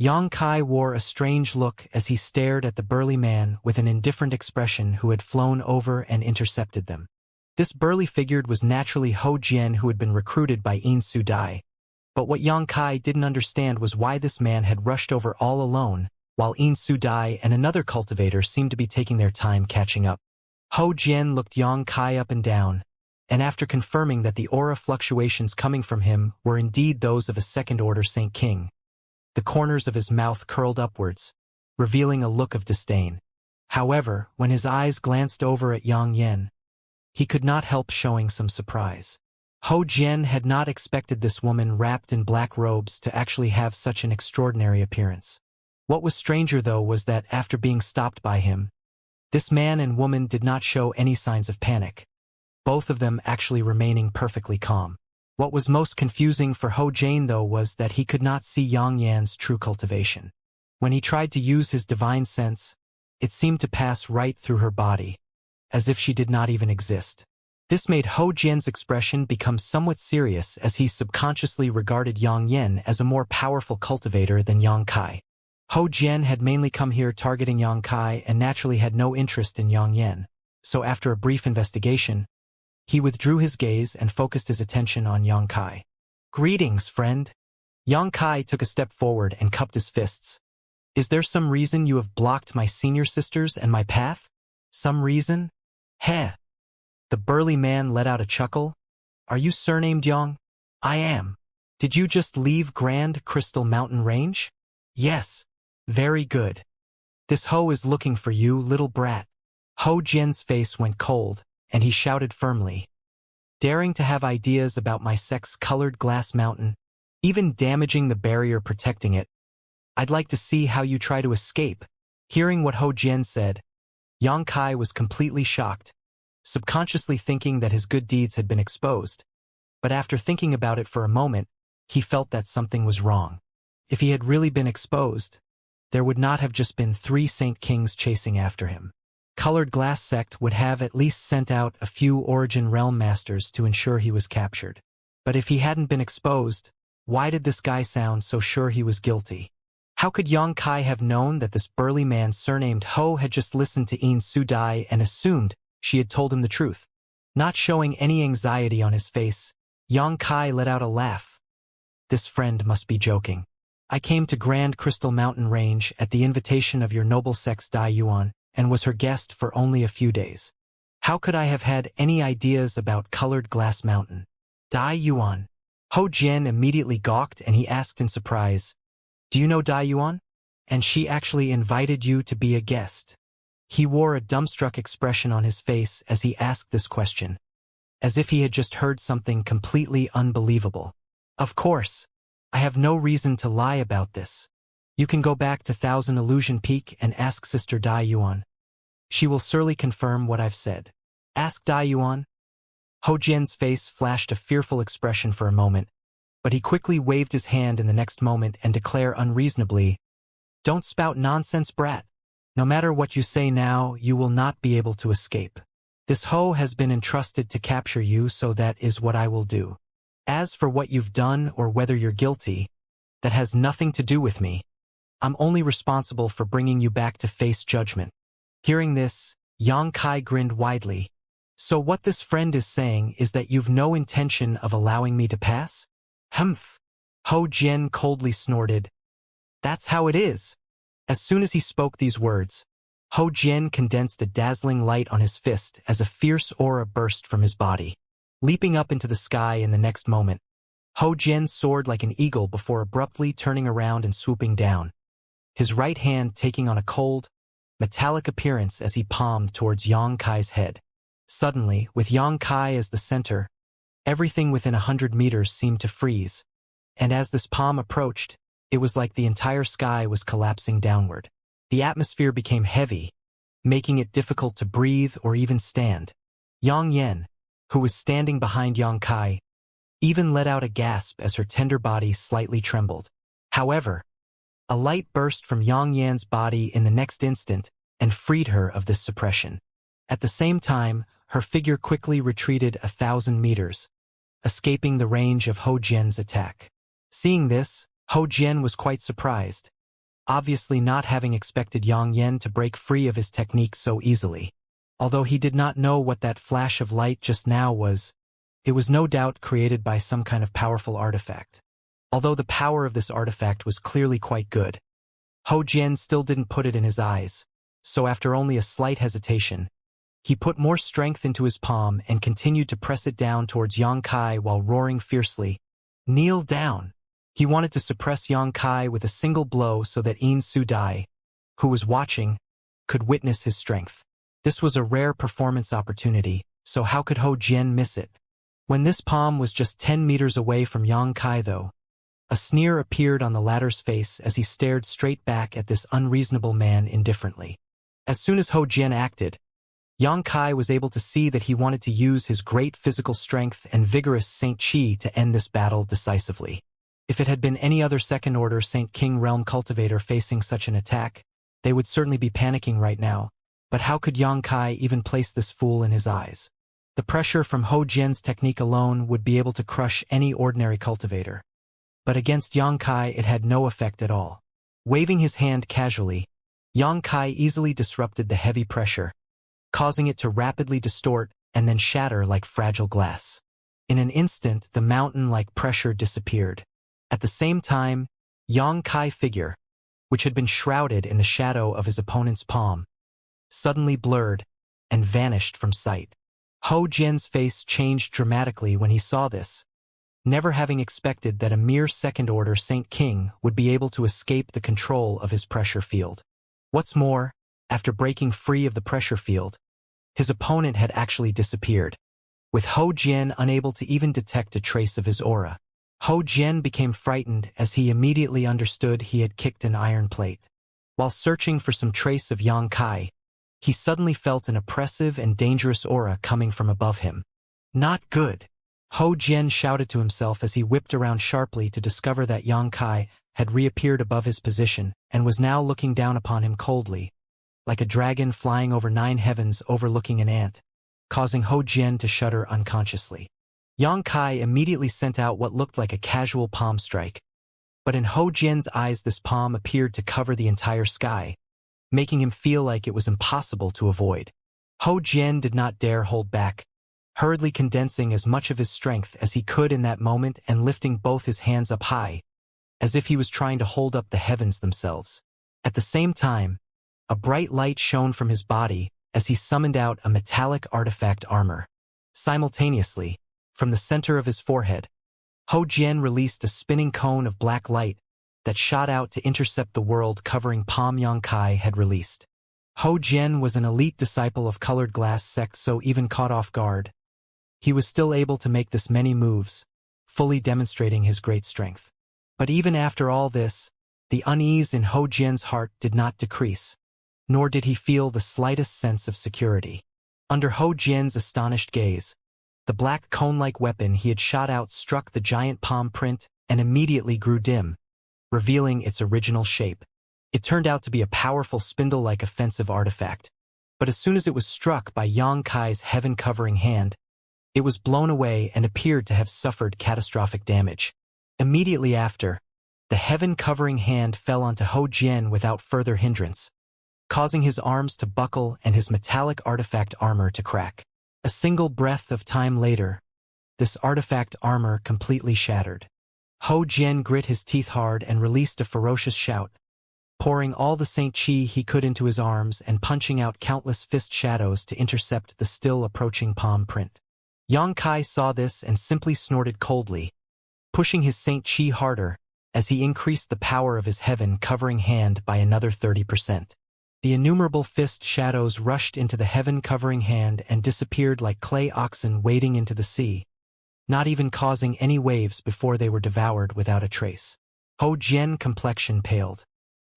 Yang Kai wore a strange look as he stared at the burly man with an indifferent expression who had flown over and intercepted them. This burly figure was naturally Hou Jian, who had been recruited by Yin Su Dai. But what Yang Kai didn't understand was why this man had rushed over all alone, while Yin Su Dai and another cultivator seemed to be taking their time catching up. Hou Jian looked Yang Kai up and down, and after confirming that the aura fluctuations coming from him were indeed those of a second-order Saint King, the corners of his mouth curled upwards, revealing a look of disdain. However, when his eyes glanced over at Yang Yan, he could not help showing some surprise. Hou Jian had not expected this woman wrapped in black robes to actually have such an extraordinary appearance. What was stranger, though, was that after being stopped by him, this man and woman did not show any signs of panic, both of them actually remaining perfectly calm. What was most confusing for Hou Jian, though, was that he could not see Yang Yan's true cultivation. When he tried to use his divine sense, it seemed to pass right through her body, as if she did not even exist. This made Hou Jian's expression become somewhat serious as he subconsciously regarded Yang Yan as a more powerful cultivator than Yang Kai. Hou Jian had mainly come here targeting Yang Kai and naturally had no interest in Yang Yan, so after a brief investigation, he withdrew his gaze and focused his attention on Yang Kai. "Greetings, friend." Yang Kai took a step forward and cupped his fists. "Is there some reason you have blocked my senior sisters and my path? Some reason?" "Heh." The burly man let out a chuckle. "Are you surnamed Yang?" "I am." "Did you just leave Grand Crystal Mountain Range?" "Yes." "Very good. This hoe is looking for you, little brat." Hou Jian's face went cold, and he shouted firmly, "Daring to have ideas about my sex-colored glass mountain, even damaging the barrier protecting it. I'd like to see how you try to escape." Hearing what Hou Jian said, Yang Kai was completely shocked, subconsciously thinking that his good deeds had been exposed. But after thinking about it for a moment, he felt that something was wrong. If he had really been exposed, there would not have just been 3 Saint Kings chasing after him. Colored Glass Sect would have at least sent out a few Origin Realm Masters to ensure he was captured. But if he hadn't been exposed, why did this guy sound so sure he was guilty? How could Yang Kai have known that this burly man surnamed Ho had just listened to Yin Su Dai and assumed she had told him the truth? Not showing any anxiety on his face, Yang Kai let out a laugh. "This friend must be joking. I came to Grand Crystal Mountain Range at the invitation of your noble sex Dai Yuan, and was her guest for only a few days. How could I have had any ideas about Colored Glass Mountain?" "Dai Yuan." Hou Jian immediately gawked and he asked in surprise, "Do you know Dai Yuan? And she actually invited you to be a guest?" He wore a dumbstruck expression on his face as he asked this question, as if he had just heard something completely unbelievable. "Of course. I have no reason to lie about this. You can go back to Thousand Illusion Peak and ask Sister Dai Yuan. She will surely confirm what I've said." "Ask Dai Yuan?" Hou Jian's face flashed a fearful expression for a moment, but he quickly waved his hand in the next moment and declared unreasonably, "Don't spout nonsense, brat. No matter what you say now, you will not be able to escape. This hoe has been entrusted to capture you, so that is what I will do. As for what you've done or whether you're guilty, that has nothing to do with me. I'm only responsible for bringing you back to face judgment." Hearing this, Yang Kai grinned widely. "So what this friend is saying is that you've no intention of allowing me to pass?" "Humph." Hou Jian coldly snorted. "That's how it is." As soon as he spoke these words, Hou Jian condensed a dazzling light on his fist as a fierce aura burst from his body. Leaping up into the sky in the next moment, Hou Jian soared like an eagle before abruptly turning around and swooping down, his right hand taking on a cold, metallic appearance as he palmed towards Yang Kai's head. Suddenly, with Yang Kai as the center, everything within 100 meters seemed to freeze, and as this palm approached, it was like the entire sky was collapsing downward. The atmosphere became heavy, making it difficult to breathe or even stand. Yang Yan, who was standing behind Yang Kai, even let out a gasp as her tender body slightly trembled. However, a light burst from Yang Yan's body in the next instant and freed her of this suppression. At the same time, her figure quickly retreated 1,000 meters, escaping the range of Hou Jian's attack. Seeing this, Hou Jian was quite surprised. obviously not having expected Yang Yen to break free of his technique so easily. Although he did not know what that flash of light just now was, it was no doubt created by some kind of powerful artifact. Although the power of this artifact was clearly quite good, Hou Jian still didn't put it in his eyes, so after only a slight hesitation, he put more strength into his palm and continued to press it down towards Yang Kai while roaring fiercely, "Kneel down!" He wanted to suppress Yang Kai with a single blow so that Yin Su Dai, who was watching, could witness his strength. This was a rare performance opportunity, so how could Hou Jian miss it? When this palm was just 10 meters away from Yang Kai though, a sneer appeared on the latter's face as he stared straight back at this unreasonable man indifferently. As soon as Hou Jian acted, Yang Kai was able to see that he wanted to use his great physical strength and vigorous Saint Qi to end this battle decisively. If it had been any other second-order Saint King Realm cultivator facing such an attack, they would certainly be panicking right now, but how could Yang Kai even place this fool in his eyes? The pressure from Hou Jian's technique alone would be able to crush any ordinary cultivator. But against Yang Kai it had no effect at all. Waving his hand casually, Yang Kai easily disrupted the heavy pressure, causing it to rapidly distort and then shatter like fragile glass. In an instant, the mountain-like pressure disappeared. At the same time, Yang Kai figure, which had been shrouded in the shadow of his opponent's palm, suddenly blurred and vanished from sight. Hou Jian's face changed dramatically when he saw this, never having expected that a mere second-order Saint King would be able to escape the control of his pressure field. What's more, after breaking free of the pressure field, his opponent had actually disappeared, with Hou Jian unable to even detect a trace of his aura. Hou Jian became frightened as he immediately understood he had kicked an iron plate. While searching for some trace of Yang Kai, he suddenly felt an oppressive and dangerous aura coming from above him. Not good! Hou Jian shouted to himself as he whipped around sharply to discover that Yang Kai had reappeared above his position and was now looking down upon him coldly, like a dragon flying over 9 heavens overlooking an ant, causing Hou Jian to shudder unconsciously. Yang Kai immediately sent out what looked like a casual palm strike, but in Hou Jian's eyes this palm appeared to cover the entire sky, making him feel like it was impossible to avoid. Hou Jian did not dare hold back, hurriedly condensing as much of his strength as he could in that moment and lifting both his hands up high, as if he was trying to hold up the heavens themselves. At the same time, a bright light shone from his body as he summoned out a metallic artifact armor. Simultaneously, from the center of his forehead, Hou Jian released a spinning cone of black light that shot out to intercept the world-covering palm Yang Kai had released. Hou Jian was an elite disciple of colored glass sect, so even caught off guard, he was still able to make this many moves, fully demonstrating his great strength. But even after all this, the unease in Hou Jian's heart did not decrease, nor did he feel the slightest sense of security. Under Hou Jian's astonished gaze, the black cone-like weapon he had shot out struck the giant palm print and immediately grew dim, revealing its original shape. It turned out to be a powerful spindle-like offensive artifact, but as soon as it was struck by Yang Kai's heaven-covering hand, it was blown away and appeared to have suffered catastrophic damage. Immediately after, the heaven-covering hand fell onto Hou Jian without further hindrance, causing his arms to buckle and his metallic artifact armor to crack. A single breath of time later, this artifact armor completely shattered. Hou Jian grit his teeth hard and released a ferocious shout, pouring all the Saint Qi he could into his arms and punching out countless fist shadows to intercept the still approaching palm print. Yang Kai saw this and simply snorted coldly, pushing his Saint Qi harder as he increased the power of his heaven-covering hand by another 30%. The innumerable fist shadows rushed into the heaven-covering hand and disappeared like clay oxen wading into the sea, not even causing any waves before they were devoured without a trace. Hou Jian's complexion paled.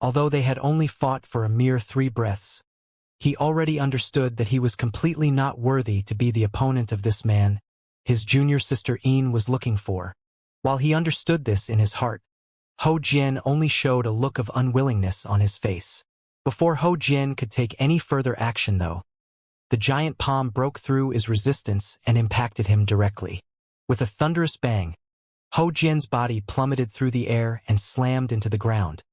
Although they had only fought for a mere 3 breaths, he already understood that he was completely not worthy to be the opponent of this man his junior sister Yin was looking for. While he understood this in his heart, Hou Jian only showed a look of unwillingness on his face. Before Hou Jian could take any further action though, the giant palm broke through his resistance and impacted him directly. With a thunderous bang, Hou Jian's body plummeted through the air and slammed into the ground,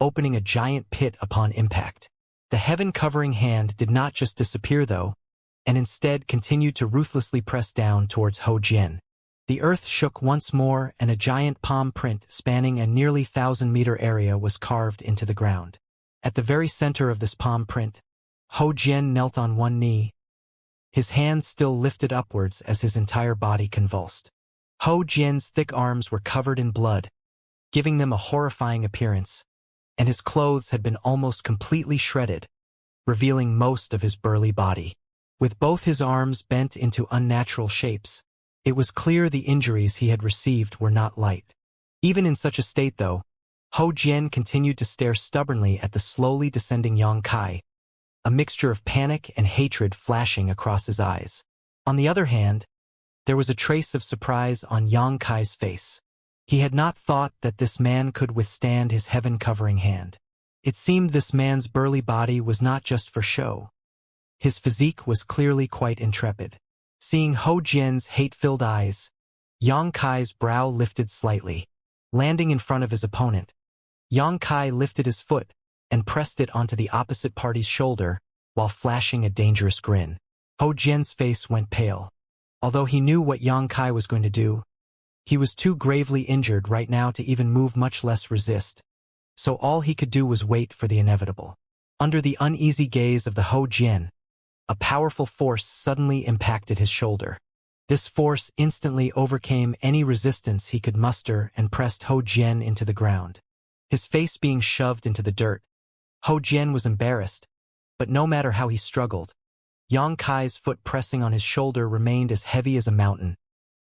opening a giant pit upon impact. The heaven-covering hand did not just disappear, though, and instead continued to ruthlessly press down towards Hou Jian. The earth shook once more, and a giant palm print spanning a nearly 1,000-meter area was carved into the ground. At the very center of this palm print, Hou Jian knelt on one knee, his hands still lifted upwards as his entire body convulsed. Hou Jian's thick arms were covered in blood, giving them a horrifying appearance, and his clothes had been almost completely shredded, revealing most of his burly body. With both his arms bent into unnatural shapes, it was clear the injuries he had received were not light. Even in such a state, though, Hou Jian continued to stare stubbornly at the slowly descending Yang Kai, a mixture of panic and hatred flashing across his eyes. On the other hand, there was a trace of surprise on Yang Kai's face. He had not thought that this man could withstand his heaven-covering hand. It seemed this man's burly body was not just for show. His physique was clearly quite intrepid. Seeing Hou Jian's hate-filled eyes, Yang Kai's brow lifted slightly. Landing in front of his opponent, Yang Kai lifted his foot and pressed it onto the opposite party's shoulder while flashing a dangerous grin. Hou Jian's face went pale. Although he knew what Yang Kai was going to do, he was too gravely injured right now to even move, much less resist, so all he could do was wait for the inevitable. Under the uneasy gaze of the Hou Jian, a powerful force suddenly impacted his shoulder. This force instantly overcame any resistance he could muster and pressed Hou Jian into the ground. His face being shoved into the dirt, Hou Jian was embarrassed, but no matter how he struggled, Yang Kai's foot pressing on his shoulder remained as heavy as a mountain,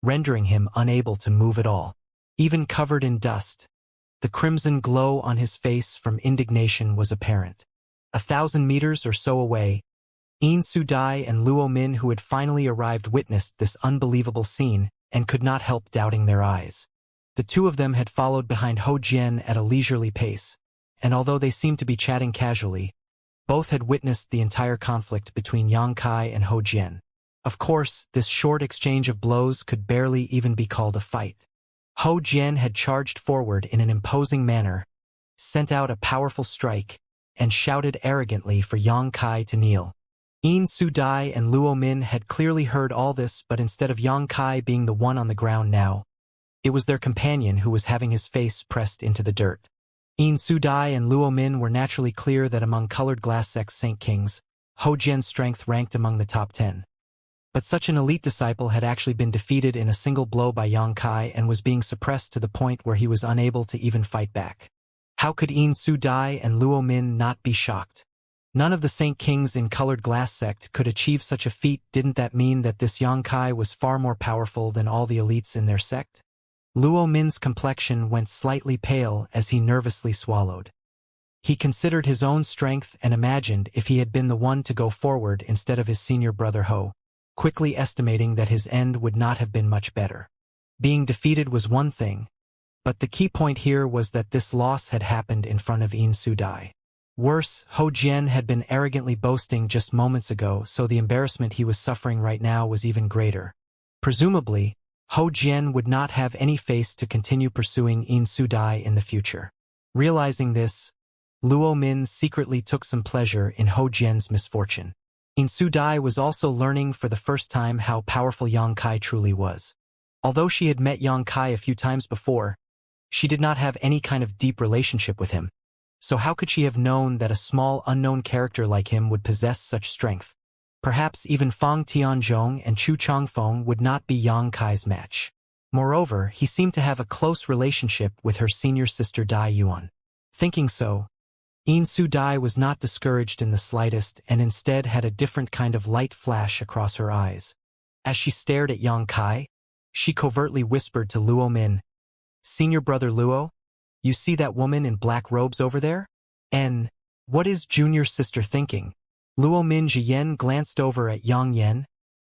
rendering him unable to move at all. Even covered in dust, the crimson glow on his face from indignation was apparent. 1,000 meters or so away, Yin Sudai and Luo Min, who had finally arrived, witnessed this unbelievable scene and could not help doubting their eyes. The two of them had followed behind Hou Jian at a leisurely pace, and although they seemed to be chatting casually, both had witnessed the entire conflict between Yang Kai and Hou Jian. Of course, this short exchange of blows could barely even be called a fight. Hou Jian had charged forward in an imposing manner, sent out a powerful strike, and shouted arrogantly for Yang Kai to kneel. Yin Sudai and Luo Min had clearly heard all this, but instead of Yang Kai being the one on the ground now, it was their companion who was having his face pressed into the dirt. Yin Sudai and Luo Min were naturally clear that among colored glass sect Saint Kings, Hou Jian's strength ranked among the top 10. But such an elite disciple had actually been defeated in a single blow by Yang Kai and was being suppressed to the point where he was unable to even fight back. How could Yin Sudai and Luo Min not be shocked? None of the Saint Kings in colored glass sect could achieve such a feat. Didn't that mean that this Yang Kai was far more powerful than all the elites in their sect? Luo Min's complexion went slightly pale as he nervously swallowed. He considered his own strength and imagined if he had been the one to go forward instead of his senior brother Hou, quickly estimating that his end would not have been much better. Being defeated was one thing, but the key point here was that this loss had happened in front of Yin Sudai. Worse, Hou Jian had been arrogantly boasting just moments ago, so the embarrassment he was suffering right now was even greater. Presumably, Hou Jian would not have any face to continue pursuing Yin Sudai in the future. Realizing this, Luo Min secretly took some pleasure in Hou Jian's misfortune. Yin Sudai was also learning for the first time how powerful Yang Kai truly was. Although she had met Yang Kai a few times before, she did not have any kind of deep relationship with him. So how could she have known that a small unknown character like him would possess such strength? Perhaps even Fang Tianzhong and Chu Changfeng would not be Yang Kai's match. Moreover, he seemed to have a close relationship with her senior sister Dai Yuan. Thinking so, Yin Sudai was not discouraged in the slightest and instead had a different kind of light flash across her eyes. As she stared at Yang Kai, she covertly whispered to Luo Min, "Senior brother Luo, you see that woman in black robes over there? And what is junior sister thinking?" Luo Min Jian glanced over at Yang Yan.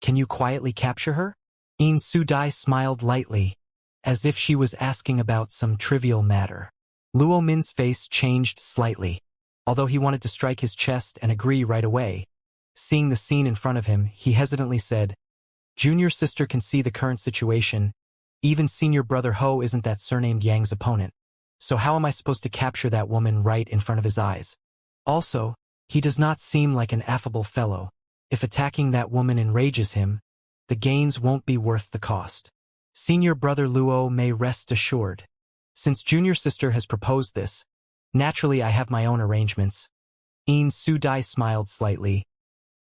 "Can you quietly capture her?" Yin Sudai smiled lightly, as if she was asking about some trivial matter. Luo Min's face changed slightly. Although he wanted to strike his chest and agree right away, seeing the scene in front of him, he hesitantly said, "Junior sister can see the current situation. Even senior brother Hou isn't that surnamed Yang's opponent. So how am I supposed to capture that woman right in front of his eyes? Also, he does not seem like an affable fellow. If attacking that woman enrages him, the gains won't be worth the cost. Senior brother Luo may rest assured. Since junior sister has proposed this, naturally I have my own arrangements. In Su Dai smiled slightly.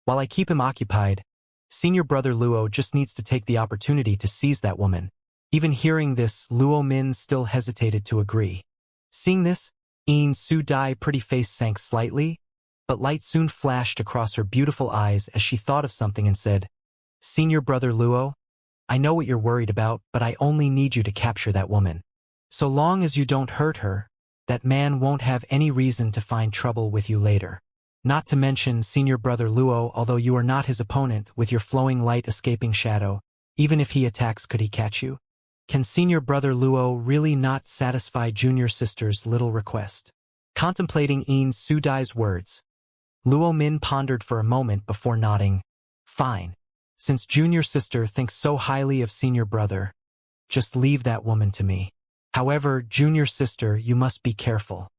While I keep him occupied, senior brother Luo just needs to take the opportunity to seize that woman. Even hearing this, Luo Min still hesitated to agree. Seeing this, In Su Dai's pretty face sank slightly, but light soon flashed across her beautiful eyes as she thought of something and said, Senior brother Luo, I know what you're worried about, but I only need you to capture that woman. So long as you don't hurt her, that man won't have any reason to find trouble with you later. Not to mention, senior brother Luo, although you are not his opponent, with your flowing light escaping shadow, even if he attacks, could he catch you? Can senior brother Luo really not satisfy junior sister's little request? Contemplating In Su Dai's words, Luo Min pondered for a moment before nodding. Fine. Since junior sister thinks so highly of senior brother, just leave that woman to me. However, junior sister, you must be careful.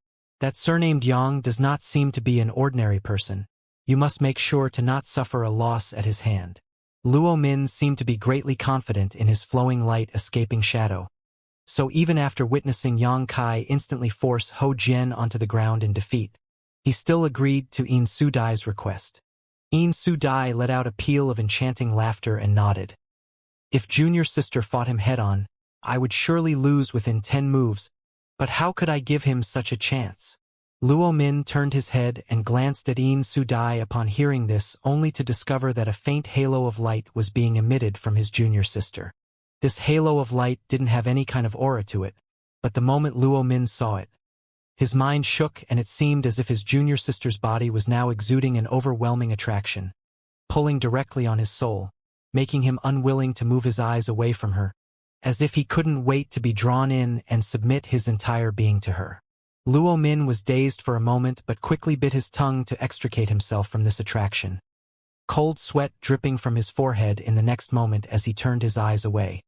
That surnamed Yang does not seem to be an ordinary person. You must make sure to not suffer a loss at his hand. Luo Min seemed to be greatly confident in his flowing light escaping shadow. So even after witnessing Yang Kai instantly force Ho Jian onto the ground in defeat, he still agreed to In Su Dai's request. In Su Dai let out a peal of enchanting laughter and nodded. If junior sister fought him head-on, I would surely lose within 10 moves, but how could I give him such a chance? Luo Min turned his head and glanced at In Su Dai upon hearing this, only to discover that a faint halo of light was being emitted from his junior sister. This halo of light didn't have any kind of aura to it, but the moment Luo Min saw it, his mind shook and it seemed as if his junior sister's body was now exuding an overwhelming attraction, pulling directly on his soul, making him unwilling to move his eyes away from her, as if he couldn't wait to be drawn in and submit his entire being to her. Luo Min was dazed for a moment but quickly bit his tongue to extricate himself from this attraction. Cold sweat dripping from his forehead in the next moment as he turned his eyes away.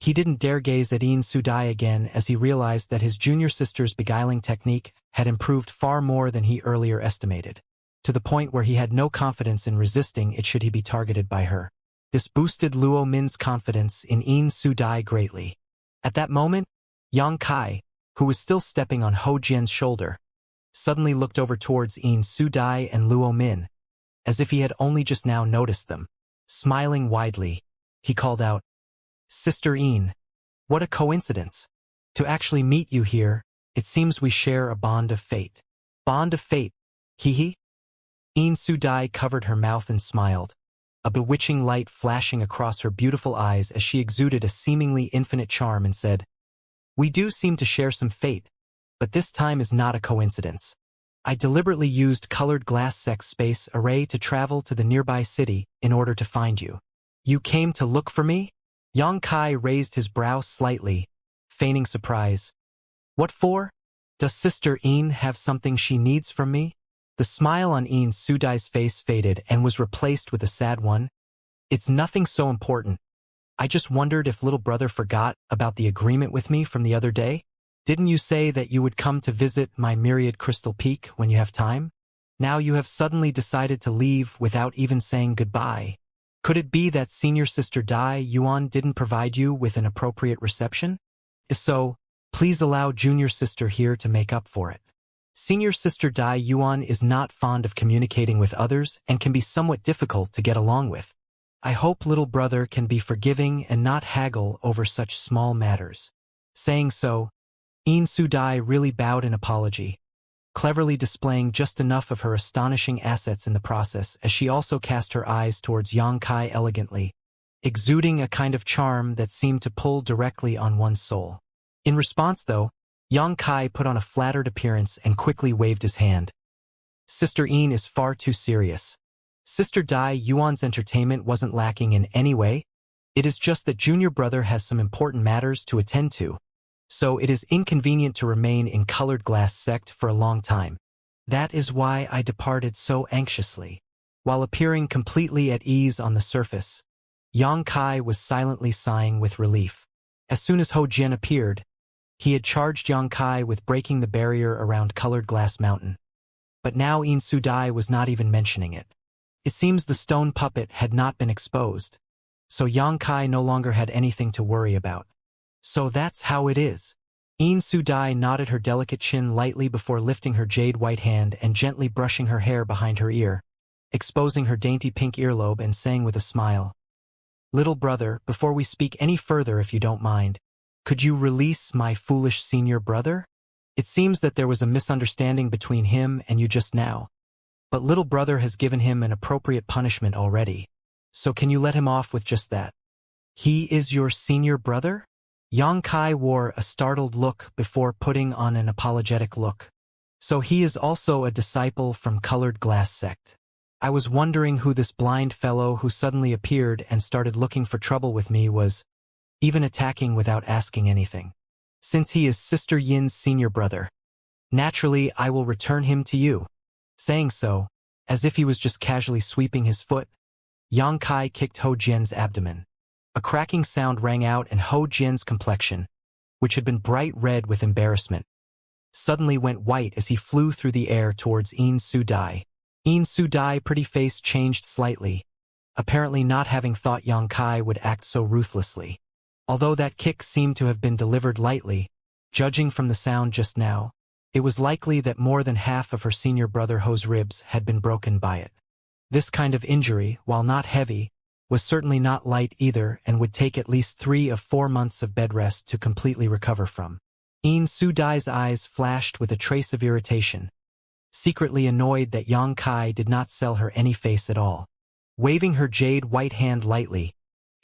He didn't dare gaze at In Su Dai again as he realized that his junior sister's beguiling technique had improved far more than he earlier estimated, to the point where he had no confidence in resisting it should he be targeted by her. This boosted Luo Min's confidence in In Su Dai greatly. At that moment, Yang Kai, who was still stepping on Ho Jian's shoulder, suddenly looked over towards In Su Dai and Luo Min, as if he had only just now noticed them. Smiling widely, he called out, Sister In, what a coincidence. To actually meet you here, it seems we share a bond of fate. Bond of fate, hee. In Su Dai covered her mouth and smiled, a bewitching light flashing across her beautiful eyes as she exuded a seemingly infinite charm and said, We do seem to share some fate, but this time is not a coincidence. I deliberately used colored glass sex space array to travel to the nearby city in order to find you. You came to look for me? Yang Kai raised his brow slightly, feigning surprise. What for? Does Sister In have something she needs from me? The smile on In Su Dai's face faded and was replaced with a sad one. It's nothing so important. I just wondered if little brother forgot about the agreement with me from the other day. Didn't you say that you would come to visit my myriad crystal peak when you have time? Now you have suddenly decided to leave without even saying goodbye. Could it be that senior sister Dai Yuan didn't provide you with an appropriate reception? If so, please allow junior sister here to make up for it. Senior sister Dai Yuan is not fond of communicating with others and can be somewhat difficult to get along with. I hope little brother can be forgiving and not haggle over such small matters. Saying so, In Su Dai really bowed in apology, cleverly displaying just enough of her astonishing assets in the process as she also cast her eyes towards Yang Kai elegantly, exuding a kind of charm that seemed to pull directly on one's soul. In response, though, Yang Kai put on a flattered appearance and quickly waved his hand. Sister In is far too serious. Sister Dai Yuan's entertainment wasn't lacking in any way. It is just that junior brother has some important matters to attend to, so it is inconvenient to remain in colored glass sect for a long time. That is why I departed so anxiously. While appearing completely at ease on the surface, Yang Kai was silently sighing with relief. As soon as Ho Jian appeared, He had charged Yang Kai with breaking the barrier around Colored Glass Mountain. But now In Su Dai was not even mentioning it. It seems the stone puppet had not been exposed, so Yang Kai no longer had anything to worry about. So that's how it is. In Su Dai nodded her delicate chin lightly before lifting her jade white hand and gently brushing her hair behind her ear, exposing her dainty pink earlobe and saying with a smile, "Little brother, before we speak any further if you don't mind, could you release my foolish senior brother? It seems that there was a misunderstanding between him and you just now, but little brother has given him an appropriate punishment already, so can you let him off with just that?" "He is your senior brother?" Yang Kai wore a startled look before putting on an apologetic look. "So he is also a disciple from Colored Glass Sect. I was wondering who this blind fellow who suddenly appeared and started looking for trouble with me was, even attacking without asking anything. Since he is Sister Yin's senior brother, naturally I will return him to you." Saying so, as if he was just casually sweeping his foot, Yang Kai kicked Ho Jian's abdomen. A cracking sound rang out and Ho Jian's complexion, which had been bright red with embarrassment, suddenly went white as he flew through the air towards In Su Dai. In Su Dai's pretty face changed slightly, apparently not having thought Yang Kai would act so ruthlessly. Although that kick seemed to have been delivered lightly, judging from the sound just now, it was likely that more than half of her senior brother Ho's ribs had been broken by it. This kind of injury, while not heavy, was certainly not light either and would take at least 3 of 4 months of bed rest to completely recover from. In Su Dai's eyes flashed with a trace of irritation, secretly annoyed that Yang Kai did not sell her any face at all. Waving her jade white hand lightly,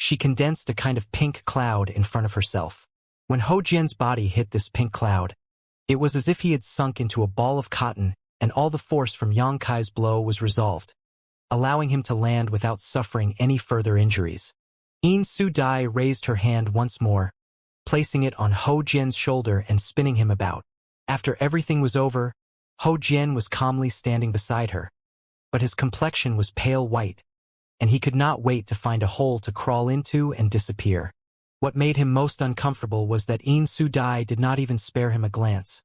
she condensed a kind of pink cloud in front of herself. When Ho Jian's body hit this pink cloud, it was as if he had sunk into a ball of cotton and all the force from Yang Kai's blow was resolved, allowing him to land without suffering any further injuries. In Su Dai raised her hand once more, placing it on Ho Jian's shoulder and spinning him about. After everything was over, Ho Jian was calmly standing beside her, but his complexion was pale white, and he could not wait to find a hole to crawl into and disappear. What made him most uncomfortable was that In Su Dai did not even spare him a glance,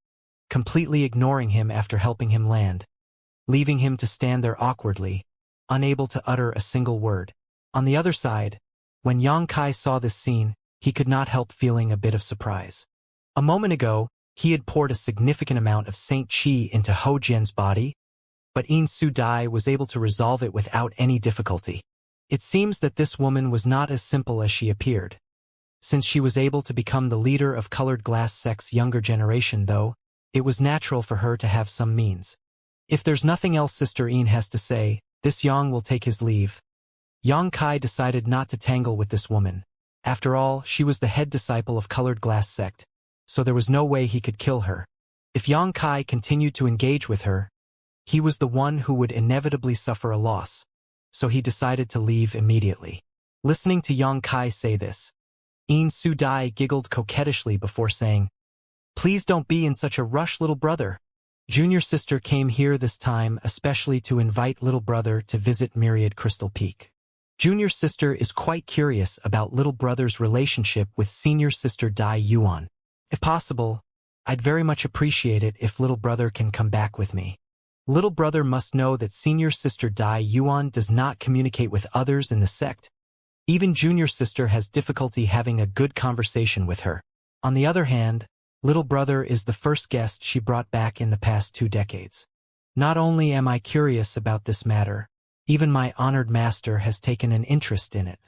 completely ignoring him after helping him land, leaving him to stand there awkwardly, unable to utter a single word. On the other side, when Yang Kai saw this scene, he could not help feeling a bit of surprise. A moment ago, he had poured a significant amount of Saint Qi into Ho Jian's body, but In Su Dai was able to resolve it without any difficulty. It seems that this woman was not as simple as she appeared. Since she was able to become the leader of Colored Glass Sect's younger generation though, it was natural for her to have some means. If there's nothing else Sister In has to say, this Yang will take his leave. Yang Kai decided not to tangle with this woman. After all, she was the head disciple of Colored Glass Sect, so there was no way he could kill her. If Yang Kai continued to engage with her, he was the one who would inevitably suffer a loss, so he decided to leave immediately. Listening to Yang Kai say this, In Su Dai giggled coquettishly before saying, "Please don't be in such a rush, little brother. Junior sister came here this time especially to invite little brother to visit Myriad Crystal Peak. Junior sister is quite curious about little brother's relationship with senior sister Dai Yuan. If possible, I'd very much appreciate it if little brother can come back with me. Little brother must know that senior sister Dai Yuan does not communicate with others in the sect. Even junior sister has difficulty having a good conversation with her. On the other hand, little brother is the first guest she brought back in the past 2 decades. Not only am I curious about this matter, even my honored master has taken an interest in it.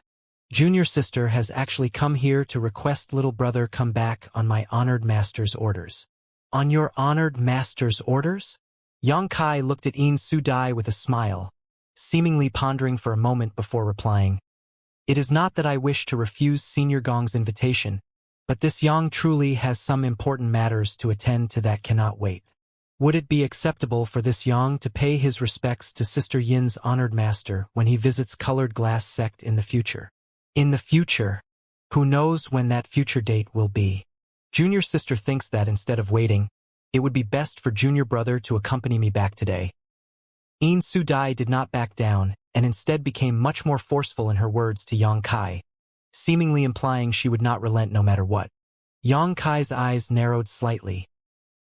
Junior sister has actually come here to request little brother come back on my honored master's orders." "On your honored master's orders?" Yang Kai looked at In Su Dai with a smile, seemingly pondering for a moment before replying, "It is not that I wish to refuse Senior Gong's invitation, but this Yang truly has some important matters to attend to that cannot wait. Would it be acceptable for this Yang to pay his respects to Sister Yin's honored master when he visits Colored Glass Sect in the future?" "In the future? Who knows when that future date will be? Junior sister thinks that instead of waiting, it would be best for junior brother to accompany me back today." In Su Dai did not back down, and instead became much more forceful in her words to Yang Kai, seemingly implying she would not relent no matter what. Yang Kai's eyes narrowed slightly.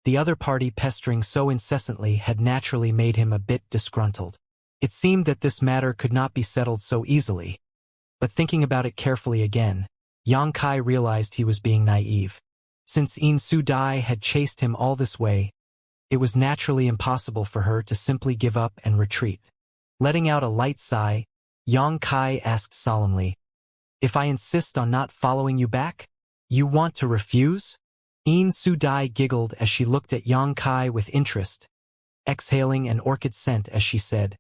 The other party pestering so incessantly had naturally made him a bit disgruntled. It seemed that this matter could not be settled so easily. But thinking about it carefully again, Yang Kai realized he was being naive. Since In Su Dai had chased him all this way, it was naturally impossible for her to simply give up and retreat. Letting out a light sigh, Yang Kai asked solemnly, "If I insist on not following you back, you want to refuse?" In Su Dai giggled as she looked at Yang Kai with interest, exhaling an orchid scent as she said,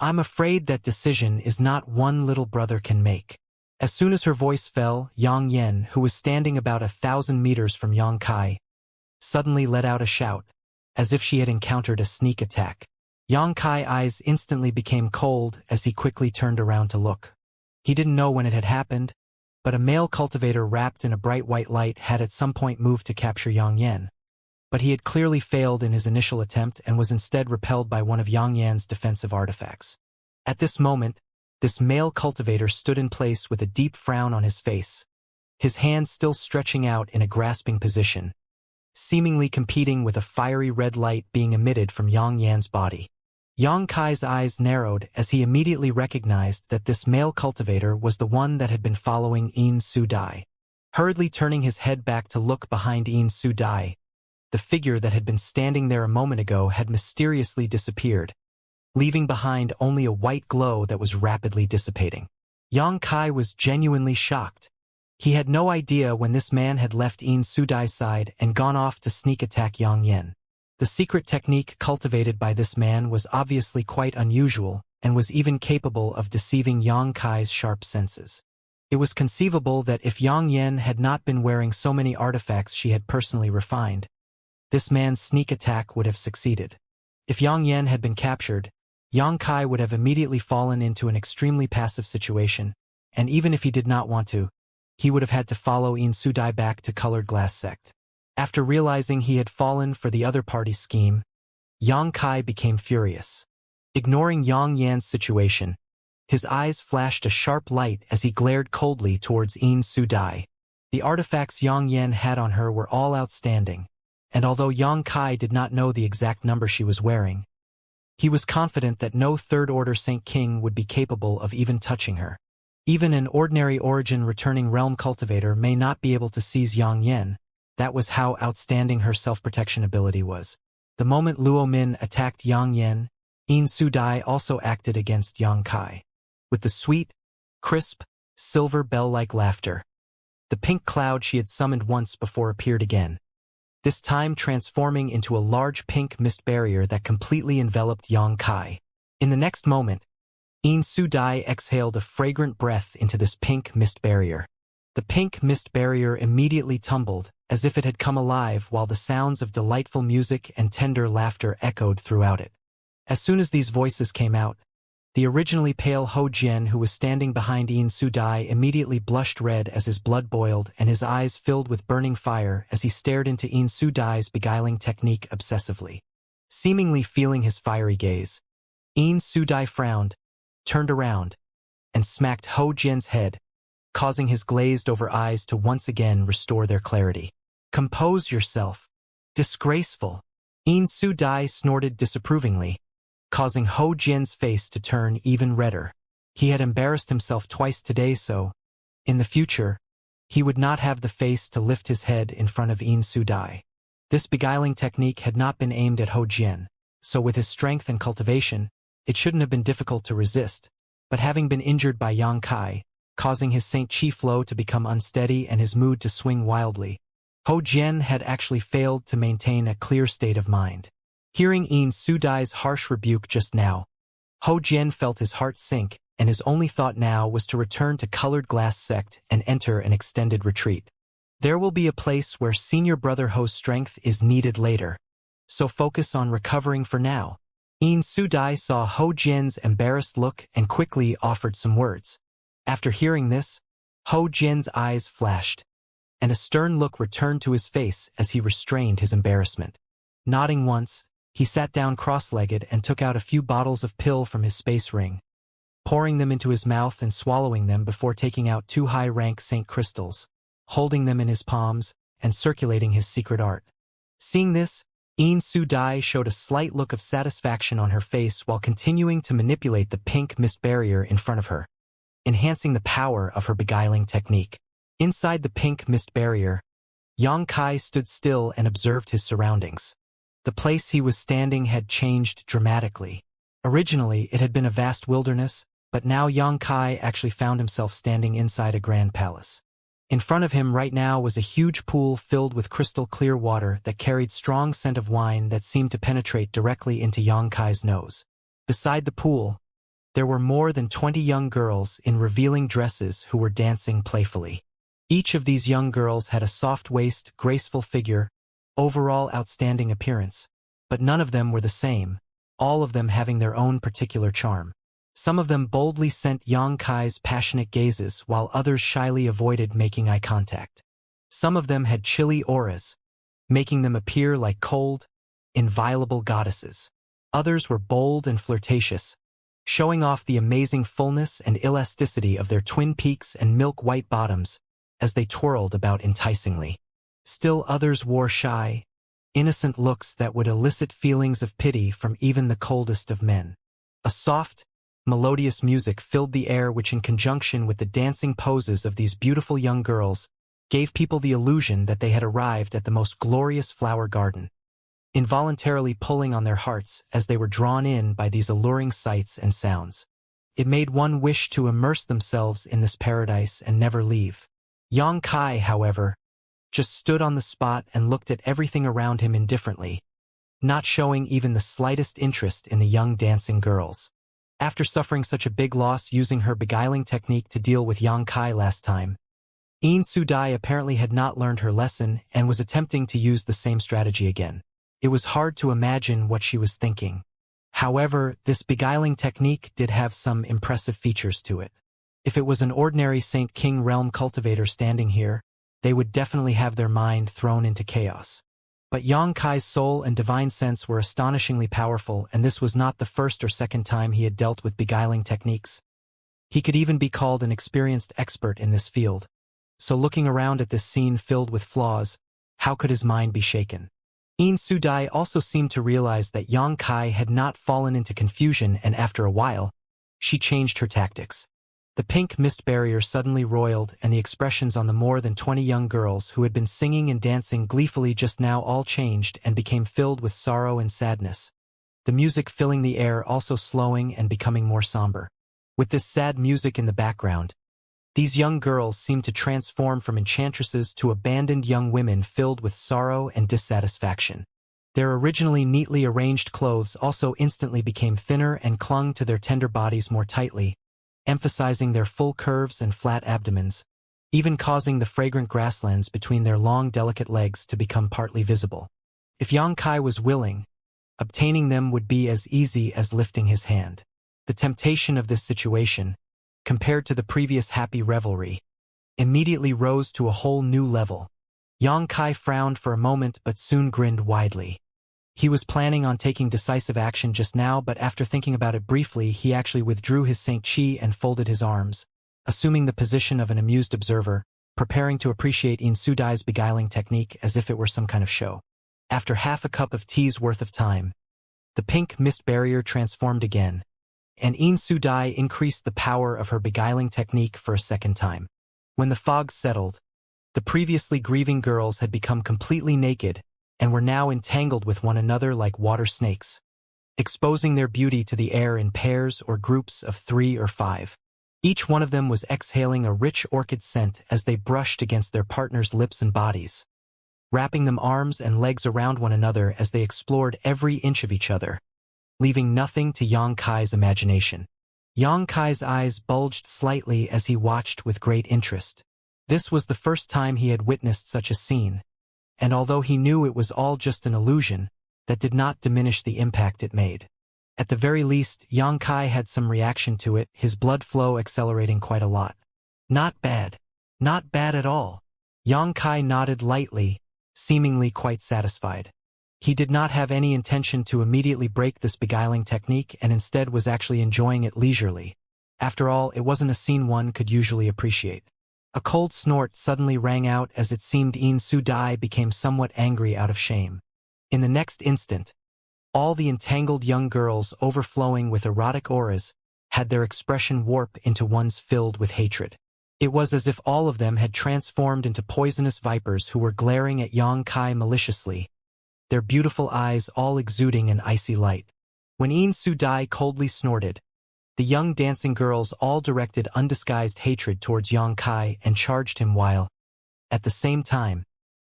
"I'm afraid that decision is not one little brother can make." As soon as her voice fell, Yang Yen, who was standing about 1,000 meters from Yang Kai, suddenly let out a shout, as if she had encountered a sneak attack. Yang Kai's eyes instantly became cold as he quickly turned around to look. He didn't know when it had happened, but a male cultivator wrapped in a bright white light had at some point moved to capture Yang Yen. But he had clearly failed in his initial attempt and was instead repelled by one of Yang Yan's defensive artifacts. At this moment, this male cultivator stood in place with a deep frown on his face, his hand still stretching out in a grasping position, seemingly competing with a fiery red light being emitted from Yang Yan's body. Yang Kai's eyes narrowed as he immediately recognized that this male cultivator was the one that had been following In Su Dai. Hurriedly turning his head back to look behind In Su Dai, the figure that had been standing there a moment ago had mysteriously disappeared, leaving behind only a white glow that was rapidly dissipating. Yang Kai was genuinely shocked. He had no idea when this man had left In Su Dai's side and gone off to sneak attack Yang Yen. The secret technique cultivated by this man was obviously quite unusual and was even capable of deceiving Yang Kai's sharp senses. It was conceivable that if Yang Yen had not been wearing so many artifacts she had personally refined, this man's sneak attack would have succeeded. If Yang Yen had been captured, Yang Kai would have immediately fallen into an extremely passive situation, and even if he did not want to, he would have had to follow In Su Dai back to Colored Glass Sect. After realizing he had fallen for the other party's scheme, Yang Kai became furious. Ignoring Yang Yan's situation, his eyes flashed a sharp light as he glared coldly towards In Su Dai. The artifacts Yang Yan had on her were all outstanding, and although Yang Kai did not know the exact number she was wearing, he was confident that no third-order Saint King would be capable of even touching her. Even an ordinary origin returning realm cultivator may not be able to seize Yang Yan. That was how outstanding her self-protection ability was. The moment Luo Min attacked Yang Yen, In Su Dai also acted against Yang Kai. With the sweet, crisp, silver bell-like laughter, the pink cloud she had summoned once before appeared again, this time transforming into a large pink mist barrier that completely enveloped Yang Kai. In the next moment, In Su Dai exhaled a fragrant breath into this pink mist barrier. The pink mist barrier immediately tumbled, as if it had come alive, while the sounds of delightful music and tender laughter echoed throughout it. As soon as these voices came out, the originally pale Ho Jian, who was standing behind In Su Dai, immediately blushed red as his blood boiled and his eyes filled with burning fire as he stared into In Su Dai's beguiling technique obsessively. Seemingly feeling his fiery gaze, In Su Dai frowned, turned around, and smacked Ho Jian's head, causing his glazed-over eyes to once again restore their clarity. "Compose yourself. Disgraceful." In Su Dai snorted disapprovingly, causing Ho Jian's face to turn even redder. He had embarrassed himself twice today, so, in the future, he would not have the face to lift his head in front of In Su Dai. This beguiling technique had not been aimed at Ho Jian, so with his strength and cultivation, it shouldn't have been difficult to resist, but having been injured by Yang Kai, causing his Saint Chi flow to become unsteady and his mood to swing wildly, Ho Jian had actually failed to maintain a clear state of mind. Hearing In Su Dai's harsh rebuke just now, Ho Jian felt his heart sink, and his only thought now was to return to Colored Glass Sect and enter an extended retreat. There will be a place where senior brother Ho's strength is needed later, so focus on recovering for now. In Su Dai saw Ho Jian's embarrassed look and quickly offered some words. After hearing this, Ho Jian's eyes flashed, and a stern look returned to his face as he restrained his embarrassment. Nodding once, he sat down cross-legged and took out a few bottles of pill from his space ring, pouring them into his mouth and swallowing them before taking out 2 high-rank Saint crystals, holding them in his palms, and circulating his secret art. Seeing this, Su-dai showed a slight look of satisfaction on her face while continuing to manipulate the pink mist barrier in front of her, enhancing the power of her beguiling technique. Inside the pink mist barrier, Yang Kai stood still and observed his surroundings. The place he was standing had changed dramatically. Originally, it had been a vast wilderness, but now Yang Kai actually found himself standing inside a grand palace. In front of him right now was a huge pool filled with crystal clear water that carried strong scent of wine that seemed to penetrate directly into Yang Kai's nose. Beside the pool, there were more than 20 young girls in revealing dresses who were dancing playfully. Each of these young girls had a soft waist, graceful figure, overall outstanding appearance, but none of them were the same, all of them having their own particular charm. Some of them boldly sent Yang Kai's passionate gazes while others shyly avoided making eye contact. Some of them had chilly auras, making them appear like cold, inviolable goddesses. Others were bold and flirtatious, showing off the amazing fullness and elasticity of their twin peaks and milk-white bottoms as they twirled about enticingly. Still others wore shy, innocent looks that would elicit feelings of pity from even the coldest of men. A soft, melodious music filled the air which in conjunction with the dancing poses of these beautiful young girls gave people the illusion that they had arrived at the most glorious flower garden, involuntarily pulling on their hearts as they were drawn in by these alluring sights and sounds. It made one wish to immerse themselves in this paradise and never leave. Yang Kai, however, just stood on the spot and looked at everything around him indifferently, not showing even the slightest interest in the young dancing girls. After suffering such a big loss using her beguiling technique to deal with Yang Kai last time, Su-dai apparently had not learned her lesson and was attempting to use the same strategy again. It was hard to imagine what she was thinking. However, this beguiling technique did have some impressive features to it. If it was an ordinary Saint King Realm cultivator standing here, they would definitely have their mind thrown into chaos. But Yang Kai's soul and divine sense were astonishingly powerful, and this was not the first or second time he had dealt with beguiling techniques. He could even be called an experienced expert in this field. So looking around at this scene filled with flaws, how could his mind be shaken? Su-dai also seemed to realize that Yang Kai had not fallen into confusion, and after a while, she changed her tactics. The pink mist barrier suddenly roiled, and the expressions on the more than 20 young girls who had been singing and dancing gleefully just now all changed and became filled with sorrow and sadness. The music filling the air also slowing and becoming more somber. With this sad music in the background, these young girls seemed to transform from enchantresses to abandoned young women filled with sorrow and dissatisfaction. Their originally neatly arranged clothes also instantly became thinner and clung to their tender bodies more tightly, emphasizing their full curves and flat abdomens, even causing the fragrant grasslands between their long, delicate legs to become partly visible. If Yang Kai was willing, obtaining them would be as easy as lifting his hand. The temptation of this situation, compared to the previous happy revelry, immediately rose to a whole new level. Yang Kai frowned for a moment but soon grinned widely. He was planning on taking decisive action just now, but after thinking about it briefly, he actually withdrew his Saint Chi and folded his arms, assuming the position of an amused observer, preparing to appreciate Su-dai's beguiling technique as if it were some kind of show. After half a cup of tea's worth of time, the pink mist barrier transformed again, and Su-dai increased the power of her beguiling technique for a second time. When the fog settled, the previously grieving girls had become completely naked and were now entangled with one another like water snakes, exposing their beauty to the air in pairs or groups of 3 or 5. Each one of them was exhaling a rich orchid scent as they brushed against their partner's lips and bodies, wrapping them arms and legs around one another as they explored every inch of each other, leaving nothing to Yang Kai's imagination. Yang Kai's eyes bulged slightly as he watched with great interest. This was the first time he had witnessed such a scene, and although he knew it was all just an illusion, that did not diminish the impact it made. At the very least, Yang Kai had some reaction to it, his blood flow accelerating quite a lot. Not bad. Not bad at all. Yang Kai nodded lightly, seemingly quite satisfied. He did not have any intention to immediately break this beguiling technique and instead was actually enjoying it leisurely. After all, it wasn't a scene one could usually appreciate. A cold snort suddenly rang out as it seemed Yin Su-dai became somewhat angry out of shame. In the next instant, all the entangled young girls overflowing with erotic auras had their expression warp into ones filled with hatred. It was as if all of them had transformed into poisonous vipers who were glaring at Yang Kai maliciously, their beautiful eyes all exuding an icy light. When Yin Su-dai coldly snorted, the young dancing girls all directed undisguised hatred towards Yang Kai and charged him while, at the same time,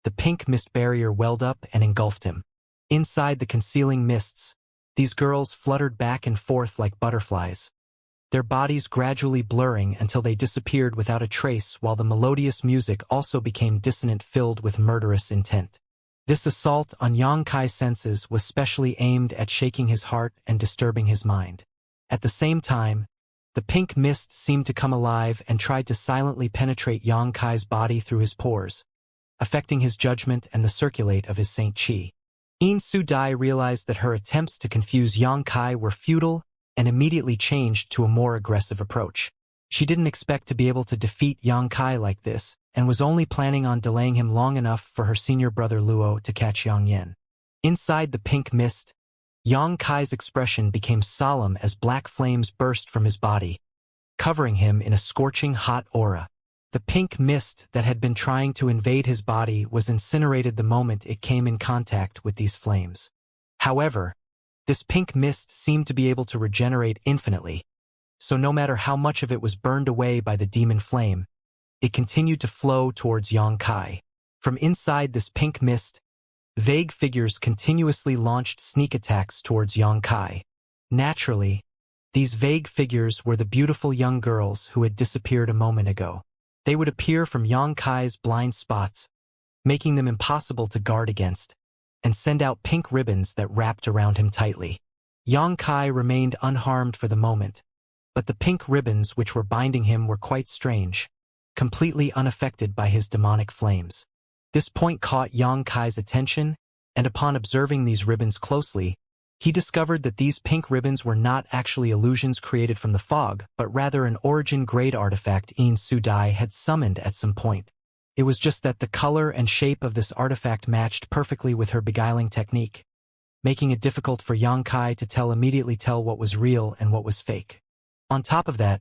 the pink mist barrier welled up and engulfed him. Inside the concealing mists, these girls fluttered back and forth like butterflies, their bodies gradually blurring until they disappeared without a trace, while the melodious music also became dissonant, filled with murderous intent. This assault on Yang Kai's senses was specially aimed at shaking his heart and disturbing his mind. At the same time, the pink mist seemed to come alive and tried to silently penetrate Yang Kai's body through his pores, affecting his judgment and the circulate of his Saint Chi. Yin Su-dai realized that her attempts to confuse Yang Kai were futile and immediately changed to a more aggressive approach. She didn't expect to be able to defeat Yang Kai like this, and was only planning on delaying him long enough for her senior brother Luo to catch Yang Yen. Inside the pink mist, Yang Kai's expression became solemn as black flames burst from his body, covering him in a scorching hot aura. The pink mist that had been trying to invade his body was incinerated the moment it came in contact with these flames. However, this pink mist seemed to be able to regenerate infinitely, so no matter how much of it was burned away by the demon flame, it continued to flow towards Yang Kai. From inside this pink mist, vague figures continuously launched sneak attacks towards Yang Kai. Naturally, these vague figures were the beautiful young girls who had disappeared a moment ago. They would appear from Yang Kai's blind spots, making them impossible to guard against, and send out pink ribbons that wrapped around him tightly. Yang Kai remained unharmed for the moment, but the pink ribbons which were binding him were quite strange, completely unaffected by his demonic flames. This point caught Yang Kai's attention, and upon observing these ribbons closely, he discovered that these pink ribbons were not actually illusions created from the fog, but rather an origin-grade artifact Yin Su-dai had summoned at some point. It was just that the color and shape of this artifact matched perfectly with her beguiling technique, making it difficult for Yang Kai to immediately tell what was real and what was fake. On top of that,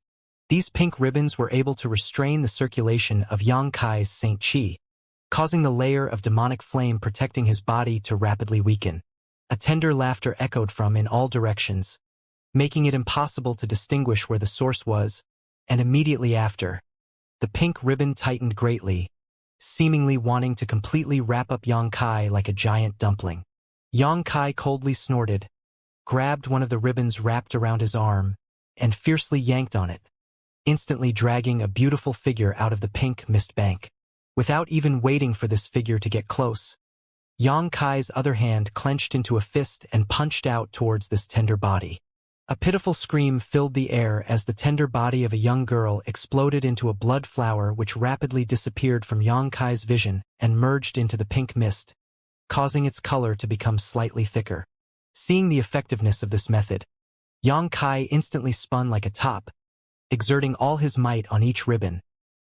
these pink ribbons were able to restrain the circulation of Yang Kai's Saint Chi, causing the layer of demonic flame protecting his body to rapidly weaken. A tender laughter echoed from in all directions, making it impossible to distinguish where the source was, and immediately after, the pink ribbon tightened greatly, seemingly wanting to completely wrap up Yang Kai like a giant dumpling. Yang Kai coldly snorted, grabbed one of the ribbons wrapped around his arm, and fiercely yanked on it, instantly dragging a beautiful figure out of the pink mist bank. Without even waiting for this figure to get close, Yang Kai's other hand clenched into a fist and punched out towards this tender body. A pitiful scream filled the air as the tender body of a young girl exploded into a blood flower which rapidly disappeared from Yang Kai's vision and merged into the pink mist, causing its color to become slightly thicker. Seeing the effectiveness of this method, Yang Kai instantly spun like a top, exerting all his might on each ribbon,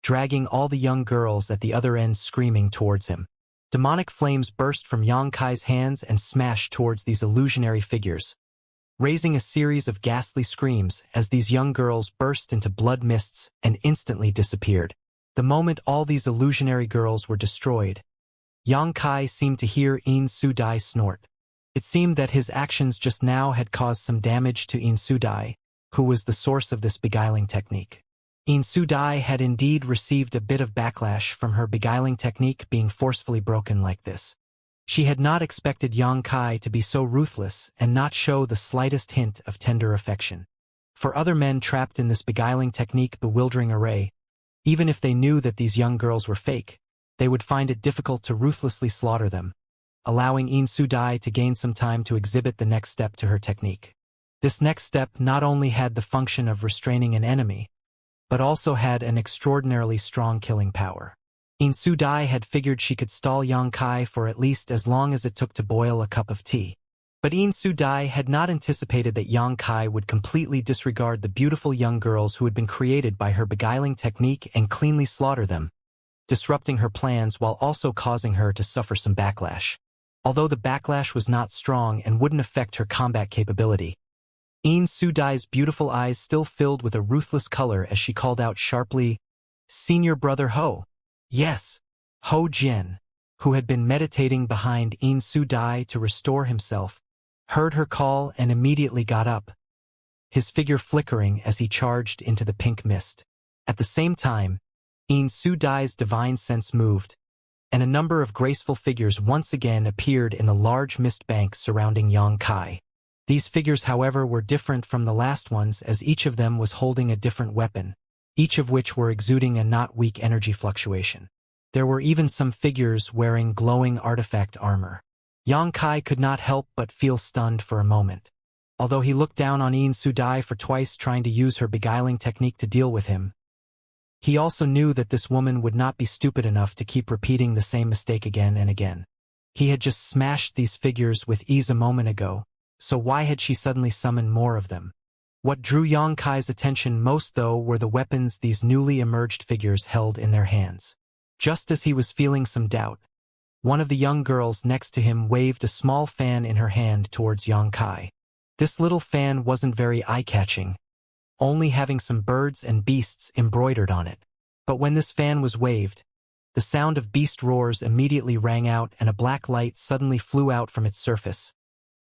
dragging all the young girls at the other end screaming towards him. Demonic flames burst from Yang Kai's hands and smashed towards these illusionary figures, raising a series of ghastly screams as these young girls burst into blood mists and instantly disappeared. The moment all these illusionary girls were destroyed, Yang Kai seemed to hear Yin Su-dai snort. It seemed that his actions just now had caused some damage to Yin Su-dai, who was the source of this beguiling technique. Yin Su-dai had indeed received a bit of backlash from her beguiling technique being forcefully broken like this. She had not expected Yang Kai to be so ruthless and not show the slightest hint of tender affection. For other men trapped in this beguiling technique bewildering array, even if they knew that these young girls were fake, they would find it difficult to ruthlessly slaughter them, allowing Yin Su-dai to gain some time to exhibit the next step to her technique. This next step not only had the function of restraining an enemy, but also had an extraordinarily strong killing power. Yin Su-dai had figured she could stall Yang Kai for at least as long as it took to boil a cup of tea. But In Su-dai had not anticipated that Yang Kai would completely disregard the beautiful young girls who had been created by her beguiling technique and cleanly slaughter them, disrupting her plans while also causing her to suffer some backlash. Although the backlash was not strong and wouldn't affect her combat capability, In Su-dai's beautiful eyes still filled with a ruthless color as she called out sharply, "Senior brother Ho." Yes, Ho Jian, who had been meditating behind In Su-dai to restore himself, heard her call and immediately got up, his figure flickering as he charged into the pink mist. At the same time, In Su-dai's divine sense moved, and a number of graceful figures once again appeared in the large mist bank surrounding Yang Kai. These figures, however, were different from the last ones as each of them was holding a different weapon, each of which were exuding a not weak energy fluctuation. There were even some figures wearing glowing artifact armor. Yang Kai could not help but feel stunned for a moment. Although he looked down on In Su-dai for twice trying to use her beguiling technique to deal with him, he also knew that this woman would not be stupid enough to keep repeating the same mistake again and again. He had just smashed these figures with ease a moment ago, so why had she suddenly summoned more of them? What drew Yang Kai's attention most, though, were the weapons these newly emerged figures held in their hands. Just as he was feeling some doubt, one of the young girls next to him waved a small fan in her hand towards Yang Kai. This little fan wasn't very eye-catching, only having some birds and beasts embroidered on it. But when this fan was waved, the sound of beast roars immediately rang out and a black light suddenly flew out from its surface,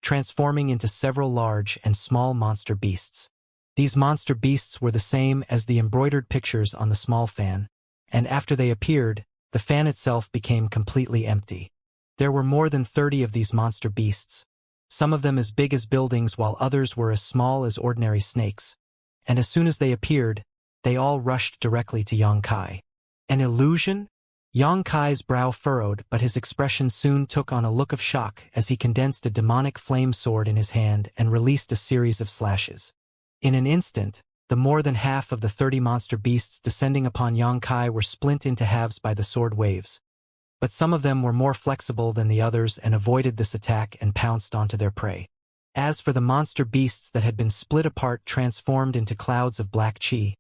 transforming into several large and small monster beasts. These monster beasts were the same as the embroidered pictures on the small fan, and after they appeared, the fan itself became completely empty. There were more than 30 of these monster beasts, some of them as big as buildings while others were as small as ordinary snakes. And as soon as they appeared, they all rushed directly to Yang Kai. An illusion? Yang Kai's brow furrowed, but his expression soon took on a look of shock as he condensed a demonic flame sword in his hand and released a series of slashes. In an instant, the more than half of the 30 monster beasts descending upon Yang Kai were split into halves by the sword waves. But some of them were more flexible than the others and avoided this attack and pounced onto their prey. As for the monster beasts that had been split apart, transformed into clouds of black chi,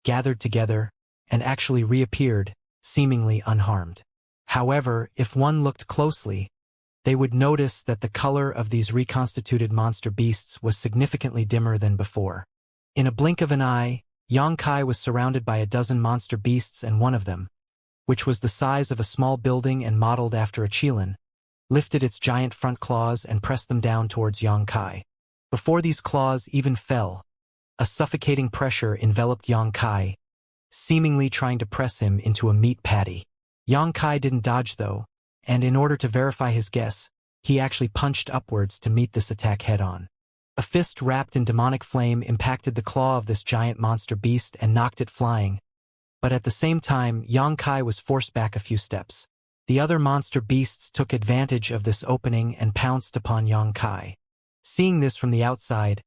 gathered together, and actually reappeared, seemingly unharmed. However, if one looked closely, they would notice that the color of these reconstituted monster beasts was significantly dimmer than before. In a blink of an eye, Yang Kai was surrounded by a dozen monster beasts, and one of them, which was the size of a small building and modeled after a qilin, lifted its giant front claws and pressed them down towards Yang Kai. Before these claws even fell, a suffocating pressure enveloped Yang Kai, seemingly trying to press him into a meat patty. Yang Kai didn't dodge though, and in order to verify his guess, he actually punched upwards to meet this attack head-on. A fist wrapped in demonic flame impacted the claw of this giant monster beast and knocked it flying, but at the same time Yang Kai was forced back a few steps. The other monster beasts took advantage of this opening and pounced upon Yang Kai. Seeing this from the outside,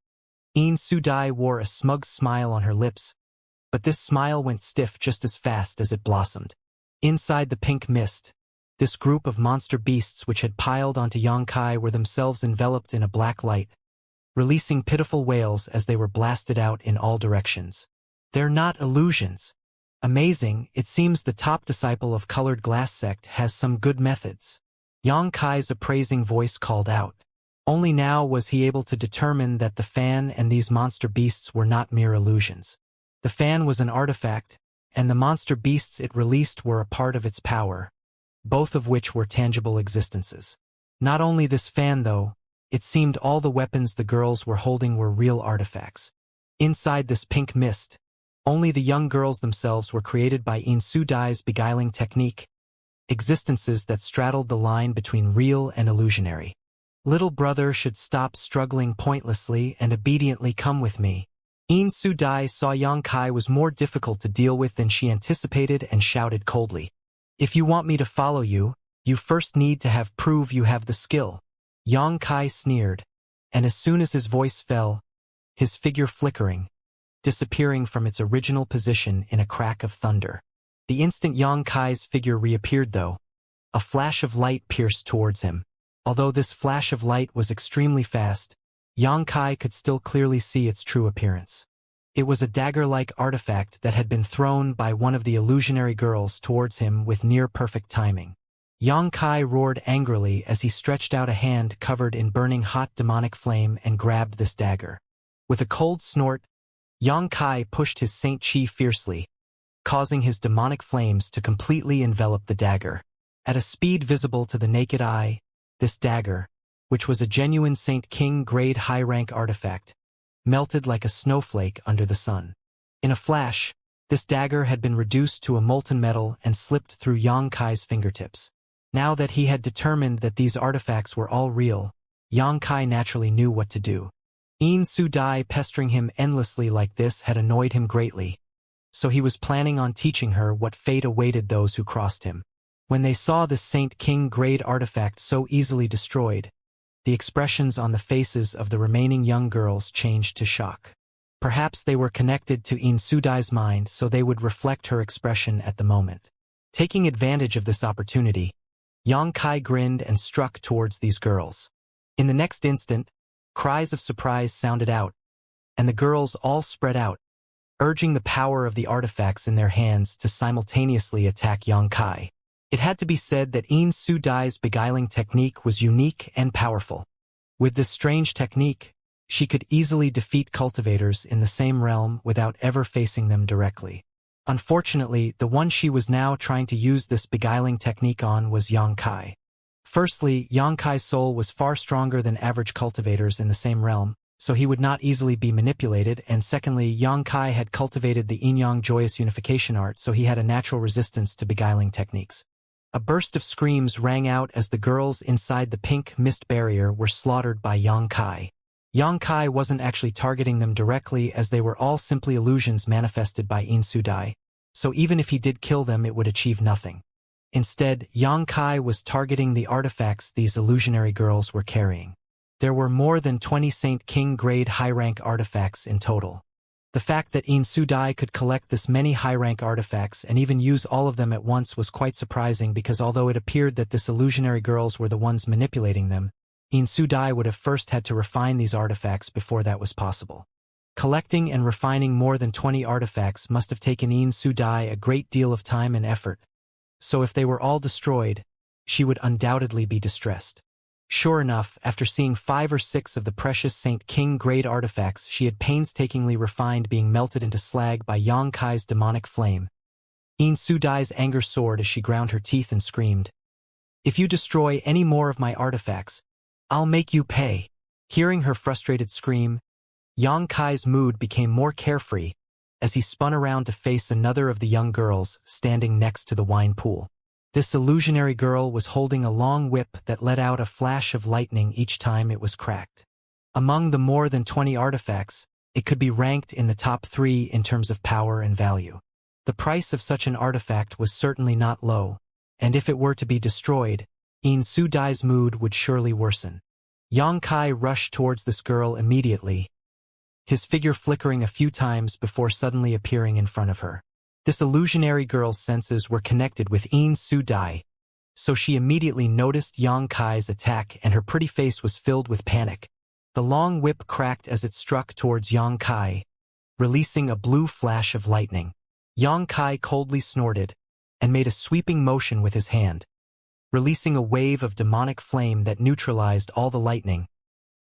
In Su-dai wore a smug smile on her lips, but this smile went stiff just as fast as it blossomed. Inside the pink mist, this group of monster beasts which had piled onto Yang Kai were themselves enveloped in a black light, releasing pitiful wails as they were blasted out in all directions. They're not illusions. Amazing, it seems the top disciple of Colored Glass Sect has some good methods. Yang Kai's appraising voice called out. Only now was he able to determine that the fan and these monster beasts were not mere illusions. The fan was an artifact, and the monster beasts it released were a part of its power, both of which were tangible existences. Not only this fan though, it seemed all the weapons the girls were holding were real artifacts. Inside this pink mist, only the young girls themselves were created by In Su-dai's beguiling technique, existences that straddled the line between real and illusionary. Little brother should stop struggling pointlessly and obediently come with me. In Su-dai saw Yang Kai was more difficult to deal with than she anticipated and shouted coldly. If you want me to follow you, you first need to prove you have the skill. Yang Kai sneered, and as soon as his voice fell, his figure flickering, disappearing from its original position in a crack of thunder. The instant Yang Kai's figure reappeared though, a flash of light pierced towards him. Although this flash of light was extremely fast, Xianxia could still clearly see its true appearance. It was a dagger-like artifact that had been thrown by one of the illusionary girls towards him with near-perfect timing. Xianxia roared angrily as he stretched out a hand covered in burning hot demonic flame and grabbed this dagger. With a cold snort, Xianxia pushed his Saint Chi fiercely, causing his demonic flames to completely envelop the dagger. At a speed visible to the naked eye, this dagger, which was a genuine Saint King grade high-rank artifact, melted like a snowflake under the sun. In a flash, this dagger had been reduced to a molten metal and slipped through Xianxia's fingertips. Now that he had determined that these artifacts were all real, Xianxia naturally knew what to do. Yin Su Dai pestering him endlessly like this had annoyed him greatly, so he was planning on teaching her what fate awaited those who crossed him. When they saw this Saint King grade artifact so easily destroyed, the expressions on the faces of the remaining young girls changed to shock. Perhaps they were connected to Yin Su Dai's mind so they would reflect her expression at the moment. Taking advantage of this opportunity, Xianxia grinned and struck towards these girls. In the next instant, cries of surprise sounded out, and the girls all spread out, urging the power of the artifacts in their hands to simultaneously attack Xianxia. It had to be said that Yin Su Dai's beguiling technique was unique and powerful. With this strange technique, she could easily defeat cultivators in the same realm without ever facing them directly. Unfortunately, the one she was now trying to use this beguiling technique on was Xianxia. Firstly, Xianxia's soul was far stronger than average cultivators in the same realm, so he would not easily be manipulated, and secondly, Xianxia had cultivated the yin-yang joyous unification art, so he had a natural resistance to beguiling techniques. A burst of screams rang out as the girls inside the pink mist barrier were slaughtered by Xianxia. Xianxia wasn't actually targeting them directly as they were all simply illusions manifested by Yin Su Dai, so even if he did kill them it would achieve nothing. Instead, Xianxia was targeting the artifacts these illusionary girls were carrying. There were more than 20 Saint King grade high-rank artifacts in total. The fact that Yin Su Dai could collect this many high-rank artifacts and even use all of them at once was quite surprising because although it appeared that this illusionary girls were the ones manipulating them, Yin Su Dai would have first had to refine these artifacts before that was possible. Collecting and refining more than 20 artifacts must have taken Yin Su Dai a great deal of time and effort, so if they were all destroyed, she would undoubtedly be distressed. Sure enough, after seeing 5 or 6 of the precious Saint King grade artifacts she had painstakingly refined being melted into slag by Xianxia's demonic flame, Yin Su Dai's anger soared as she ground her teeth and screamed, "If you destroy any more of my artifacts, I'll make you pay." Hearing her frustrated scream, Xianxia's mood became more carefree as he spun around to face another of the young girls standing next to the wine pool. This illusionary girl was holding a long whip that let out a flash of lightning each time it was cracked. Among the more than 20 artifacts, it could be ranked in the top 3 in terms of power and value. The price of such an artifact was certainly not low, and if it were to be destroyed, Yin Su Dai's mood would surely worsen. Xianxia rushed towards this girl immediately, his figure flickering a few times before suddenly appearing in front of her. This illusionary girl's senses were connected with Yin Su Dai, so she immediately noticed Xianxia's attack and her pretty face was filled with panic. The long whip cracked as it struck towards Xianxia, releasing a blue flash of lightning. Xianxia coldly snorted and made a sweeping motion with his hand, releasing a wave of demonic flame that neutralized all the lightning,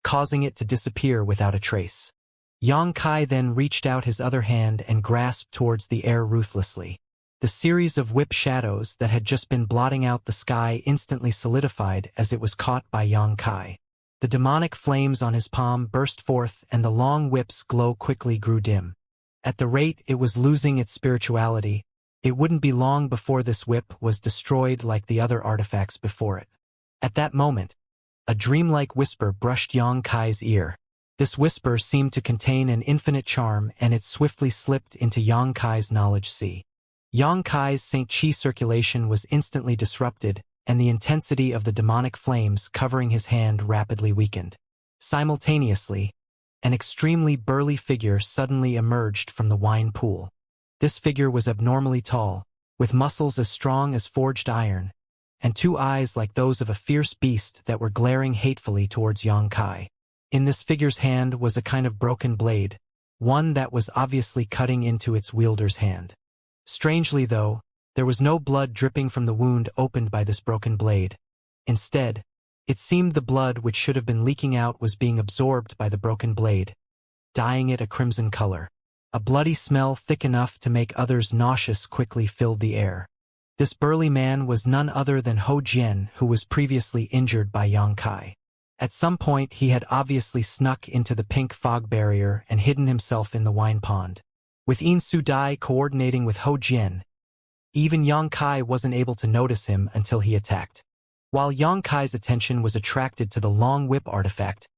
causing it to disappear without a trace. Xianxia then reached out his other hand and grasped towards the air ruthlessly. The series of whip shadows that had just been blotting out the sky instantly solidified as it was caught by Xianxia. The demonic flames on his palm burst forth and the long whip's glow quickly grew dim. At the rate it was losing its spirituality, it wouldn't be long before this whip was destroyed like the other artifacts before it. At that moment, a dreamlike whisper brushed Xianxia's ear. This whisper seemed to contain an infinite charm and it swiftly slipped into Xianxia's knowledge sea. Xianxia's Saint Chi circulation was instantly disrupted and the intensity of the demonic flames covering his hand rapidly weakened. Simultaneously, an extremely burly figure suddenly emerged from the wine pool. This figure was abnormally tall, with muscles as strong as forged iron, and two eyes like those of a fierce beast that were glaring hatefully towards Yang Kai. In this figure's hand was a kind of broken blade, one that was obviously cutting into its wielder's hand. Strangely, though, there was no blood dripping from the wound opened by this broken blade. Instead, it seemed the blood which should have been leaking out was being absorbed by the broken blade, dyeing it a crimson color. A bloody smell thick enough to make others nauseous quickly filled the air. This burly man was none other than Hou Jian, who was previously injured by Yang Kai. At some point he had obviously snuck into the pink fog barrier and hidden himself in the wine pond. With Yin Su Dai coordinating with Hou Jian, even Yang Kai wasn't able to notice him until he attacked. While Yang Kai's attention was attracted to the long whip artifact,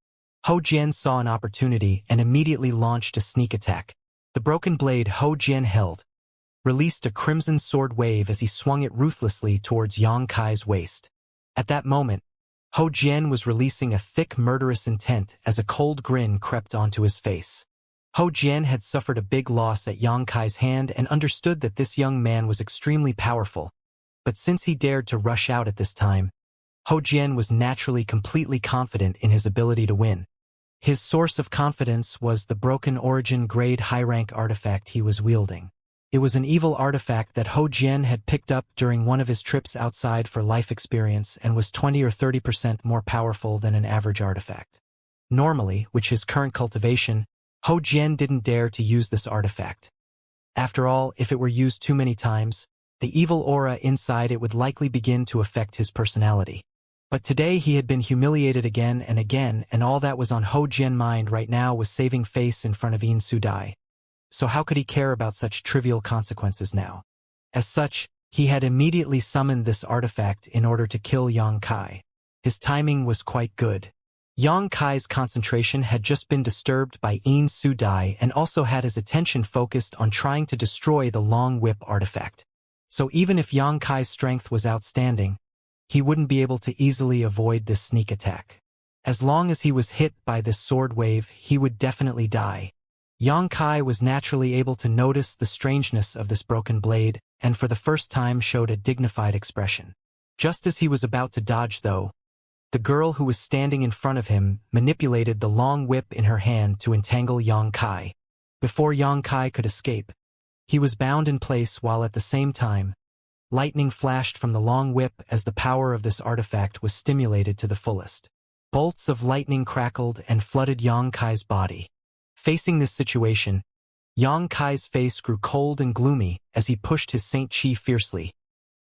Hou Jian saw an opportunity and immediately launched a sneak attack. The broken blade Hou Jian held released a crimson sword wave as he swung it ruthlessly towards Yang Kai's waist. At that moment, Hou Jian was releasing a thick murderous intent as a cold grin crept onto his face. Hou Jian had suffered a big loss at Yang Kai's hand and understood that this young man was extremely powerful, but since he dared to rush out at this time, Hou Jian was naturally completely confident in his ability to win. His source of confidence was the broken origin grade high-rank artifact he was wielding. It was an evil artifact that Hou Jian had picked up during one of his trips outside for life experience and was 20 or 30% more powerful than an average artifact. Normally, which his current cultivation, Hou Jian didn't dare to use this artifact. After all, if it were used too many times, the evil aura inside it would likely begin to affect his personality. But today he had been humiliated again, and all that was on Hou Jian's mind right now was saving face in front of Yin Su Dai. So how could he care about such trivial consequences now? As such, he had immediately summoned this artifact in order to kill Yang Kai. His timing was quite good. Yang Kai's concentration had just been disturbed by Yin Su Dai and also had his attention focused on trying to destroy the long whip artifact. So even if Yang Kai's strength was outstanding, he wouldn't be able to easily avoid this sneak attack. As long as he was hit by this sword wave, he would definitely die. Yang Kai was naturally able to notice the strangeness of this broken blade, and for the first time showed a dignified expression. Just as he was about to dodge, though, the girl who was standing in front of him manipulated the long whip in her hand to entangle Yang Kai. Before Yang Kai could escape, he was bound in place while at the same time, lightning flashed from the long whip as the power of this artifact was stimulated to the fullest. Bolts of lightning crackled and flooded Yang Kai's body. Facing this situation, Yang Kai's face grew cold and gloomy as he pushed his Saint Chi fiercely,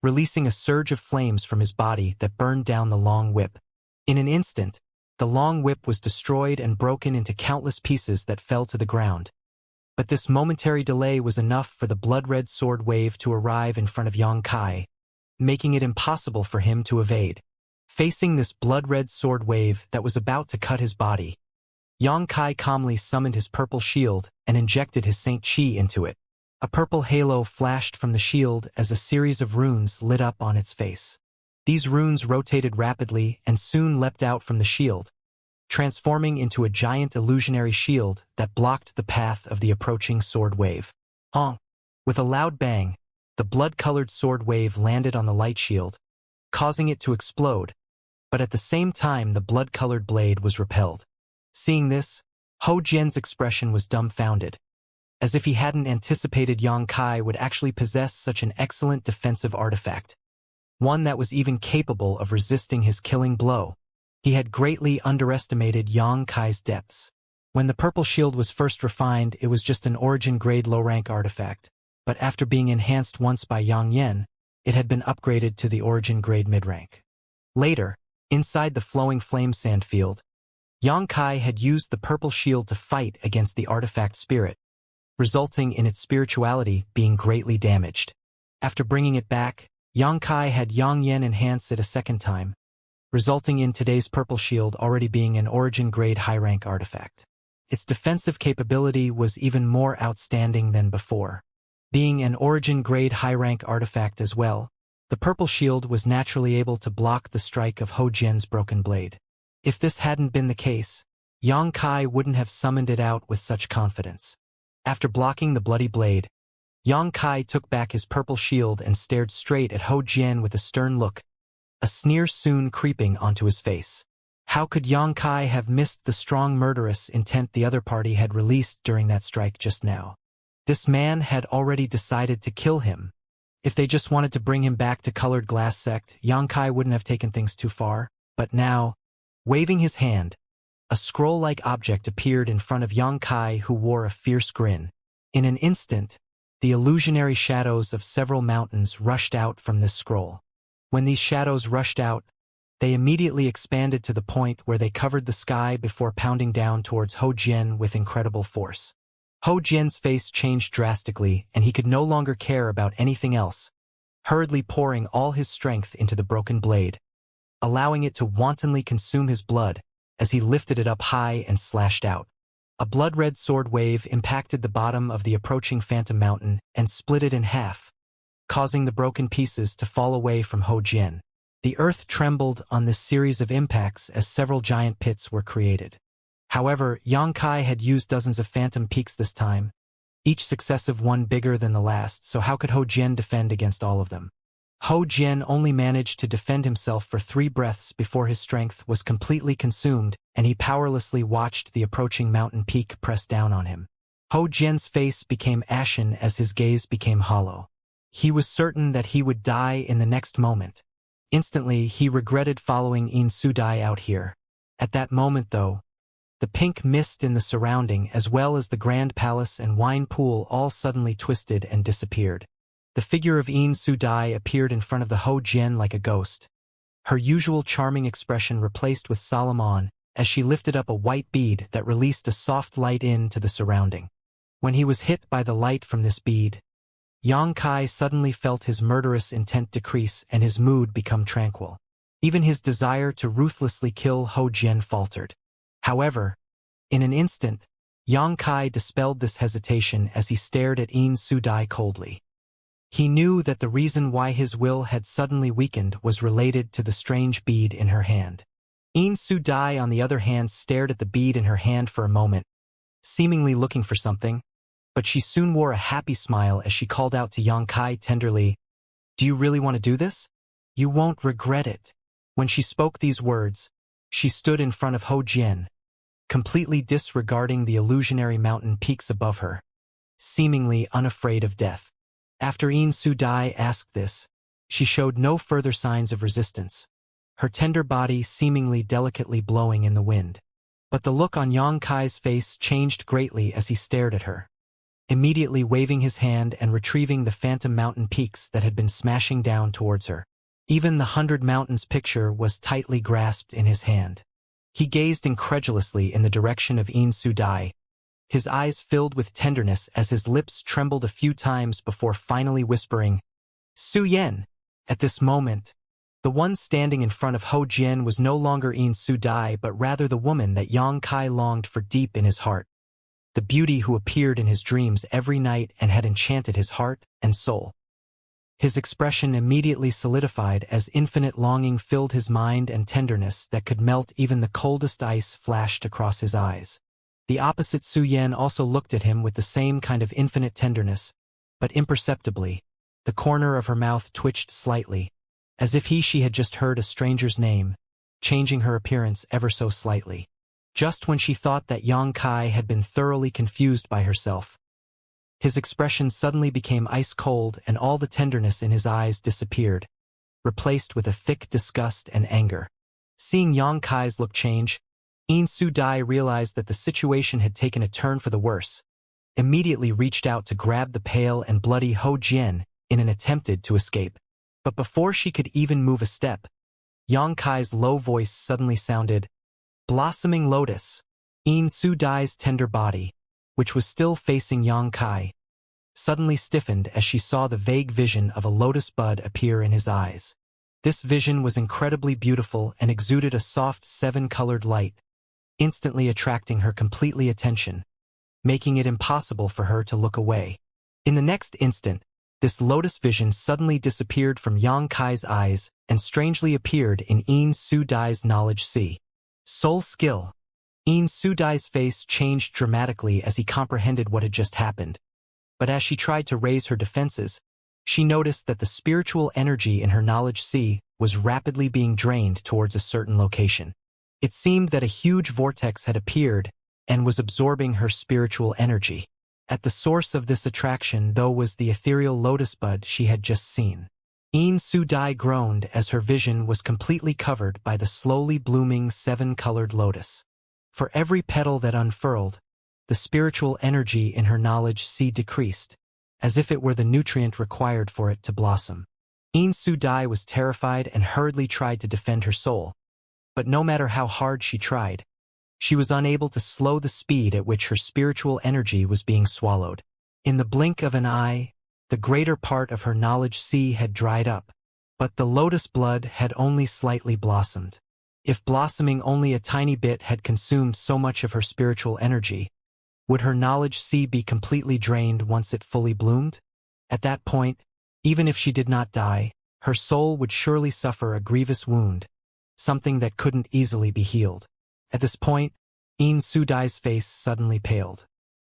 releasing a surge of flames from his body that burned down the long whip. In an instant, the long whip was destroyed and broken into countless pieces that fell to the ground. But this momentary delay was enough for the blood-red sword wave to arrive in front of Yang Kai, making it impossible for him to evade. Facing this blood-red sword wave that was about to cut his body, Yang Kai calmly summoned his purple shield and injected his Saint Chi into it. A purple halo flashed from the shield as a series of runes lit up on its face. These runes rotated rapidly and soon leapt out from the shield, transforming into a giant illusionary shield that blocked the path of the approaching sword wave. With a loud bang, the blood-colored sword wave landed on the light shield, causing it to explode, but at the same time the blood-colored blade was repelled. Seeing this, Hou Jian's expression was dumbfounded, as if he hadn't anticipated Yang Kai would actually possess such an excellent defensive artifact, one that was even capable of resisting his killing blow. He had greatly underestimated Yang Kai's depths. When the purple shield was first refined, it was just an origin-grade low-rank artifact, but after being enhanced once by Yang Yan, it had been upgraded to the origin-grade mid-rank. Later, inside the flowing flame sand field, Yang Kai had used the purple shield to fight against the artifact spirit, resulting in its spirituality being greatly damaged. After bringing it back, Yang Kai had Yang Yan enhance it a second time, resulting in today's purple shield already being an origin-grade high-rank artifact. Its defensive capability was even more outstanding than before. Being an origin-grade high-rank artifact as well, the purple shield was naturally able to block the strike of Hou Jian's broken blade. If this hadn't been the case, Yang Kai wouldn't have summoned it out with such confidence. After blocking the bloody blade, Yang Kai took back his purple shield and stared straight at Hou Jian with a stern look, a sneer soon creeping onto his face. How could Xianxia have missed the strong murderous intent the other party had released during that strike just now? This man had already decided to kill him. If they just wanted to bring him back to Colored Glass Sect, Xianxia wouldn't have taken things too far. But now, waving his hand, a scroll-like object appeared in front of Xianxia, who wore a fierce grin. In an instant, the illusionary shadows of several mountains rushed out from this scroll. When these shadows rushed out, they immediately expanded to the point where they covered the sky before pounding down towards Hou Jian with incredible force. Hou Jian's face changed drastically, and he could no longer care about anything else, hurriedly pouring all his strength into the broken blade, allowing it to wantonly consume his blood as he lifted it up high and slashed out. A blood-red sword wave impacted the bottom of the approaching Phantom Mountain and split it in half, causing the broken pieces to fall away from Hou Jian. The earth trembled on this series of impacts as several giant pits were created. However, Xianxia had used dozens of phantom peaks this time, each successive one bigger than the last, so how could Hou Jian defend against all of them? Hou Jian only managed to defend himself for 3 breaths before his strength was completely consumed, and he powerlessly watched the approaching mountain peak press down on him. Hou Jian's face became ashen as his gaze became hollow. He was certain that he would die in the next moment. Instantly, he regretted following Yin Sudai out here. At that moment, though, the pink mist in the surrounding, as well as the grand palace and wine pool, all suddenly twisted and disappeared. The figure of Yin Sudai appeared in front of the Hou Jian like a ghost, her usual charming expression replaced with Solomon as she lifted up a white bead that released a soft light into the surrounding. When he was hit by the light from this bead, Xianxia suddenly felt his murderous intent decrease and his mood become tranquil. Even his desire to ruthlessly kill Hou Jian faltered. However, in an instant, Xianxia dispelled this hesitation as he stared at Yin Sudai coldly. He knew that the reason why his will had suddenly weakened was related to the strange bead in her hand. Yin Sudai, on the other hand, stared at the bead in her hand for a moment, seemingly looking for something, but she soon wore a happy smile as she called out to Xianxia tenderly, "Do you really want to do this? You won't regret it." When she spoke these words, she stood in front of Hou Jian, completely disregarding the illusionary mountain peaks above her, seemingly unafraid of death. After Yin Sudai asked this, she showed no further signs of resistance, her tender body seemingly delicately blowing in the wind. But the look on Xianxia's face changed greatly as he stared at her, immediately waving his hand and retrieving the phantom mountain peaks that had been smashing down towards her. Even the 100 Mountains picture was tightly grasped in his hand. He gazed incredulously in the direction of Yin Sudai, his eyes filled with tenderness as his lips trembled a few times before finally whispering, "Su Yan." At this moment, the one standing in front of Hou Jian was no longer Yin Sudai, but rather the woman that Xianxia longed for deep in his heart, the beauty who appeared in his dreams every night and had enchanted his heart and soul. His expression immediately solidified as infinite longing filled his mind and tenderness that could melt even the coldest ice flashed across his eyes. The opposite Su Yan also looked at him with the same kind of infinite tenderness, but imperceptibly, the corner of her mouth twitched slightly, as if she had just heard a stranger's name, changing her appearance ever so slightly. Just when she thought that Xianxia had been thoroughly confused by herself, his expression suddenly became ice-cold and all the tenderness in his eyes disappeared, replaced with a thick disgust and anger. Seeing Xianxia's look change, Yin Sudai realized that the situation had taken a turn for the worse, immediately reached out to grab the pale and bloody Hou Jian in an attempt to escape. But before she could even move a step, Xianxia's low voice suddenly sounded, "Blossoming Lotus." Yin Sudai's tender body, which was still facing Xianxia, suddenly stiffened as she saw the vague vision of a lotus bud appear in his eyes. This vision was incredibly beautiful and exuded a soft 7-colored light, instantly attracting her completely attention, making it impossible for her to look away. In the next instant, this lotus vision suddenly disappeared from Xianxia's eyes and strangely appeared in Yin Sudai's knowledge sea. Soul skill. Yin Sudai's face changed dramatically as he comprehended what had just happened. But as she tried to raise her defenses, she noticed that the spiritual energy in her knowledge sea was rapidly being drained towards a certain location. It seemed that a huge vortex had appeared and was absorbing her spiritual energy. At the source of this attraction, though, was the ethereal lotus bud she had just seen. Yin Su Dai groaned as her vision was completely covered by the slowly blooming seven-colored lotus. For every petal that unfurled, the spiritual energy in her knowledge sea decreased, as if it were the nutrient required for it to blossom. Yin Su Dai was terrified and hurriedly tried to defend her soul, but no matter how hard she tried, she was unable to slow the speed at which her spiritual energy was being swallowed. In the blink of an eye, the greater part of her knowledge sea had dried up, but the lotus blood had only slightly blossomed. If blossoming only a tiny bit had consumed so much of her spiritual energy, would her knowledge sea be completely drained once it fully bloomed? At that point, even if she did not die, her soul would surely suffer a grievous wound, something that couldn't easily be healed. At this point, Yin Su Dai's face suddenly paled.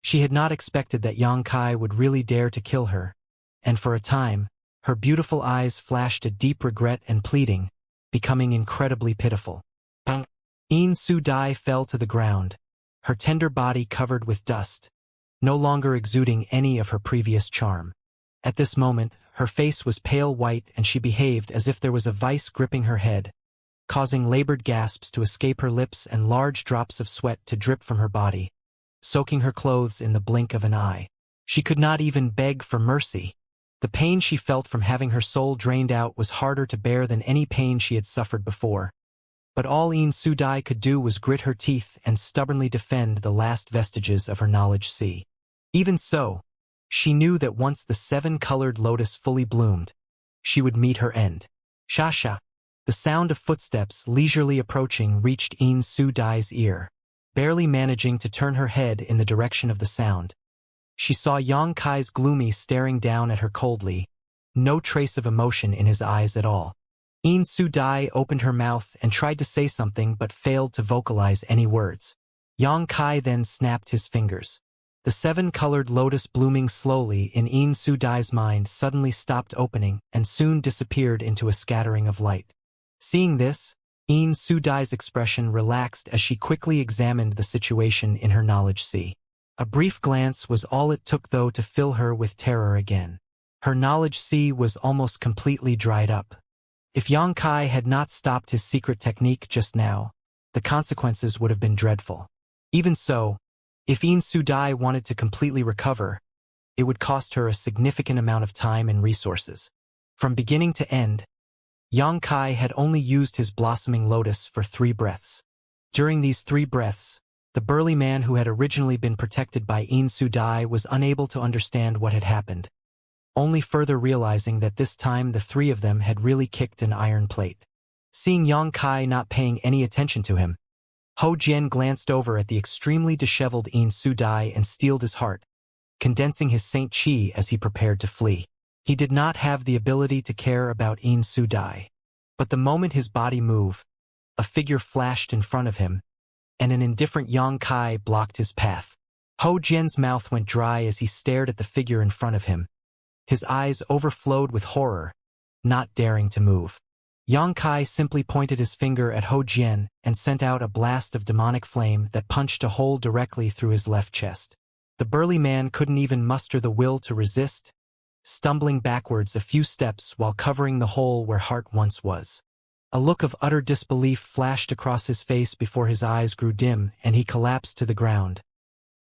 She had not expected that Yang Kai would really dare to kill her, and for a time, her beautiful eyes flashed a deep regret and pleading, becoming incredibly pitiful. Yin Su Dai fell to the ground, her tender body covered with dust, no longer exuding any of her previous charm. At this moment, her face was pale white and she behaved as if there was a vice gripping her head, causing labored gasps to escape her lips and large drops of sweat to drip from her body, soaking her clothes in the blink of an eye. She could not even beg for mercy. The pain she felt from having her soul drained out was harder to bear than any pain she had suffered before. But all Yin Su Dai could do was grit her teeth and stubbornly defend the last vestiges of her knowledge sea. Even so, she knew that once the seven-colored lotus fully bloomed, she would meet her end. Sha-sha. The sound of footsteps leisurely approaching reached Yin Su Dai's ear. Barely managing to turn her head in the direction of the sound, she saw Yang Kai's gloomy staring down at her coldly, no trace of emotion in his eyes at all. Yin Su Dai opened her mouth and tried to say something but failed to vocalize any words. Yang Kai then snapped his fingers. The seven-colored lotus blooming slowly in Yin Su Dai's mind suddenly stopped opening and soon disappeared into a scattering of light. Seeing this, Yin Su Dai's expression relaxed as she quickly examined the situation in her knowledge sea. A brief glance was all it took, though, to fill her with terror again. Her knowledge sea was almost completely dried up. If Yang Kai had not stopped his secret technique just now, the consequences would have been dreadful. Even so, if Yin Su Dai wanted to completely recover, it would cost her a significant amount of time and resources. From beginning to end, Yang Kai had only used his blossoming lotus for 3 breaths. During these 3 breaths, the burly man who had originally been protected by Yin Su Dai was unable to understand what had happened, only further realizing that this time the 3 of them had really kicked an iron plate. Seeing Yang Kai not paying any attention to him, Hou Jian glanced over at the extremely disheveled Yin Su Dai and steeled his heart, condensing his Saint Qi as he prepared to flee. He did not have the ability to care about Yin Su Dai, but the moment his body moved, a figure flashed in front of him, and an indifferent Yang Kai blocked his path. Hou Jian's mouth went dry as he stared at the figure in front of him. His eyes overflowed with horror, not daring to move. Yang Kai simply pointed his finger at Hou Jian and sent out a blast of demonic flame that punched a hole directly through his left chest. The burly man couldn't even muster the will to resist, stumbling backwards a few steps while covering the hole where heart once was. A look of utter disbelief flashed across his face before his eyes grew dim and he collapsed to the ground,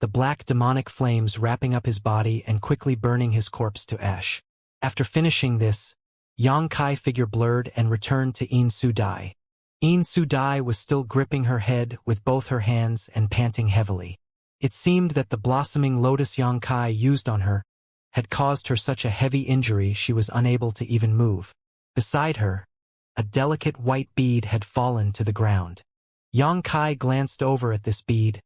the black demonic flames wrapping up his body and quickly burning his corpse to ash. After finishing this, Yang Kai figure blurred and returned to Yin Su Dai. Yin Su Dai was still gripping her head with both her hands and panting heavily. It seemed that the blossoming lotus Yang Kai used on her had caused her such a heavy injury she was unable to even move. Beside her, a delicate white bead had fallen to the ground. Yang Kai glanced over at this bead,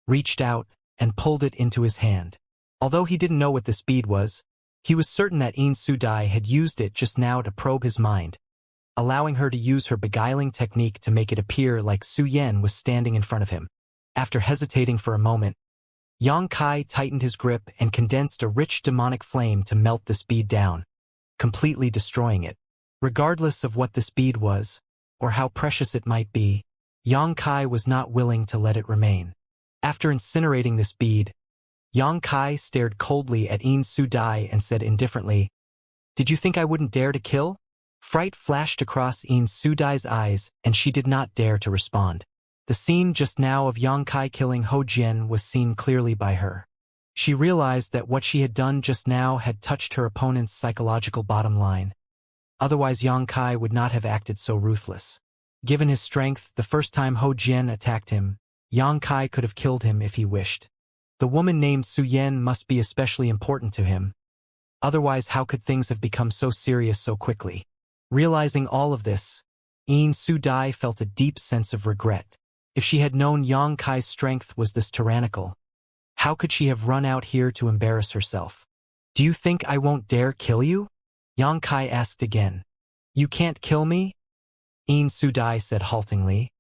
reached out, and pulled it into his hand. Although he didn't know what this bead was, he was certain that Yin Su Dai had used it just now to probe his mind, allowing her to use her beguiling technique to make it appear like Su Yan was standing in front of him. After hesitating for a moment, Yang Kai tightened his grip and condensed a rich demonic flame to melt this bead down. completely destroying it. Regardless of what this bead was, or how precious it might be, Xianxia was not willing to let it remain. After incinerating this bead, Xianxia stared coldly at Yin Su-dai and said indifferently, "Did you think I wouldn't dare to kill?" Fright flashed across Yin Su-dai's eyes, and she did not dare to respond. The scene just now of Xianxia killing Hou Jian was seen clearly by her. She realized that what she had done just now had touched her opponent's psychological bottom line. Otherwise Xianxia would not have acted so ruthless. Given his strength, the first time Hou Jian attacked him, Xianxia could have killed him if he wished. The woman named Su Yan must be especially important to him. Otherwise, how could things have become so serious so quickly? Realizing all of this, Yin Su-dai felt a deep sense of regret. If she had known Xianxia's strength was this tyrannical, how could she have run out here to embarrass herself? "Do you think I won't dare kill you?" Xianxia asked again. "You can't kill me?" Yin Su-dai said haltingly.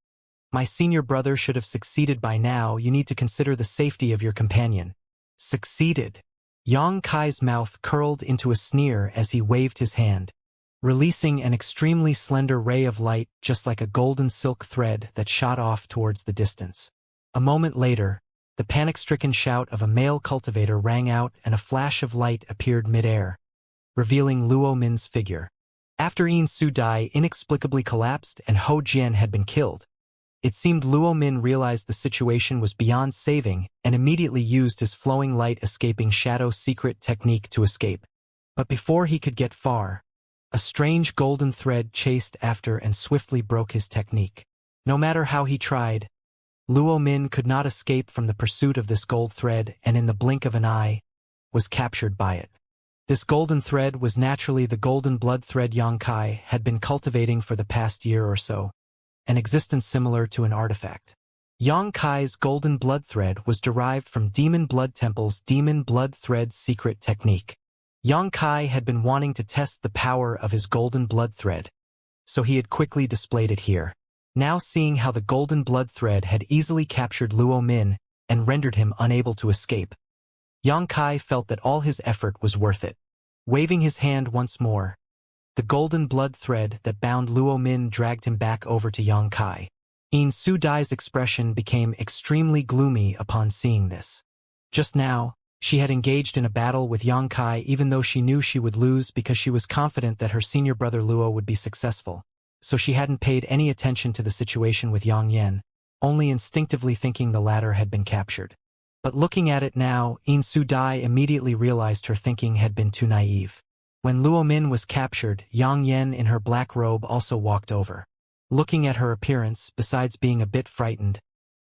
"My senior brother should have succeeded by now. You need to consider the safety of your companion." Succeeded? Xianxia's mouth curled into a sneer as he waved his hand, releasing an extremely slender ray of light just like a golden silk thread that shot off towards the distance. A moment later, the panic-stricken shout of a male cultivator rang out and a flash of light appeared mid-air, revealing Luo Min's figure. After Yin Su-dai inexplicably collapsed and Hou Jian had been killed, it seemed Luo Min realized the situation was beyond saving and immediately used his flowing light-escaping shadow secret technique to escape. But before he could get far, a strange golden thread chased after and swiftly broke his technique. No matter how he tried, Luo Min could not escape from the pursuit of this gold thread and in the blink of an eye, was captured by it. This golden thread was naturally the golden blood thread Xianxia had been cultivating for the past year or so, an existence similar to an artifact. Xianxia's golden blood thread was derived from Demon Blood Temple's Demon Blood Thread secret technique. Xianxia had been wanting to test the power of his golden blood thread, so he had quickly displayed it here. Now seeing how the golden blood thread had easily captured Luo Min and rendered him unable to escape, Xianxia felt that all his effort was worth it. Waving his hand once more, the golden blood thread that bound Luo Min dragged him back over to Xianxia. Yin Su-dai's expression became extremely gloomy upon seeing this. Just now, she had engaged in a battle with Xianxia even though she knew she would lose because she was confident that her senior brother Luo would be successful, so she hadn't paid any attention to the situation with Yang Yan, only instinctively thinking the latter had been captured. But looking at it now, Yin Su-dai immediately realized her thinking had been too naive. When Luo Min was captured, Yang Yan in her black robe also walked over. Looking at her appearance, besides being a bit frightened,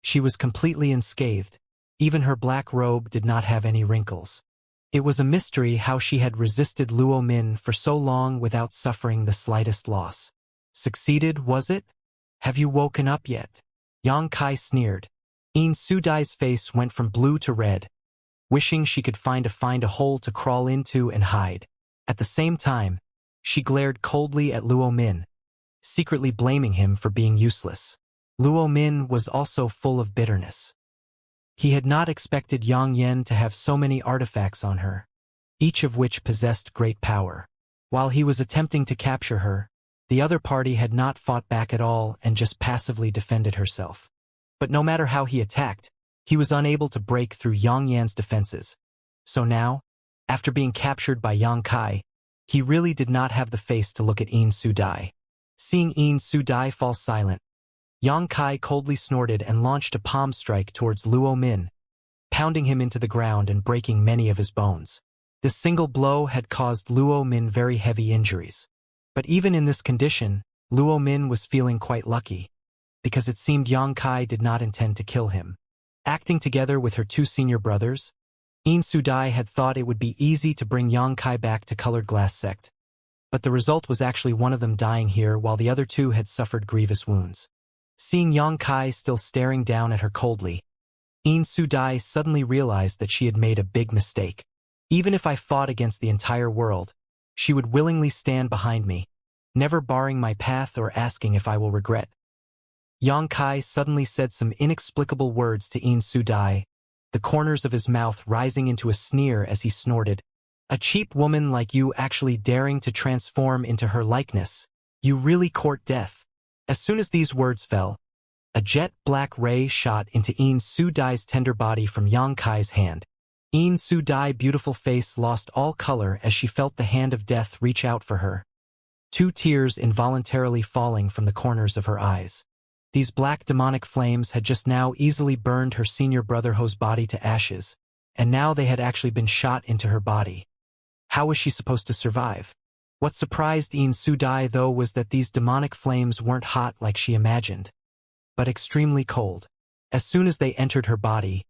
she was completely unscathed. Even her black robe did not have any wrinkles. It was a mystery how she had resisted Luo Min for so long without suffering the slightest loss. Succeeded, was it? Have you woken up yet? Xianxia sneered. Yin Su-dai's face went from blue to red, wishing she could find a hole to crawl into and hide. At the same time, she glared coldly at Luo Min, secretly blaming him for being useless. Luo Min was also full of bitterness. He had not expected Yang Yan to have so many artifacts on her, each of which possessed great power. While he was attempting to capture her, the other party had not fought back at all and just passively defended herself. But no matter how he attacked, he was unable to break through Yang Yan's defenses. So now, after being captured by Xianxia, he really did not have the face to look at Yin Su-dai. Seeing Yin Su-dai fall silent, Xianxia coldly snorted and launched a palm strike towards Luo Min, pounding him into the ground and breaking many of his bones. This single blow had caused Luo Min very heavy injuries. But even in this condition, Luo Min was feeling quite lucky, because it seemed Xianxia did not intend to kill him. Acting together with her two senior brothers, Yin Su-dai had thought it would be easy to bring Xianxia back to Colored Glass Sect. But the result was actually one of them dying here while the other two had suffered grievous wounds. Seeing Xianxia still staring down at her coldly, Yin Su-dai suddenly realized that she had made a big mistake. Even if I fought against the entire world, she would willingly stand behind me, never barring my path or asking if I will regret. Xianxia suddenly said some inexplicable words to Yin Su-dai, the corners of his mouth rising into a sneer as he snorted, A cheap woman like you actually daring to transform into her likeness. You really court death." As soon as these words fell, a jet-black ray shot into Yin Su-Dai's tender body from Yang Kai's hand. Yin Su-Dai's beautiful face lost all color as she felt the hand of death reach out for her, two tears involuntarily falling from the corners of her eyes. These black demonic flames had just now easily burned her senior brother Ho's body to ashes, and now they had actually been shot into her body. How was she supposed to survive? What surprised Yin Su-Dai, though, was that these demonic flames weren't hot like she imagined, but extremely cold. As soon as they entered her body,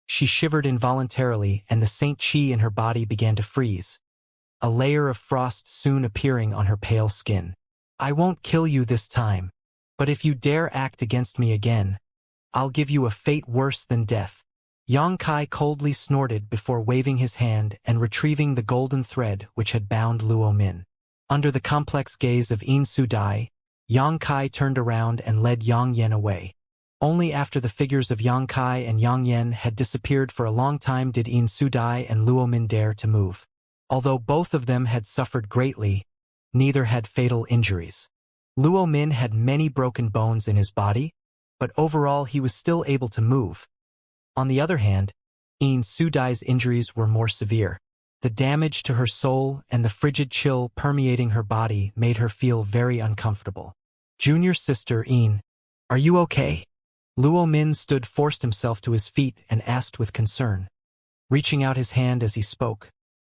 she shivered involuntarily and the Saint Chi in her body began to freeze, a layer of frost soon appearing on her pale skin. "I won't kill you this time, but if you dare act against me again, I'll give you a fate worse than death." Yang Kai coldly snorted before waving his hand and retrieving the golden thread which had bound Luo Min. Under the complex gaze of Yin Su-Dai, Yang Kai turned around and led Yang Yen away. Only after the figures of Yang Kai and Yang Yen had disappeared for a long time did Yin Su-Dai and Luo Min dare to move. Although both of them had suffered greatly, neither had fatal injuries. Luo Min had many broken bones in his body, but overall he was still able to move. On the other hand, Yin Su-Dai's injuries were more severe. The damage to her soul and the frigid chill permeating her body made her feel very uncomfortable. "Junior sister Yin, are you okay?" Luo Min forced himself to his feet and asked with concern, reaching out his hand as he spoke,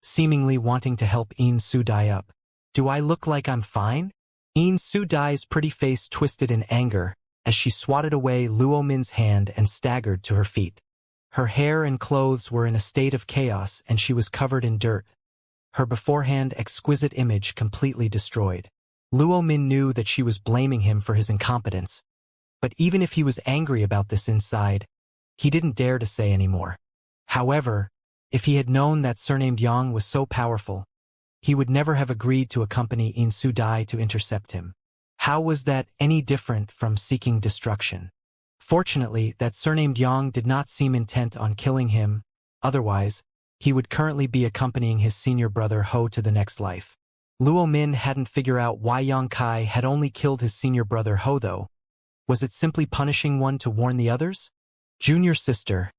seemingly wanting to help Yin Su-Dai up. "Do I look like I'm fine?" Yin Su-Dai's pretty face twisted in anger as she swatted away Luo Min's hand and staggered to her feet. Her hair and clothes were in a state of chaos and she was covered in dirt, her beforehand exquisite image completely destroyed. Luo Min knew that she was blaming him for his incompetence, but even if he was angry about this inside, he didn't dare to say any more. However, if he had known that surnamed Yang was so powerful, he would never have agreed to accompany Yin Su-Dai to intercept him. How was that any different from seeking destruction? Fortunately, that surnamed Yang did not seem intent on killing him, otherwise, he would currently be accompanying his senior brother Ho to the next life. Luo Min hadn't figured out why Yang Kai had only killed his senior brother Ho though. Was it simply punishing one to warn the others? "Junior sister,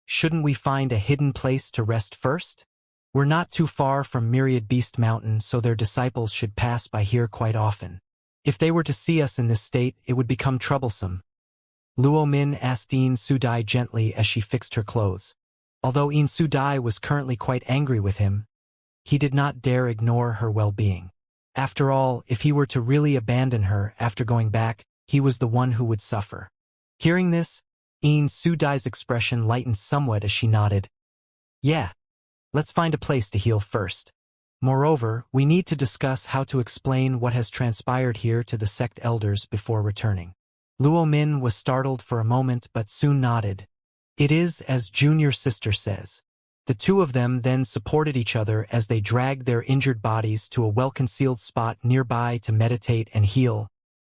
shouldn't we find a hidden place to rest first? We're not too far from Myriad Beast Mountain, so their disciples should pass by here quite often. If they were to see us in this state, it would become troublesome." Luo Min asked Yin Su-Dai gently as she fixed her clothes. Although Yin Su-Dai was currently quite angry with him, he did not dare ignore her well-being. After all, if he were to really abandon her after going back, he was the one who would suffer. Hearing this, Yin Su-Dai's expression lightened somewhat as she nodded. "Yeah, let's find a place to heal first. Moreover, we need to discuss how to explain what has transpired here to the sect elders before returning." Luo Min was startled for a moment but soon nodded. "It is as junior sister says." The two of them then supported each other as they dragged their injured bodies to a well-concealed spot nearby to meditate and heal.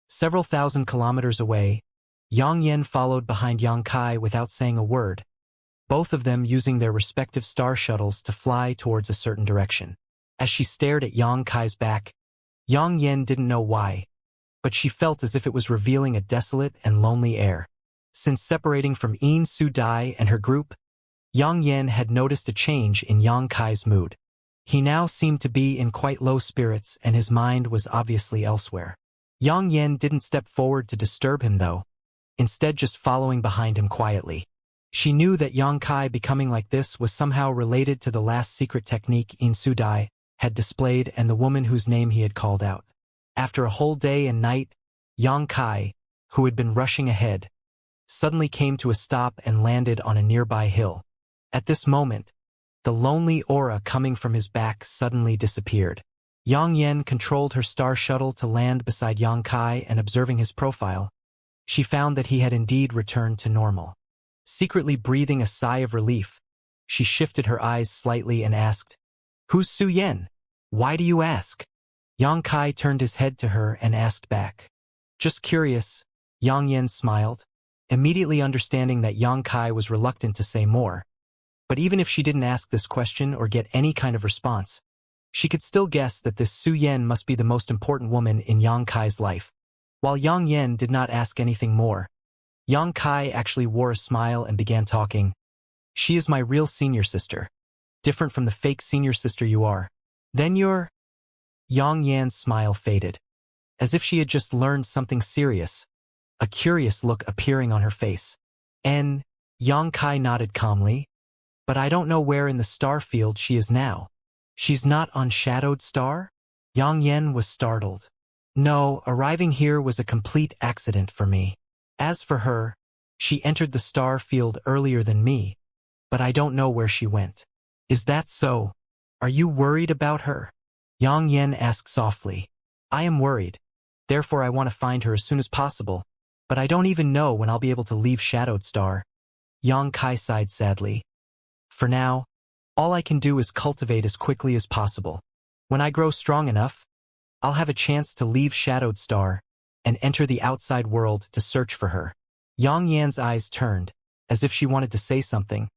Several thousand kilometers away, Yang Yen followed behind Yang Kai without saying a word, both of them using their respective star shuttles to fly towards a certain direction. As she stared at Yang Kai's back, Yang Yen didn't know why, but she felt as if it was revealing a desolate and lonely air. Since separating from Yin Su-Dai and her group, Yang Yen had noticed a change in Yang Kai's mood. He now seemed to be in quite low spirits and his mind was obviously elsewhere. Yang Yen didn't step forward to disturb him though, instead just following behind him quietly. She knew that Yang Kai becoming like this was somehow related to the last secret technique Yin Su-Dai had displayed and the woman whose name he had called out. After a whole day and night, Yang Kai, who had been rushing ahead, suddenly came to a stop and landed on a nearby hill. At this moment, the lonely aura coming from his back suddenly disappeared. Yang Yen controlled her star shuttle to land beside Yang Kai and observing his profile, she found that he had indeed returned to normal. Secretly breathing a sigh of relief, she shifted her eyes slightly and asked, "Who's Su Yen? Why do you ask?" Yang Kai turned his head to her and asked back. "Just curious," Yang Yen smiled, immediately understanding that Yang Kai was reluctant to say more. But even if she didn't ask this question or get any kind of response, she could still guess that this Su Yan must be the most important woman in Yang Kai's life. While Yang Yan did not ask anything more, Yang Kai actually wore a smile and began talking. She is my real senior sister, different from the fake senior sister you are. Then you're... Yang Yan's smile faded, as if she had just learned something serious, a curious look appearing on her face. And Yang Kai nodded calmly, but I don't know where in the star field she is now. She's not on Shadowed Star? Yang Yan was startled. No, arriving here was a complete accident for me. As for her, she entered the star field earlier than me, but I don't know where she went. Is that so? Are you worried about her? Yang Yan asked softly. I am worried. Therefore I want to find her as soon as possible, but I don't even know when I'll be able to leave Shadowed Star. Yang Kai sighed sadly. For now, all I can do is cultivate as quickly as possible. When I grow strong enough, I'll have a chance to leave Shadowed Star and enter the outside world to search for her. Yang Yan's eyes turned, as if she wanted to say something,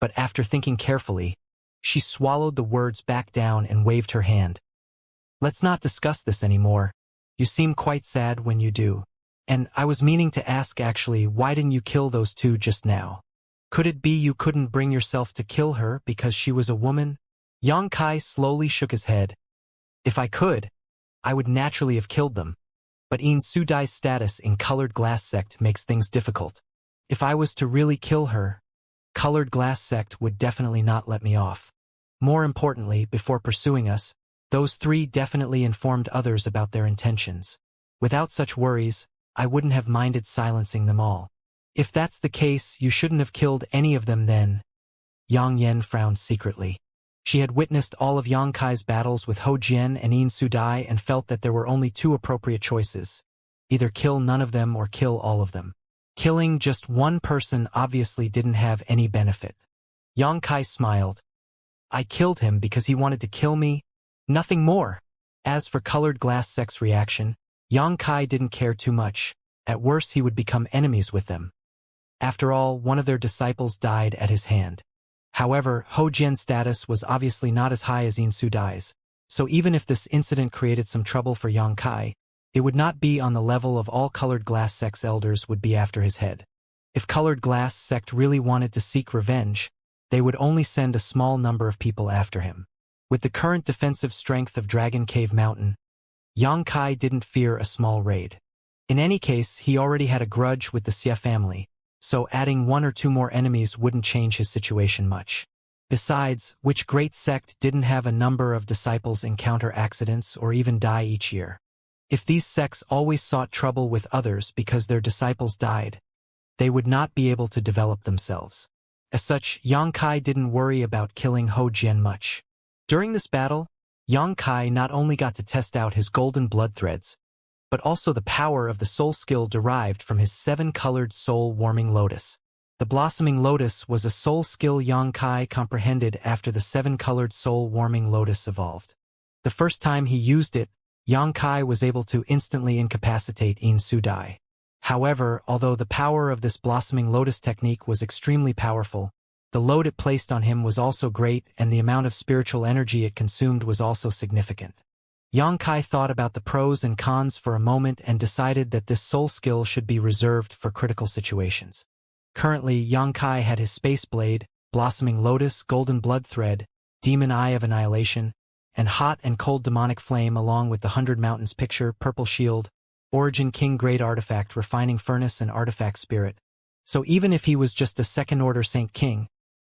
but after thinking carefully, she swallowed the words back down and waved her hand. Let's not discuss this anymore. You seem quite sad when you do. And I was meaning to ask actually, why didn't you kill those two just now? Could it be you couldn't bring yourself to kill her because she was a woman? Yang Kai slowly shook his head. If I could, I would naturally have killed them. But In Su Dai's status in Colored Glass Sect makes things difficult. If I was to really kill her, Colored Glass Sect would definitely not let me off. More importantly, before pursuing us, those three definitely informed others about their intentions. Without such worries, I wouldn't have minded silencing them all. If that's the case, you shouldn't have killed any of them then. Yang Yan frowned secretly. She had witnessed all of Yang Kai's battles with Ho Jian and In Su Dai and felt that there were only two appropriate choices. Either kill none of them or kill all of them. Killing just one person obviously didn't have any benefit. Yang Kai smiled. I killed him because he wanted to kill me, nothing more. As for Colored Glass Sect's reaction, Yang Kai didn't care too much. At worst he would become enemies with them. After all, one of their disciples died at his hand. However, Ho Jian's status was obviously not as high as In Su Dai's, so even if this incident created some trouble for Yang Kai, it would not be on the level of all Colored Glass Sect's elders would be after his head. If Colored Glass Sect really wanted to seek revenge, they would only send a small number of people after him. With the current defensive strength of Dragon Cave Mountain, Yang Kai didn't fear a small raid. In any case, he already had a grudge with the Xia family, so adding one or two more enemies wouldn't change his situation much. Besides, which great sect didn't have a number of disciples encounter accidents or even die each year? If these sects always sought trouble with others because their disciples died, they would not be able to develop themselves. As such, Yang Kai didn't worry about killing Ho Jian much. During this battle, Yang Kai not only got to test out his golden blood threads, but also the power of the soul skill derived from his 7-colored soul-warming lotus. The blossoming lotus was a soul skill Yang Kai comprehended after the 7-colored soul-warming lotus evolved. The first time he used it, Yang Kai was able to instantly incapacitate In Su Dai. However, although the power of this blossoming lotus technique was extremely powerful, the load it placed on him was also great and the amount of spiritual energy it consumed was also significant. Yang Kai thought about the pros and cons for a moment and decided that this soul skill should be reserved for critical situations. Currently, Yang Kai had his Space Blade, Blossoming Lotus, Golden Blood Thread, Demon Eye of Annihilation, and Hot and Cold Demonic Flame along with the 100 Mountains Picture, Purple Shield, Origin King Great Artifact, Refining Furnace, and Artifact Spirit. So even if he was just a second-order Saint King,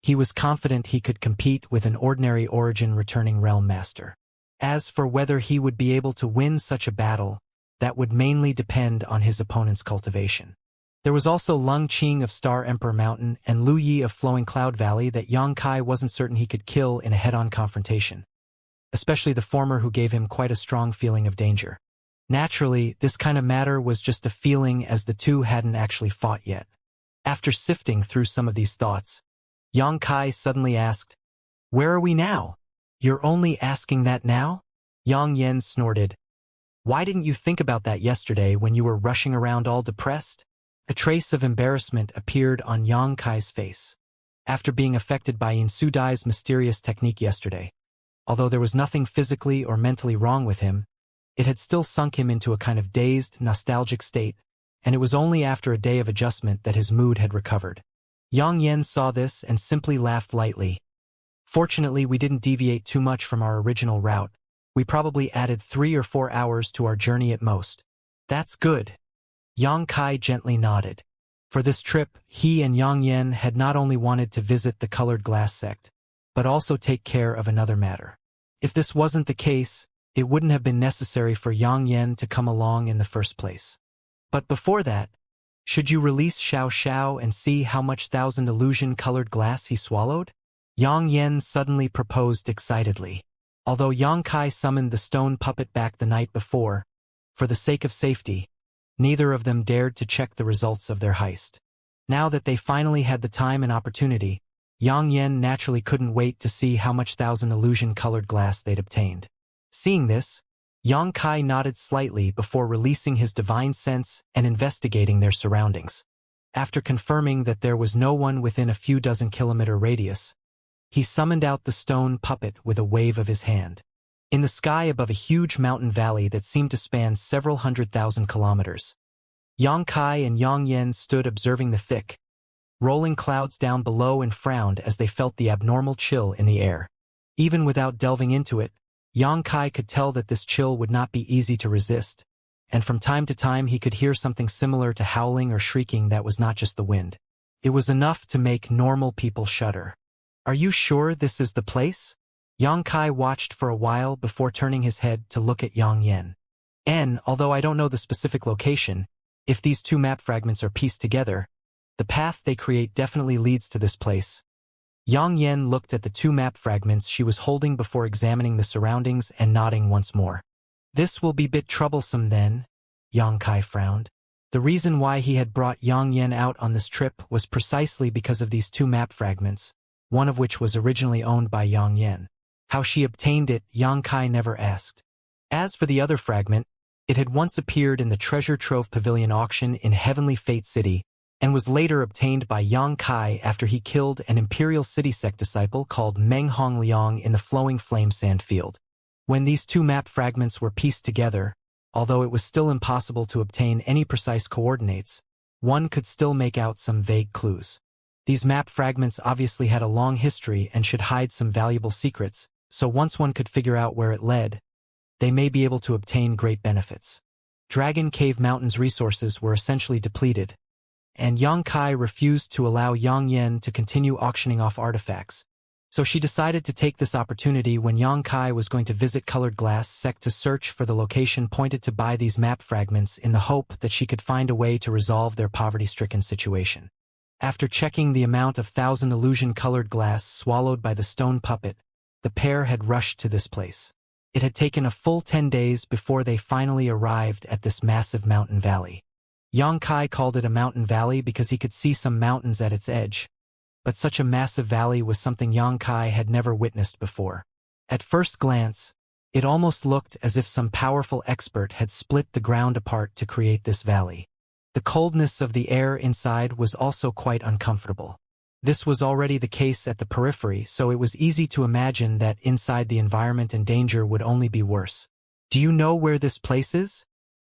he was confident he could compete with an ordinary Origin Returning Realm Master. As for whether he would be able to win such a battle, that would mainly depend on his opponent's cultivation. There was also Lung Qing of Star Emperor Mountain and Lu Yi of Flowing Cloud Valley that Yang Kai wasn't certain he could kill in a head-on confrontation, especially the former who gave him quite a strong feeling of danger. Naturally, this kind of matter was just a feeling as the two hadn't actually fought yet. After sifting through some of these thoughts, Yang Kai suddenly asked, "Where are we now?" "You're only asking that now?" Yang Yan snorted. "Why didn't you think about that yesterday when you were rushing around all depressed?" A trace of embarrassment appeared on Yang Kai's face. after being affected by Insudai's mysterious technique yesterday. Although there was nothing physically or mentally wrong with him, it had still sunk him into a kind of dazed, nostalgic state, and it was only after a day of adjustment that his mood had recovered. Yang Yen saw this and simply laughed lightly. Fortunately, we didn't deviate too much from our original route. We probably added 3 or 4 hours to our journey at most. That's good. Yang Kai gently nodded. For this trip, he and Yang Yen had not only wanted to visit the colored glass sect, but also take care of another matter. If this wasn't the case, it wouldn't have been necessary for Yang Yen to come along in the first place. But before that, should you release Xiao Xiao and see how much thousand illusion-colored glass he swallowed? Yang Yen suddenly proposed excitedly. Although Yang Kai summoned the stone puppet back the night before, for the sake of safety, neither of them dared to check the results of their heist. Now that they finally had the time and opportunity, Yang Yen naturally couldn't wait to see how much thousand illusion-colored glass they'd obtained. Seeing this, Yang Kai nodded slightly before releasing his divine sense and investigating their surroundings. After confirming that there was no one within a few dozen-kilometer radius, he summoned out the stone puppet with a wave of his hand. In the sky above a huge mountain valley that seemed to span several 100,000 kilometers, Yang Kai and Yang Yen stood observing the thick, rolling clouds down below and frowned as they felt the abnormal chill in the air. Even without delving into it, Yang Kai could tell that this chill would not be easy to resist, and from time to time he could hear something similar to howling or shrieking that was not just the wind. It was enough to make normal people shudder. Are you sure this is the place? Yang Kai watched for a while before turning his head to look at Yang Yen. Although I don't know the specific location, if these two map fragments are pieced together, the path they create definitely leads to this place. Yang Yen looked at the two map fragments she was holding before examining the surroundings and nodding once more. This will be a bit troublesome then, Yang Kai frowned. The reason why he had brought Yang Yen out on this trip was precisely because of these two map fragments, one of which was originally owned by Yang Yen. How she obtained it, Yang Kai never asked. As for the other fragment, it had once appeared in the Treasure Trove Pavilion auction in Heavenly Fate City, and was later obtained by Yang Kai after he killed an Imperial City sect disciple called Meng Hongliang in the Flowing Flame Sand Field. When these two map fragments were pieced together, although it was still impossible to obtain any precise coordinates, one could still make out some vague clues. These map fragments obviously had a long history and should hide some valuable secrets, so once one could figure out where it led, they may be able to obtain great benefits. Dragon Cave Mountain's resources were essentially depleted, and Yang Kai refused to allow Yang Yen to continue auctioning off artifacts, so she decided to take this opportunity when Yang Kai was going to visit Colored Glass Sect to search for the location pointed to buy these map fragments in the hope that she could find a way to resolve their poverty-stricken situation. After checking the amount of 1,000 illusion-colored glass swallowed by the stone puppet, the pair had rushed to this place. It had taken a full 10 days before they finally arrived at this massive mountain valley. Yang Kai called it a mountain valley because he could see some mountains at its edge, but such a massive valley was something Yang Kai had never witnessed before. At first glance, it almost looked as if some powerful expert had split the ground apart to create this valley. The coldness of the air inside was also quite uncomfortable. This was already the case at the periphery, so it was easy to imagine that inside the environment and danger would only be worse. Do you know where this place is?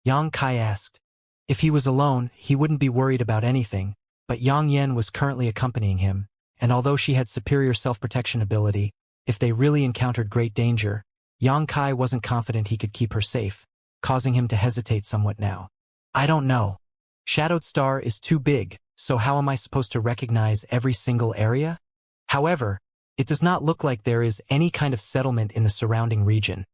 Yang Kai asked. If he was alone, he wouldn't be worried about anything, but Yang Yen was currently accompanying him, and although she had superior self-protection ability, if they really encountered great danger, Yang Kai wasn't confident he could keep her safe, causing him to hesitate somewhat now. I don't know. Shadowed Star is too big, so how am I supposed to recognize every single area? However, it does not look like there is any kind of settlement in the surrounding region.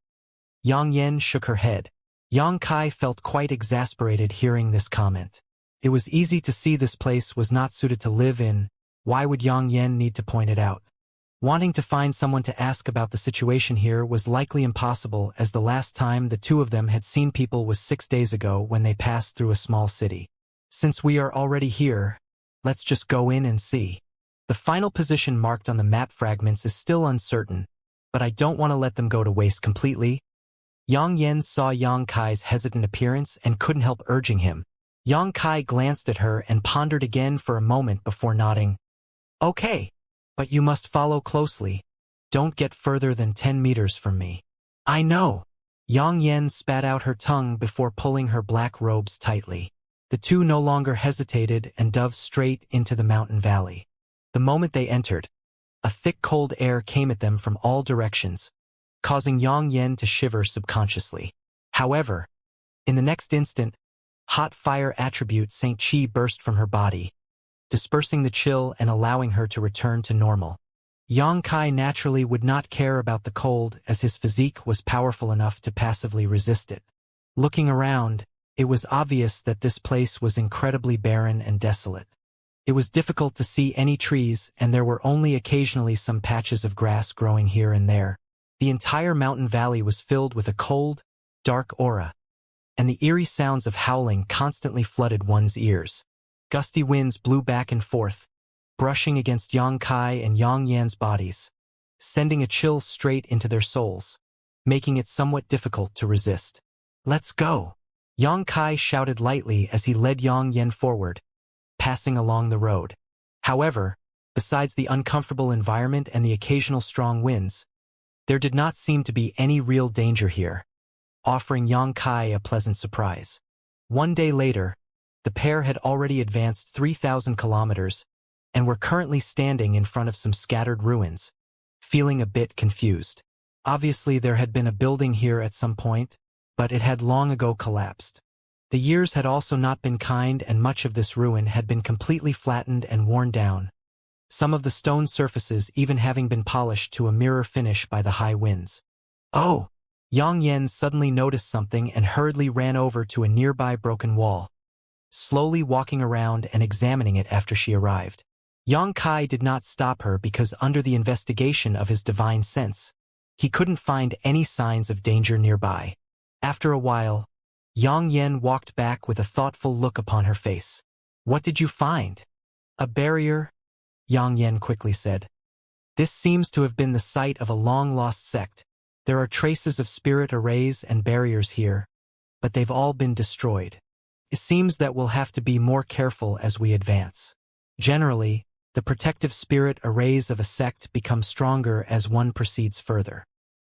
Yang Yen shook her head. Yang Kai felt quite exasperated hearing this comment. It was easy to see this place was not suited to live in. Why would Yang Yen need to point it out? Wanting to find someone to ask about the situation here was likely impossible, as the last time the two of them had seen people was 6 days ago when they passed through a small city. Since we are already here, let's just go in and see. The final position marked on the map fragments is still uncertain, but I don't want to let them go to waste completely. Yang Yen saw Yang Kai's hesitant appearance and couldn't help urging him. Yang Kai glanced at her and pondered again for a moment before nodding. Okay, But you must follow closely. Don't get further than 10 meters from me. I know. Yang Yen spat out her tongue before pulling her black robes tightly. The two no longer hesitated and dove straight into the mountain valley. The moment they entered, a thick cold air came at them from all directions, causing Yang Yen to shiver subconsciously. However, in the next instant, hot fire attribute Saint Chi burst from her body, dispersing the chill and allowing her to return to normal. Yang Kai naturally would not care about the cold as his physique was powerful enough to passively resist it. Looking around, it was obvious that this place was incredibly barren and desolate. It was difficult to see any trees, and there were only occasionally some patches of grass growing here and there. The entire mountain valley was filled with a cold, dark aura, and the eerie sounds of howling constantly flooded one's ears. Gusty winds blew back and forth, brushing against Yang Kai and Yang Yan's bodies, sending a chill straight into their souls, making it somewhat difficult to resist. "Let's go!" Yang Kai shouted lightly as he led Yang Yan forward, passing along the road. However, besides the uncomfortable environment and the occasional strong winds, there did not seem to be any real danger here, offering Yang Kai a pleasant surprise. One day later, the pair had already advanced 3,000 kilometers and were currently standing in front of some scattered ruins, feeling a bit confused. Obviously, there had been a building here at some point, but it had long ago collapsed. The years had also not been kind, and much of this ruin had been completely flattened and worn down, some of the stone surfaces even having been polished to a mirror finish by the high winds. "Oh!" Yang Yen suddenly noticed something and hurriedly ran over to a nearby broken wall, slowly walking around and examining it after she arrived. Yang Kai did not stop her because under the investigation of his divine sense, he couldn't find any signs of danger nearby. After a while, Yang Yen walked back with a thoughtful look upon her face. "What did you find?" "A barrier," Yang Yen quickly said. "This seems to have been the site of a long-lost sect. There are traces of spirit arrays and barriers here, but they've all been destroyed. It seems that we'll have to be more careful as we advance. Generally, the protective spirit arrays of a sect become stronger as one proceeds further.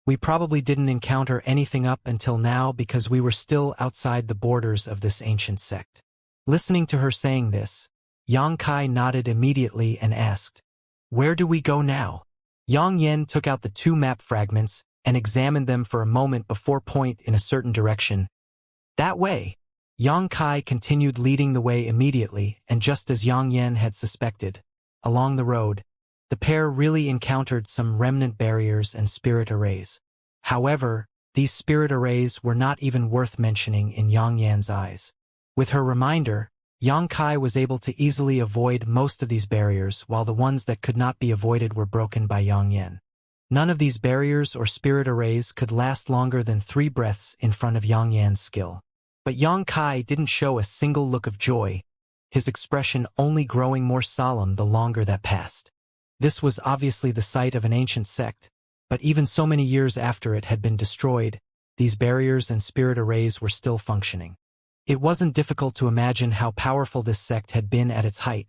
We probably didn't encounter anything up until now because we were still outside the borders of this ancient sect." Listening to her saying this, Yang Kai nodded immediately and asked, "Where do we go now?" Yang Yen took out the two map fragments and examined them for a moment before pointing in a certain direction. "That way." Yang Kai continued leading the way immediately, and just as Yang Yen had suspected, along the road, the pair really encountered some remnant barriers and spirit arrays. However, these spirit arrays were not even worth mentioning in Yang Yan's eyes. With her reminder, Yang Kai was able to easily avoid most of these barriers, while the ones that could not be avoided were broken by Yang Yan. None of these barriers or spirit arrays could last longer than 3 breaths in front of Yang Yan's skill. But Yang Kai didn't show a single look of joy, his expression only growing more solemn the longer that passed. This was obviously the site of an ancient sect, but even so many years after it had been destroyed, these barriers and spirit arrays were still functioning. It wasn't difficult to imagine how powerful this sect had been at its height,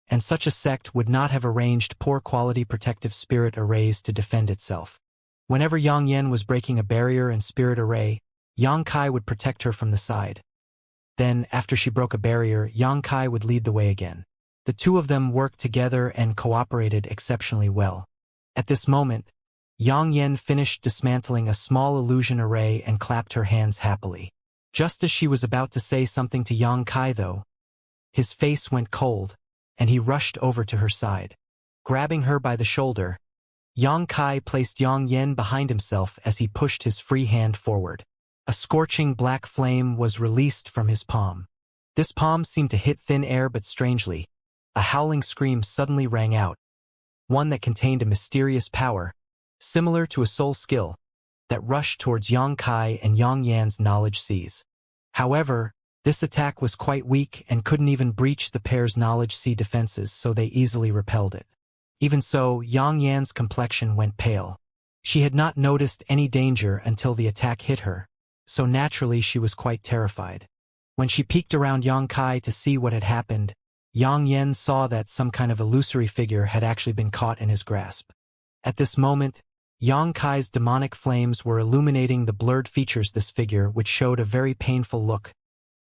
and such a sect would not have arranged poor-quality protective spirit arrays to defend itself. Whenever Yang Yen was breaking a barrier and spirit array, Yang Kai would protect her from the side. Then, after she broke a barrier, Yang Kai would lead the way again. The two of them worked together and cooperated exceptionally well. At this moment, Yang Yen finished dismantling a small illusion array and clapped her hands happily. Just as she was about to say something to Yang Kai though, his face went cold, and he rushed over to her side. Grabbing her by the shoulder, Yang Kai placed Yang Yen behind himself as he pushed his free hand forward. A scorching black flame was released from his palm. This palm seemed to hit thin air, but strangely, a howling scream suddenly rang out, one that contained a mysterious power, similar to a soul skill, that rushed towards Yang Kai and Yang Yan's knowledge seas. However, this attack was quite weak and couldn't even breach the pair's knowledge sea defenses, so they easily repelled it. Even so, Yang Yan's complexion went pale. She had not noticed any danger until the attack hit her, so naturally she was quite terrified. When she peeked around Yang Kai to see what had happened, Yang Yen saw that some kind of illusory figure had actually been caught in his grasp. At this moment, Yang Kai's demonic flames were illuminating the blurred features this figure, which showed a very painful look,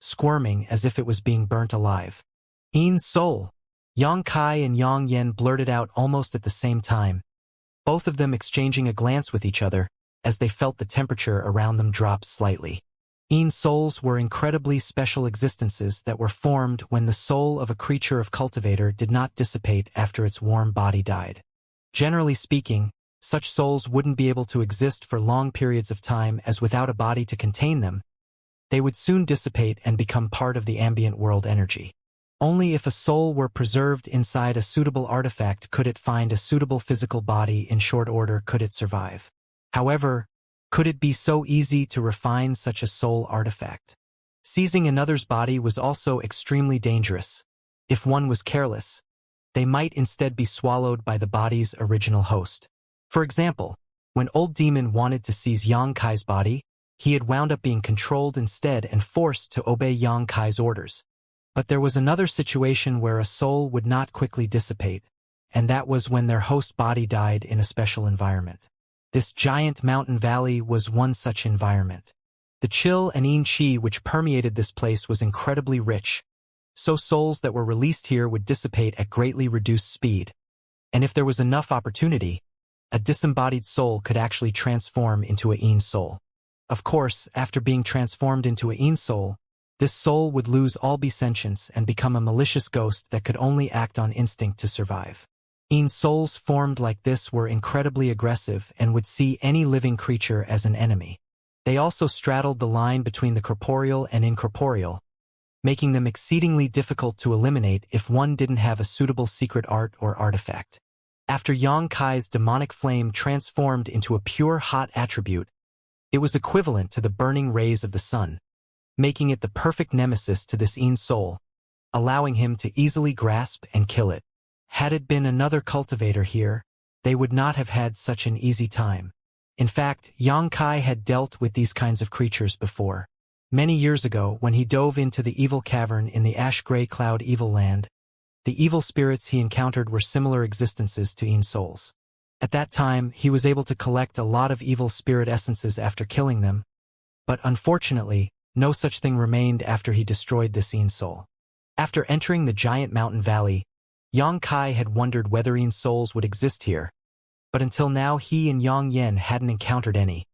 squirming as if it was being burnt alive. "In soul!" Yang Kai and Yang Yen blurted out almost at the same time, both of them exchanging a glance with each other as they felt the temperature around them drop slightly. In souls were incredibly special existences that were formed when the soul of a creature of cultivator did not dissipate after its warm body died. Generally speaking, such souls wouldn't be able to exist for long periods of time, as without a body to contain them, they would soon dissipate and become part of the ambient world energy. Only if a soul were preserved inside a suitable artifact could it find a suitable physical body. In short order, could it survive. However, could it be so easy to refine such a soul artifact? Seizing another's body was also extremely dangerous. If one was careless, they might instead be swallowed by the body's original host. For example, when Old Demon wanted to seize Yang Kai's body, he had wound up being controlled instead and forced to obey Yang Kai's orders. But there was another situation where a soul would not quickly dissipate, and that was when their host body died in a special environment. This giant mountain valley was one such environment. The chill and yin qi which permeated this place was incredibly rich, so souls that were released here would dissipate at greatly reduced speed. And if there was enough opportunity, a disembodied soul could actually transform into a yin soul. Of course, after being transformed into a yin soul, this soul would lose all sentience and become a malicious ghost that could only act on instinct to survive. Yin souls formed like this were incredibly aggressive and would see any living creature as an enemy. They also straddled the line between the corporeal and incorporeal, making them exceedingly difficult to eliminate if one didn't have a suitable secret art or artifact. After Yang Kai's demonic flame transformed into a pure hot attribute, it was equivalent to the burning rays of the sun, making it the perfect nemesis to this yin soul, allowing him to easily grasp and kill it. Had it been another cultivator here, they would not have had such an easy time. In fact, Yang Kai had dealt with these kinds of creatures before. Many years ago, when he dove into the evil cavern in the ash-gray cloud evil land, the evil spirits he encountered were similar existences to yin souls. At that time, he was able to collect a lot of evil spirit essences after killing them, but unfortunately, no such thing remained after he destroyed this yin soul. After entering the giant mountain valley, Yang Kai had wondered whether yin souls would exist here, but until now he and Yang Yen hadn't encountered any,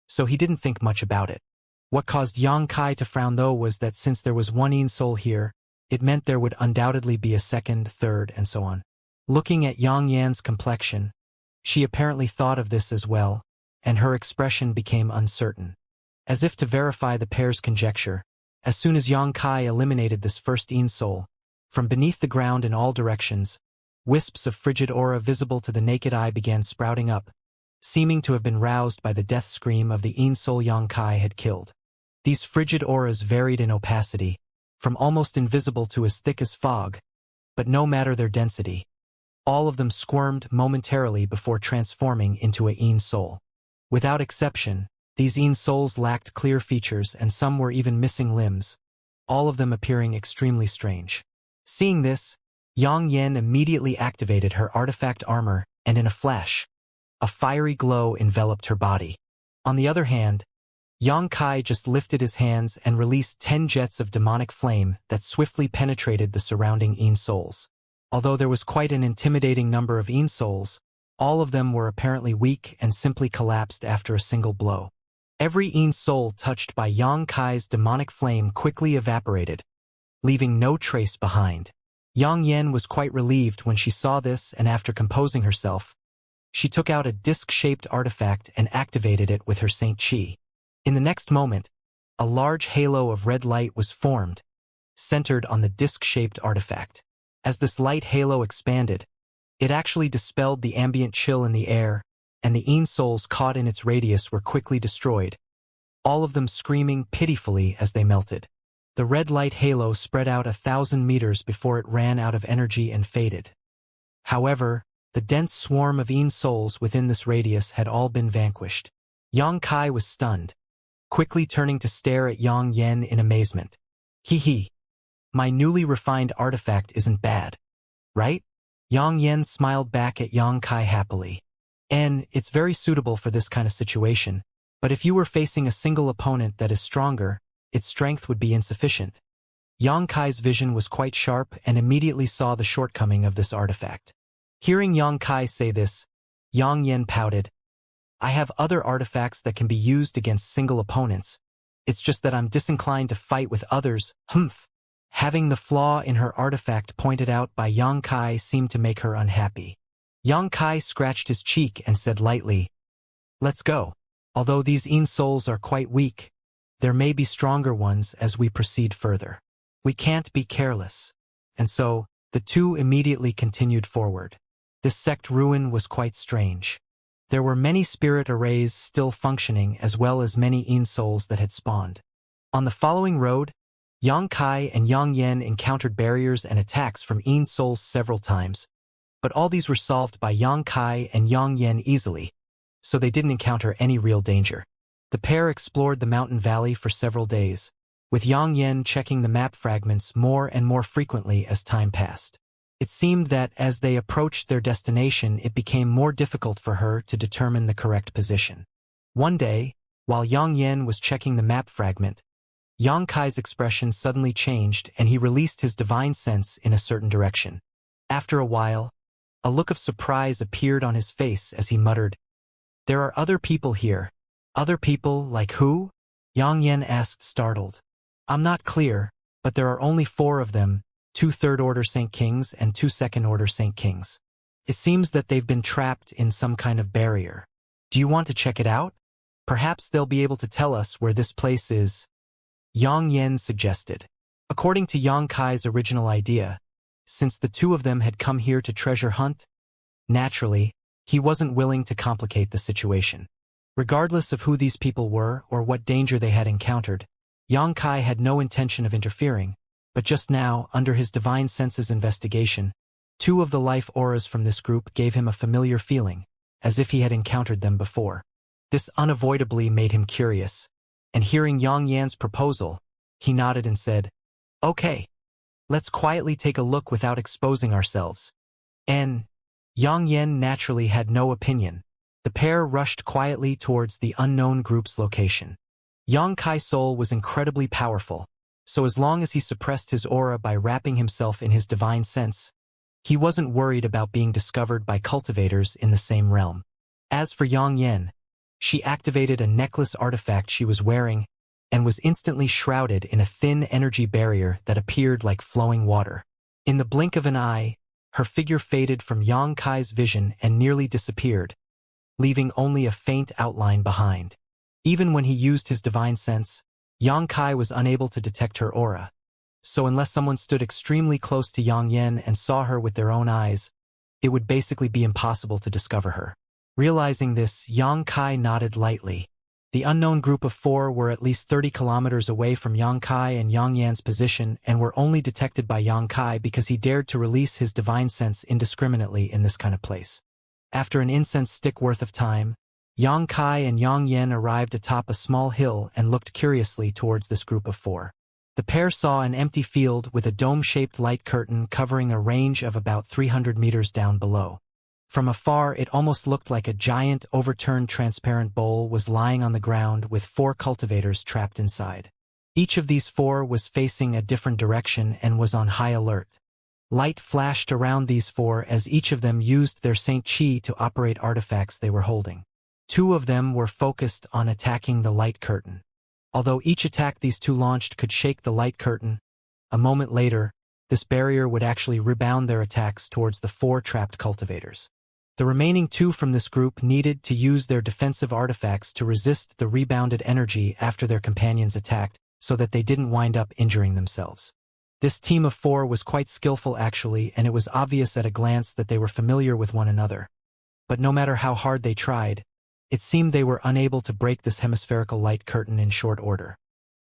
so he didn't think much about it. What caused Yang Kai to frown though was that since there was one yin soul here, it meant there would undoubtedly be a second, third, and so on. Looking at Yang Yan's complexion, she apparently thought of this as well, and her expression became uncertain. As if to verify the pair's conjecture, as soon as Yang Kai eliminated this first yin soul, from beneath the ground in all directions, wisps of frigid aura visible to the naked eye began sprouting up, seeming to have been roused by the death scream of the yin soul Yang Kai had killed. These frigid auras varied in opacity, from almost invisible to as thick as fog, but no matter their density, all of them squirmed momentarily before transforming into a yin soul. Without exception, these yin souls lacked clear features and some were even missing limbs, all of them appearing extremely strange. Seeing this, Yang Yen immediately activated her artifact armor, and in a flash, a fiery glow enveloped her body. On the other hand, Yang Kai just lifted his hands and released 10 jets of demonic flame that swiftly penetrated the surrounding yin souls. Although there was quite an intimidating number of yin souls, all of them were apparently weak and simply collapsed after a single blow. Every yin soul touched by Yang Kai's demonic flame quickly evaporated, leaving no trace behind. Yang Yen was quite relieved when she saw this, and after composing herself, she took out a disc-shaped artifact and activated it with her Saint Qi. In the next moment, a large halo of red light was formed, centered on the disc-shaped artifact. As this light halo expanded, it actually dispelled the ambient chill in the air, and the yin souls caught in its radius were quickly destroyed, all of them screaming pitifully as they melted. The red light halo spread out 1,000 meters before it ran out of energy and faded. However, the dense swarm of yin souls within this radius had all been vanquished. Yang Kai was stunned, quickly turning to stare at Yang Yen in amazement. He. My newly refined artifact isn't bad, right? Yang Yen smiled back at Yang Kai happily. And it's very suitable for this kind of situation, but if you were facing a single opponent that is stronger, its strength would be insufficient. Yang Kai's vision was quite sharp and immediately saw the shortcoming of this artifact. Hearing Yang Kai say this, Yang Yen pouted. I have other artifacts that can be used against single opponents. It's just that I'm disinclined to fight with others, humph. Having the flaw in her artifact pointed out by Yang Kai seemed to make her unhappy. Yang Kai scratched his cheek and said lightly, let's go. Although these Yin souls are quite weak, there may be stronger ones as we proceed further. We can't be careless. And so, the two immediately continued forward. This sect ruin was quite strange. There were many spirit arrays still functioning as well as many Yin souls that had spawned. On the following road, Yang Kai and Yang Yen encountered barriers and attacks from Yin souls several times, but all these were solved by Yang Kai and Yang Yen easily, so they didn't encounter any real danger. The pair explored the mountain valley for several days, with Yang Yen checking the map fragments more and more frequently as time passed. It seemed that as they approached their destination, it became more difficult for her to determine the correct position. One day, while Yang Yen was checking the map fragment, Yang Kai's expression suddenly changed and he released his divine sense in a certain direction. After a while, a look of surprise appeared on his face as he muttered, there are other people here. Other people like who? Yang Yen asked startled. I'm not clear, but there are only 4 of them, 2 third-order Saint Kings and 2 second-order Saint Kings. It seems that they've been trapped in some kind of barrier. Do you want to check it out? Perhaps they'll be able to tell us where this place is. Yang Yen suggested. According to Yang Kai's original idea, since the 2 of them had come here to treasure hunt, naturally, he wasn't willing to complicate the situation. Regardless of who these people were or what danger they had encountered, Yang Kai had no intention of interfering, but just now, under his divine senses investigation, 2 of the life auras from this group gave him a familiar feeling, as if he had encountered them before. This unavoidably made him curious, and hearing Yang Yan's proposal, he nodded and said, okay, let's quietly take a look without exposing ourselves. And Yang Yan naturally had no opinion. The pair rushed quietly towards the unknown group's location. Yang Kai's soul was incredibly powerful, so as long as he suppressed his aura by wrapping himself in his divine sense, he wasn't worried about being discovered by cultivators in the same realm. As for Yang Yen, she activated a necklace artifact she was wearing and was instantly shrouded in a thin energy barrier that appeared like flowing water. In the blink of an eye, her figure faded from Yang Kai's vision and nearly disappeared, leaving only a faint outline behind. Even when he used his divine sense, Yang Kai was unable to detect her aura. So unless someone stood extremely close to Yang Yen and saw her with their own eyes, it would basically be impossible to discover her. Realizing this, Yang Kai nodded lightly. The unknown group of 4 were at least 30 kilometers away from Yang Kai and Yang Yan's position and were only detected by Yang Kai because he dared to release his divine sense indiscriminately in this kind of place. After an incense stick worth of time, Yang Kai and Yang Yen arrived atop a small hill and looked curiously towards this group of 4. The pair saw an empty field with a dome-shaped light curtain covering a range of about 300 meters down below. From afar, it almost looked like a giant, overturned transparent bowl was lying on the ground with 4 cultivators trapped inside. Each of these 4 was facing a different direction and was on high alert. Light flashed around these 4 as each of them used their Saint Chi to operate artifacts they were holding. 2 of them were focused on attacking the light curtain. Although each attack these 2 launched could shake the light curtain, a moment later, this barrier would actually rebound their attacks towards the 4 trapped cultivators. The remaining 2 from this group needed to use their defensive artifacts to resist the rebounded energy after their companions attacked, so that they didn't wind up injuring themselves. This team of 4 was quite skillful actually, and it was obvious at a glance that they were familiar with one another. But no matter how hard they tried, it seemed they were unable to break this hemispherical light curtain in short order.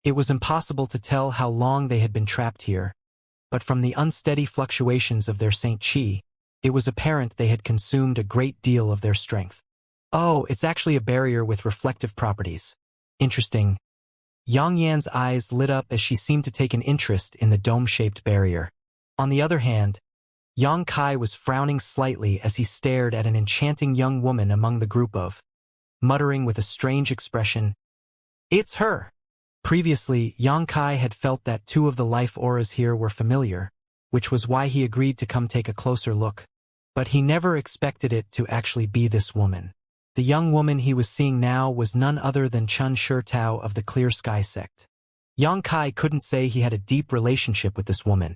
It was impossible to tell how long they had been trapped here, but from the unsteady fluctuations of their Saint Chi, it was apparent they had consumed a great deal of their strength. Oh, it's actually a barrier with reflective properties. Interesting. Yang Yan's eyes lit up as she seemed to take an interest in the dome-shaped barrier. On the other hand, Yang Kai was frowning slightly as he stared at an enchanting young woman among the group of, muttering with a strange expression, "It's her!" Previously, Yang Kai had felt that two of the life auras here were familiar, which was why he agreed to come take a closer look. But he never expected it to actually be this woman. The young woman he was seeing now was none other than Chun Shurtao of the Clear Sky sect. Yang Kai couldn't say he had a deep relationship with this woman.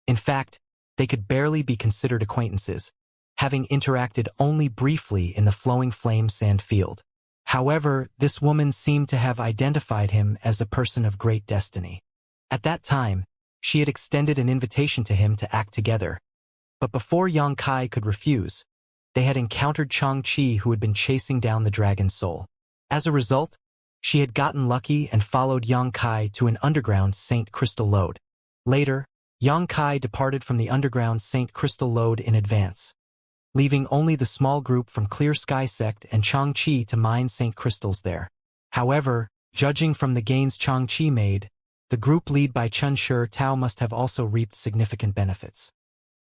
In fact, they could barely be considered acquaintances, having interacted only briefly in the Flowing Flame sand field. However, this woman seemed to have identified him as a person of great destiny. At that time, she had extended an invitation to him to act together. But before Yang Kai could refuse, they had encountered Changqi, who had been chasing down the dragon's soul. As a result, she had gotten lucky and followed Yang Kai to an underground Saint Crystal Lode. Later, Yang Kai departed from the underground Saint Crystal Lode in advance, leaving only the small group from Clear Sky sect and Changqi to mine Saint Crystals there. However, judging from the gains Changqi made, the group led by Chun Shurtao must have also reaped significant benefits.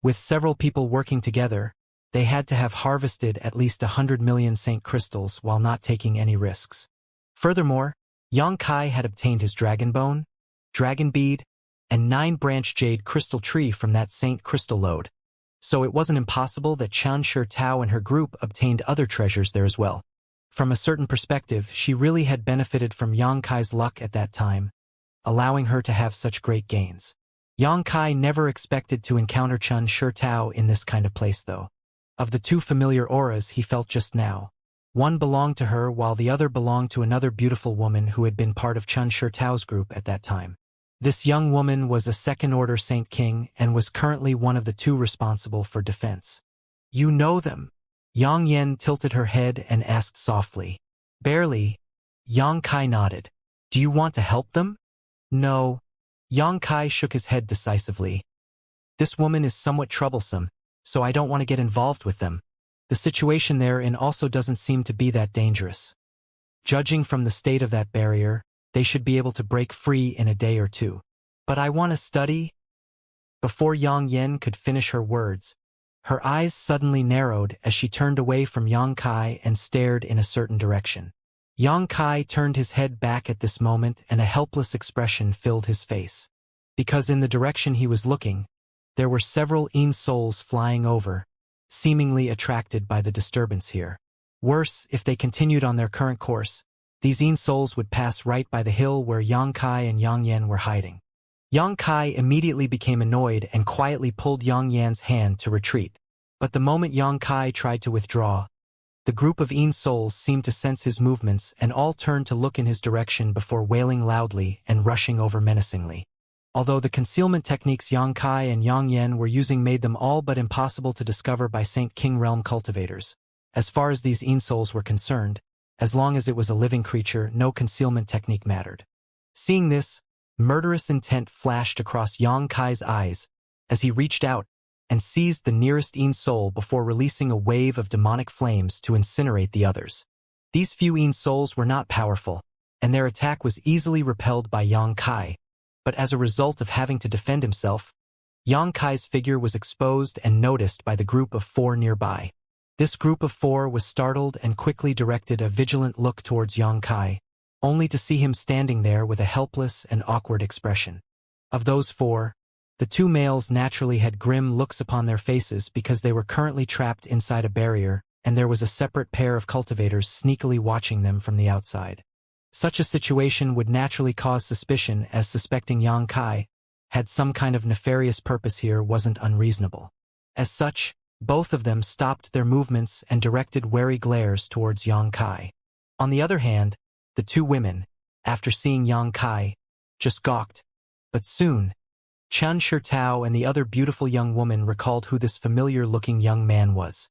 With several people working together, they had to have harvested at least 100 million Saint Crystals while not taking any risks. Furthermore, Yang Kai had obtained his Dragon Bone, Dragon Bead, and 9-branch Jade Crystal Tree from that Saint Crystal Lode. So it wasn't impossible that Chun Shurtao and her group obtained other treasures there as well. From a certain perspective, she really had benefited from Yang Kai's luck at that time, allowing her to have such great gains. Yang Kai never expected to encounter Chun Shurtao in this kind of place though. Of the two familiar auras he felt just now, one belonged to her while the other belonged to another beautiful woman who had been part of Chun Shurtao's group at that time. This young woman was a second-order Saint King and was currently one of the two responsible for defense. "You know them?" Yang Yan tilted her head and asked softly. "Barely." Yang Kai nodded. "Do you want to help them?" "No." Yang Kai shook his head decisively. "This woman is somewhat troublesome, so I don't want to get involved with them. The situation they're in also doesn't seem to be that dangerous. Judging from the state of that barrier, they should be able to break free in a day or two. But I want to study." Before Yang Yan could finish her words, her eyes suddenly narrowed as she turned away from Yang Kai and stared in a certain direction. Yang Kai turned his head back at this moment and a helpless expression filled his face. Because in the direction he was looking, there were several Yin souls flying over, seemingly attracted by the disturbance here. Worse, if they continued on their current course, these Yin souls would pass right by the hill where Yang Kai and Yang Yan were hiding. Yang Kai immediately became annoyed and quietly pulled Yang Yan's hand to retreat. But the moment Yang Kai tried to withdraw, the group of Yin souls seemed to sense his movements and all turned to look in his direction before wailing loudly and rushing over menacingly. Although the concealment techniques Yang Kai and Yang Yan were using made them all but impossible to discover by Saint King Realm cultivators, as far as these Yin souls were concerned, as long as it was a living creature, no concealment technique mattered. Seeing this, murderous intent flashed across Yang Kai's eyes as he reached out and seized the nearest Yin soul before releasing a wave of demonic flames to incinerate the others. These few Yin souls were not powerful, and their attack was easily repelled by Yang Kai, but as a result of having to defend himself, Yang Kai's figure was exposed and noticed by the group of 4 nearby. This group of 4 was startled and quickly directed a vigilant look towards Yang Kai, only to see him standing there with a helpless and awkward expression. Of those 4, the 2 males naturally had grim looks upon their faces because they were currently trapped inside a barrier, and there was a separate pair of cultivators sneakily watching them from the outside. Such a situation would naturally cause suspicion, as suspecting Yang Kai had some kind of nefarious purpose here wasn't unreasonable. As such, both of them stopped their movements and directed wary glares towards Yang Kai. On the other hand, the 2 women, after seeing Yang Kai, just gawked. But soon, Chun Shurtao and the other beautiful young woman recalled who this familiar-looking young man was.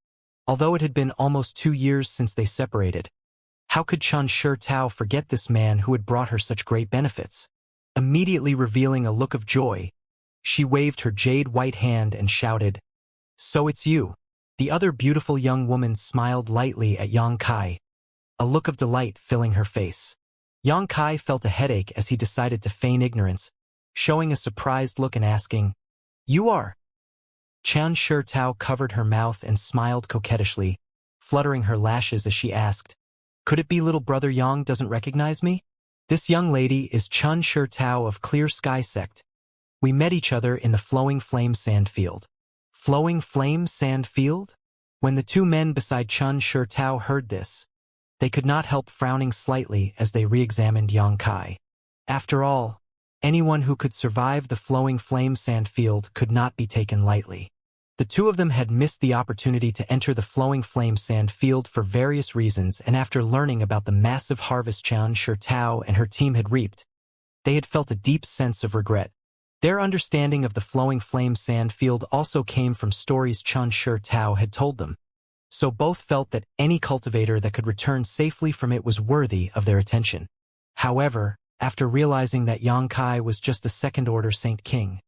Although it had been almost 2 years since they separated, how could Chun Shurtao forget this man who had brought her such great benefits? Immediately revealing a look of joy, she waved her jade-white hand and shouted, "So it's you." The other beautiful young woman smiled lightly at Yang Kai, a look of delight filling her face. Yang Kai felt a headache as he decided to feign ignorance, showing a surprised look and asking, "You are?" Xianxia Tao covered her mouth and smiled coquettishly, fluttering her lashes as she asked, "Could it be little brother Yang doesn't recognize me? This young lady is Xianxia Tao of Clear Sky Sect. We met each other in the Flowing Flame Sand Field." Flowing Flame Sand Field? When the two men beside Xianxia Tao heard this, they could not help frowning slightly as they re-examined Yang Kai. After all, anyone who could survive the Flowing Flame Sand Field could not be taken lightly. The two of them had missed the opportunity to enter the Flowing Flame Sand Field for various reasons, and after learning about the massive harvest Xianxia Tao and her team had reaped, they had felt a deep sense of regret. Their understanding of the Flowing Flame Sand Field also came from stories Xianxia Tao had told them, so both felt that any cultivator that could return safely from it was worthy of their attention. However, after realizing that Yang Kai was just a second-order Saint King,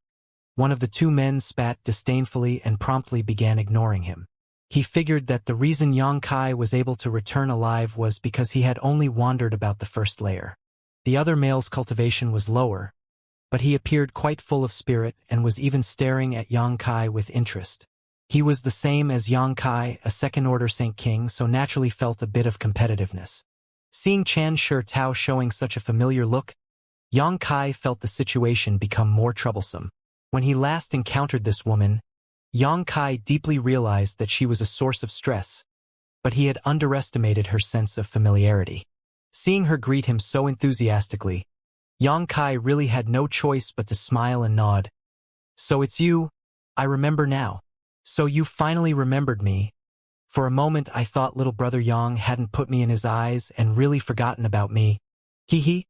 one of the two men spat disdainfully and promptly began ignoring him. He figured that the reason Yang Kai was able to return alive was because he had only wandered about the first layer. The other male's cultivation was lower, but he appeared quite full of spirit and was even staring at Yang Kai with interest. He was the same as Yang Kai, a second-order Saint King, so naturally felt a bit of competitiveness. Seeing Xianxia Tao showing such a familiar look, Yang Kai felt the situation become more troublesome. When he last encountered this woman, Yang Kai deeply realized that she was a source of stress, but he had underestimated her sense of familiarity. Seeing her greet him so enthusiastically, Yang Kai really had no choice but to smile and nod. "So it's you? I remember now. So you finally remembered me. For a moment I thought little brother Yang hadn't put me in his eyes and really forgotten about me. Hee hee."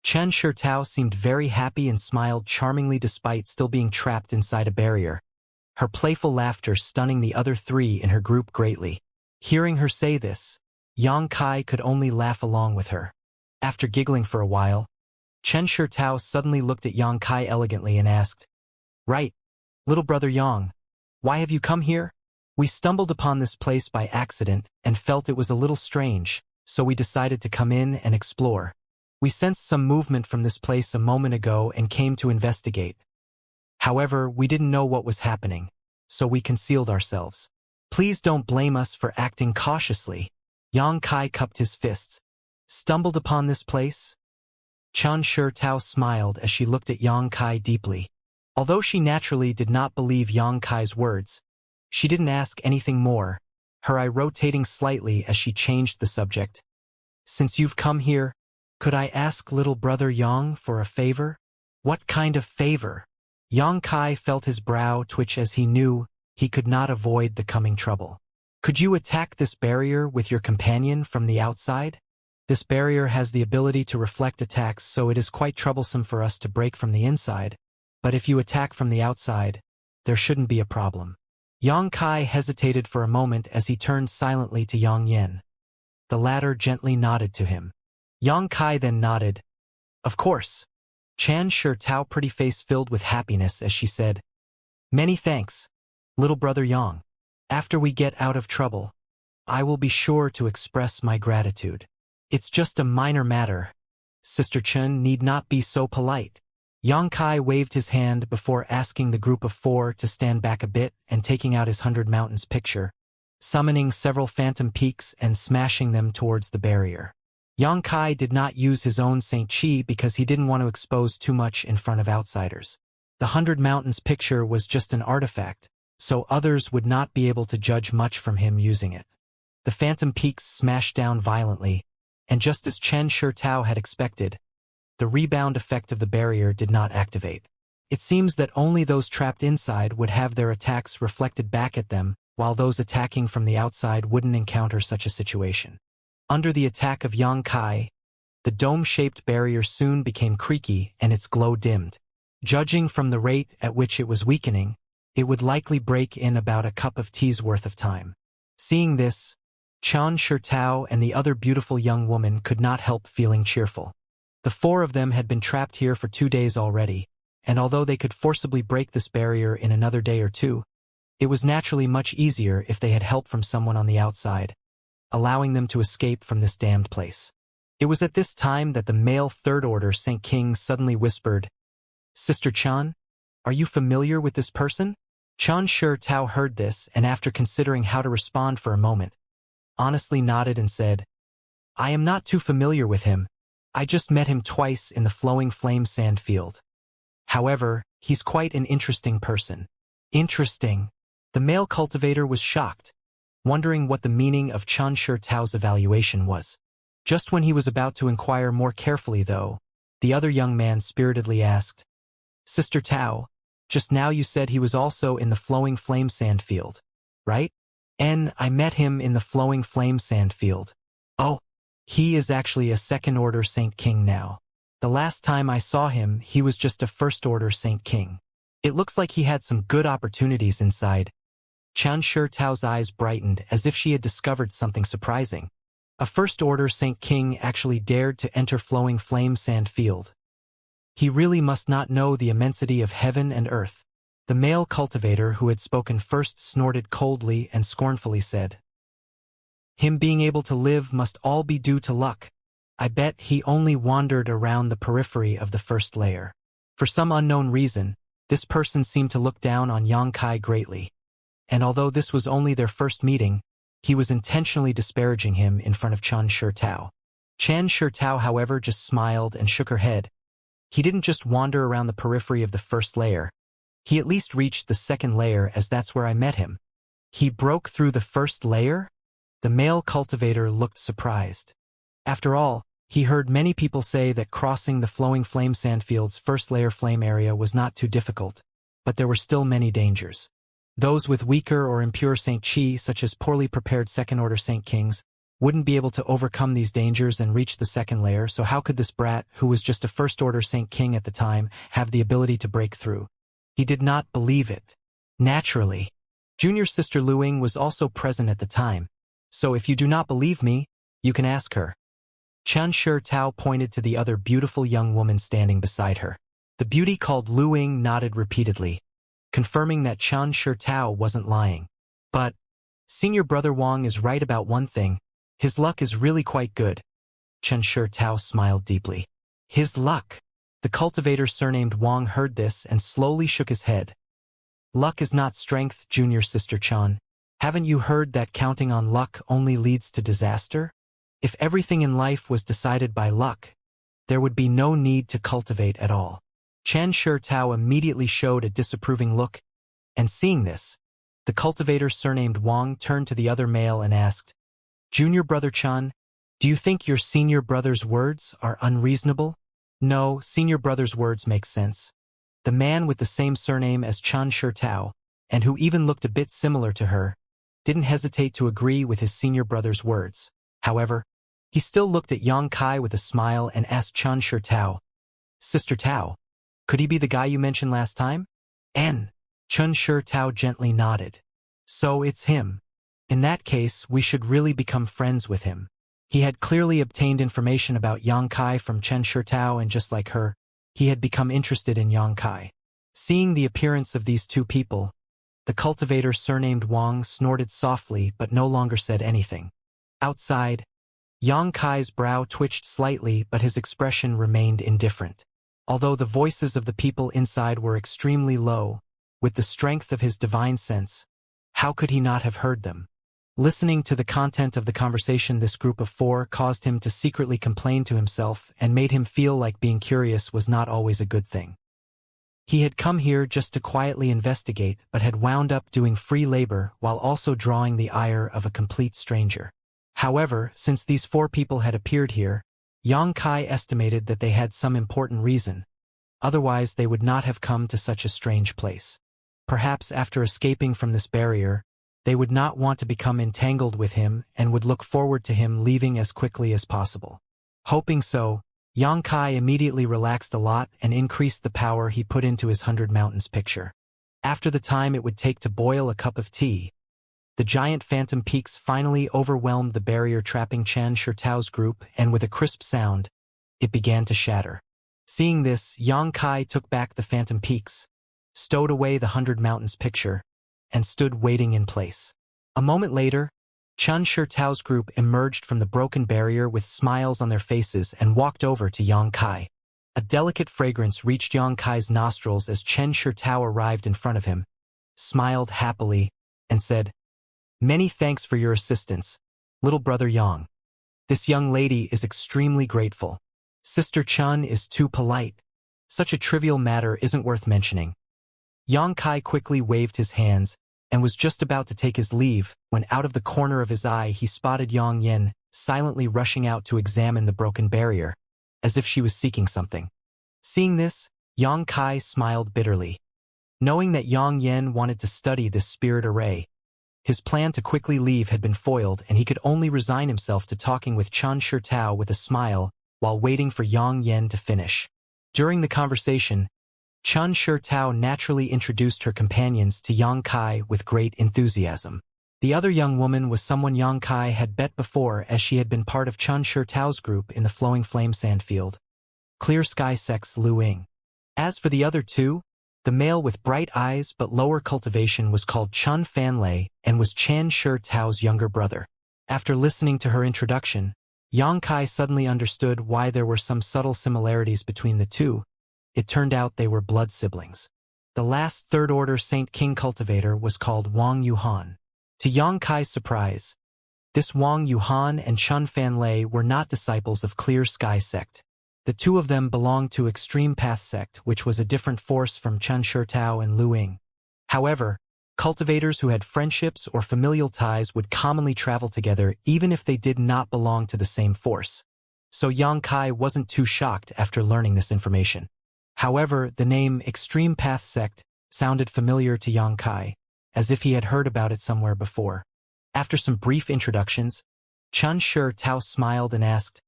Xianxia Tao seemed very happy and smiled charmingly despite still being trapped inside a barrier, her playful laughter stunning the other three in her group greatly. Hearing her say this, Yang Kai could only laugh along with her. After giggling for a while, Xianxia Tao suddenly looked at Yang Kai elegantly and asked, "Right, little brother Yang, why have you come here?" "We stumbled upon this place by accident and felt it was a little strange, so we decided to come in and explore. We sensed some movement from this place a moment ago and came to investigate. However, we didn't know what was happening, so we concealed ourselves. Please don't blame us for acting cautiously." Yang Kai cupped his fists. "Stumbled upon this place?" Xianxia Tao smiled as she looked at Yang Kai deeply. Although she naturally did not believe Yang Kai's words, she didn't ask anything more, her eye rotating slightly as she changed the subject. "Since you've come here, could I ask little brother Yang for a favor?" "What kind of favor?" Yang Kai felt his brow twitch as he knew he could not avoid the coming trouble. "Could you attack this barrier with your companion from the outside? This barrier has the ability to reflect attacks, so it is quite troublesome for us to break from the inside, but if you attack from the outside, there shouldn't be a problem." Yang Kai hesitated for a moment as he turned silently to Yang Yen. The latter gently nodded to him. Yang Kai then nodded. "Of course." Xianxia Tao pretty face filled with happiness as she said, "Many thanks, little brother Yang. After we get out of trouble, I will be sure to express my gratitude. It's just a minor matter. Sister Chen need not be so polite." Yang Kai waved his hand before asking the group of four to stand back a bit and taking out his 100 Mountains picture, summoning several phantom peaks and smashing them towards the barrier. Yang Kai did not use his own Saint Chi because he didn't want to expose too much in front of outsiders. The 100 Mountains picture was just an artifact, so others would not be able to judge much from him using it. The phantom peaks smashed down violently, and just as Xianxia Tao had expected, the rebound effect of the barrier did not activate. It seems that only those trapped inside would have their attacks reflected back at them, while those attacking from the outside wouldn't encounter such a situation. Under the attack of Yang Kai, the dome-shaped barrier soon became creaky and its glow dimmed. Judging from the rate at which it was weakening, it would likely break in about a cup of tea's worth of time. Seeing this, Xianxia Tao and the other beautiful young woman could not help feeling cheerful. The four of them had been trapped here for 2 days already, and although they could forcibly break this barrier in another day or two, it was naturally much easier if they had help from someone on the outside, allowing them to escape from this damned place. It was at this time that the male third-order Saint King suddenly whispered, "Sister Chan, are you familiar with this person?" Chan Shi Tao heard this and after considering how to respond for a moment, honestly nodded and said, "I am not too familiar with him. I just met him twice in the flowing flame sand field. However, he's quite an interesting person." Interesting. The male cultivator was shocked, wondering what the meaning of Chan Shi Tao's evaluation was. Just when he was about to inquire more carefully, though, the other young man spiritedly asked, "Sister Tao, just now you said he was also in the flowing flame sand field, right?" I met him in the flowing flame sand field." "Oh, he is actually a second-order Saint King now. The last time I saw him, he was just a first-order Saint King. It looks like he had some good opportunities inside." Chan Shi Tao's eyes brightened as if she had discovered something surprising. A first-order Saint King actually dared to enter flowing flame sand field. He really must not know the immensity of heaven and earth. The male cultivator who had spoken first snorted coldly and scornfully said, "Him being able to live must all be due to luck. I bet he only wandered around the periphery of the first layer." For some unknown reason, this person seemed to look down on Yang Kai greatly. And although this was only their first meeting, he was intentionally disparaging him in front of Chan Shi Tao. Chan Shi Tao, however, just smiled and shook her head. He didn't just wander around the periphery of the first layer. He at least reached the second layer, as that's where I met him. He broke through the first layer? The male cultivator looked surprised. After all, he heard many people say that crossing the flowing flame sandfield's first layer flame area was not too difficult, but there were still many dangers. Those with weaker or impure Saint Chi, such as poorly prepared second-order Saint Kings, wouldn't be able to overcome these dangers and reach the second layer, so how could this brat, who was just a first-order Saint King at the time, have the ability to break through? He did not believe it. Naturally. Junior sister Luing was also present at the time, so if you do not believe me, you can ask her. Chan Shi Tao pointed to the other beautiful young woman standing beside her. The beauty called Luing nodded repeatedly, confirming that Chan Shi Tao wasn't lying. But Senior Brother Wang is right about one thing. His luck is really quite good. Chan Shi Tao smiled deeply. His luck. The cultivator surnamed Wang heard this and slowly shook his head. Luck is not strength, Junior Sister Chan. Haven't you heard that counting on luck only leads to disaster? If everything in life was decided by luck, there would be no need to cultivate at all. Chan Shi Tao immediately showed a disapproving look, and seeing this, the cultivator surnamed Wang turned to the other male and asked, Junior Brother Chan, do you think your senior brother's words are unreasonable? No, senior brother's words make sense. The man with the same surname as Chan Shi Tao, and who even looked a bit similar to her, didn't hesitate to agree with his senior brother's words. However, he still looked at Yang Kai with a smile and asked Chan Shi Tao, Sister Tao, could he be the guy you mentioned last time? Chan Shi Tao gently nodded. So it's him. In that case, we should really become friends with him. He had clearly obtained information about Yang Kai from Chan Shi Tao, and just like her, he had become interested in Yang Kai. Seeing the appearance of these two people, the cultivator surnamed Wang snorted softly but no longer said anything. Outside, Yang Kai's brow twitched slightly, but his expression remained indifferent. Although the voices of the people inside were extremely low, with the strength of his divine sense, how could he not have heard them? Listening to the content of the conversation, this group of four caused him to secretly complain to himself and made him feel like being curious was not always a good thing. He had come here just to quietly investigate, but had wound up doing free labor while also drawing the ire of a complete stranger. However, since these four people had appeared here, Yang Kai estimated that they had some important reason. Otherwise, they would not have come to such a strange place. Perhaps after escaping from this barrier, they would not want to become entangled with him and would look forward to him leaving as quickly as possible. Hoping so, Yang Kai immediately relaxed a lot and increased the power he put into his 100 Mountains picture. After the time it would take to boil a cup of tea, the giant phantom peaks finally overwhelmed the barrier trapping Chan Shi Tao's group, and with a crisp sound, it began to shatter. Seeing this, Yang Kai took back the phantom peaks, stowed away the 100 Mountains picture, and stood waiting in place. A moment later, Chen Shitao's group emerged from the broken barrier with smiles on their faces and walked over to Yang Kai. A delicate fragrance reached Yang Kai's nostrils as Chen Shitao arrived in front of him, smiled happily, and said, "Many thanks for your assistance, little brother Yang. This young lady is extremely grateful. Sister Chen is too polite. Such a trivial matter isn't worth mentioning." Yang Kai quickly waved his hands and was just about to take his leave when out of the corner of his eye he spotted Yang Yin silently rushing out to examine the broken barrier, as if she was seeking something. Seeing this, Yang Kai smiled bitterly. Knowing that Yang Yin wanted to study this spirit array, his plan to quickly leave had been foiled and he could only resign himself to talking with Chen Shitao with a smile while waiting for Yang Yin to finish. During the conversation, Chen Shitao naturally introduced her companions to Yang Kai with great enthusiasm. The other young woman was someone Yang Kai had met before, as she had been part of Chen Shitao's group in the Flowing Flame Sandfield. Clear Sky Sex Lu Ying. As for the other two, the male with bright eyes but lower cultivation was called Chun Fanlei and was Chen Shitao's younger brother. After listening to her introduction, Yang Kai suddenly understood why there were some subtle similarities between the two. It turned out they were blood siblings. The last third-order Saint King cultivator was called Wang Yuhan. To Yang Kai's surprise, this Wang Yuhan and Chun Fanlei were not disciples of Clear Sky Sect. The two of them belonged to Extreme Path Sect, which was a different force from Chen Shitao and Lu Ying. However, cultivators who had friendships or familial ties would commonly travel together even if they did not belong to the same force. So Yang Kai wasn't too shocked after learning this information. However, the name Extreme Path Sect sounded familiar to Yang Kai, as if he had heard about it somewhere before. After some brief introductions, Chen Shitao smiled and asked,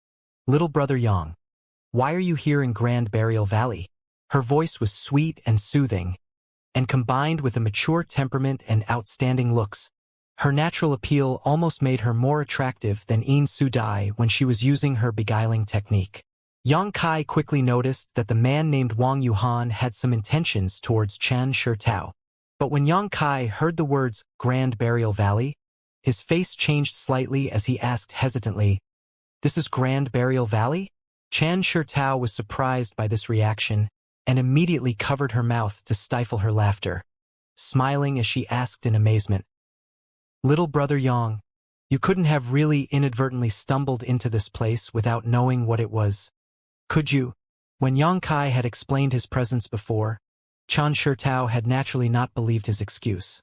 "Little brother Yang, why are you here in Grand Burial Valley?" Her voice was sweet and soothing, and combined with a mature temperament and outstanding looks, her natural appeal almost made her more attractive than Yin Su Dai when she was using her beguiling technique. Yang Kai quickly noticed that the man named Wang Yuhan had some intentions towards Chen Shitao. But when Yang Kai heard the words Grand Burial Valley, his face changed slightly as he asked hesitantly, "This is Grand Burial Valley?" Chen Shitao was surprised by this reaction and immediately covered her mouth to stifle her laughter, smiling as she asked in amazement, "Little brother Yang, you couldn't have really inadvertently stumbled into this place without knowing what it was, could you?" When Yang Kai had explained his presence before, Chen Shitao had naturally not believed his excuse.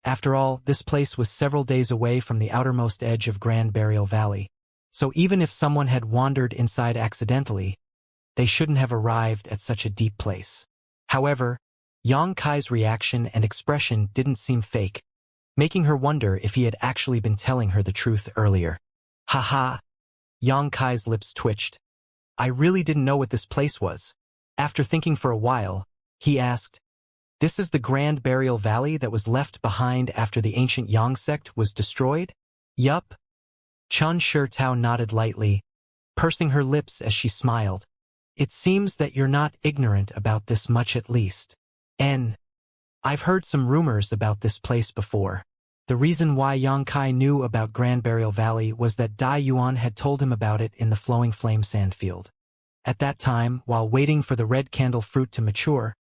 After all, this place was several days away from the outermost edge of Grand Burial Valley, so even if someone had wandered inside accidentally, they shouldn't have arrived at such a deep place. However, Yang Kai's reaction and expression didn't seem fake, making her wonder if he had actually been telling her the truth earlier. "Haha." Yang Kai's lips twitched. "I really didn't know what this place was." After thinking for a while, he asked, "This is the Grand Burial Valley that was left behind after the ancient Yang sect was destroyed?" "Yup." Chen Shitao nodded lightly, pursing her lips as she smiled. "It seems that you're not ignorant about this much at least. I've heard some rumors about this place before." The reason why Yang Kai knew about Grand Burial Valley was that Dai Yuan had told him about it in the Flowing Flame Sandfield. At that time, while waiting for the red candle fruit to mature,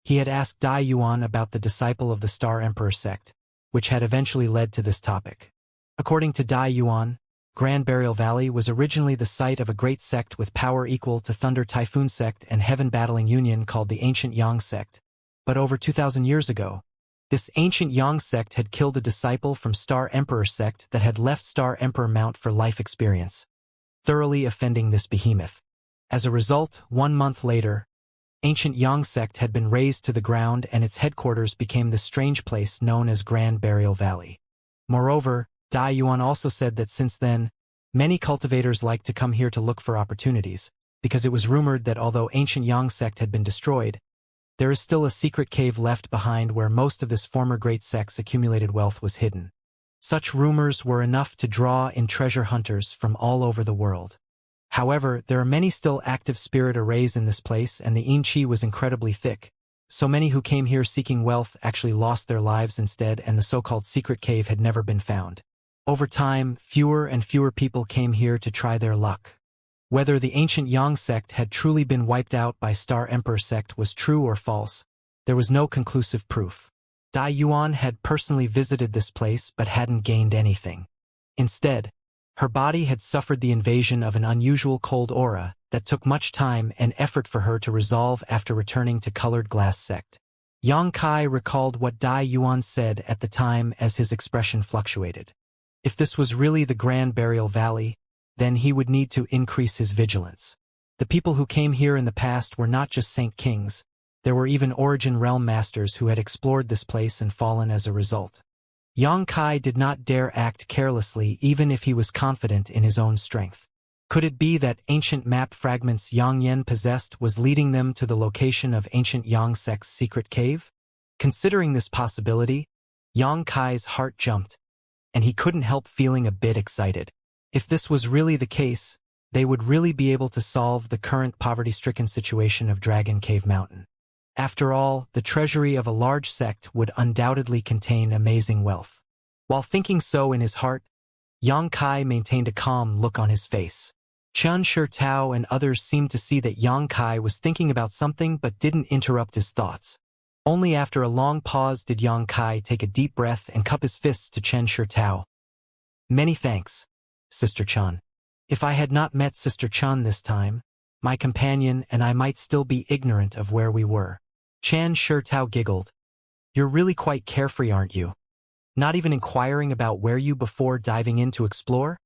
he had asked Dai Yuan about the disciple of the Star Emperor sect, which had eventually led to this topic. According to Dai Yuan, Grand Burial Valley was originally the site of a great sect with power equal to Thunder Typhoon sect and Heaven Battling Union called the Ancient Yang sect. But over 2,000 years ago, this Ancient Yang sect had killed a disciple from Star Emperor sect that had left Star Emperor Mount for life experience, thoroughly offending this behemoth. As a result, 1 month later, Ancient Yang sect had been razed to the ground and its headquarters became the strange place known as Grand Burial Valley. Moreover, Dai Yuan also said that since then, many cultivators like to come here to look for opportunities, because it was rumored that although Ancient Yang sect had been destroyed, there is still a secret cave left behind where most of this former great sect's accumulated wealth was hidden. Such rumors were enough to draw in treasure hunters from all over the world. However, there are many still active spirit arrays in this place and the yin qi was incredibly thick. So many who came here seeking wealth actually lost their lives instead and the so-called secret cave had never been found. Over time, fewer and fewer people came here to try their luck. Whether the ancient Yang sect had truly been wiped out by Star Emperor sect was true or false, there was no conclusive proof. Dai Yuan had personally visited this place but hadn't gained anything. Instead, her body had suffered the invasion of an unusual cold aura that took much time and effort for her to resolve after returning to Colored Glass sect. Yang Kai recalled what Dai Yuan said at the time as his expression fluctuated. If this was really the Grand Burial Valley, then he would need to increase his vigilance. The people who came here in the past were not just Saint Kings, there were even Origin Realm Masters who had explored this place and fallen as a result. Yang Kai did not dare act carelessly even if he was confident in his own strength. Could it be that ancient map fragments Yang Yen possessed was leading them to the location of ancient Yang sect's secret cave? Considering this possibility, Yang Kai's heart jumped, and he couldn't help feeling a bit excited. If this was really the case, they would really be able to solve the current poverty-stricken situation of Dragon Cave Mountain. After all, the treasury of a large sect would undoubtedly contain amazing wealth. While thinking so in his heart, Yang Kai maintained a calm look on his face. Chen Shitao and others seemed to see that Yang Kai was thinking about something but didn't interrupt his thoughts. Only after a long pause did Yang Kai take a deep breath and cup his fists to Chen Shitao. Many thanks, Sister Chen. If I had not met Sister Chen this time, my companion and I might still be ignorant of where we were. Chen Shitao giggled. You're really quite carefree, aren't you? Not even inquiring about where you before diving in to explore?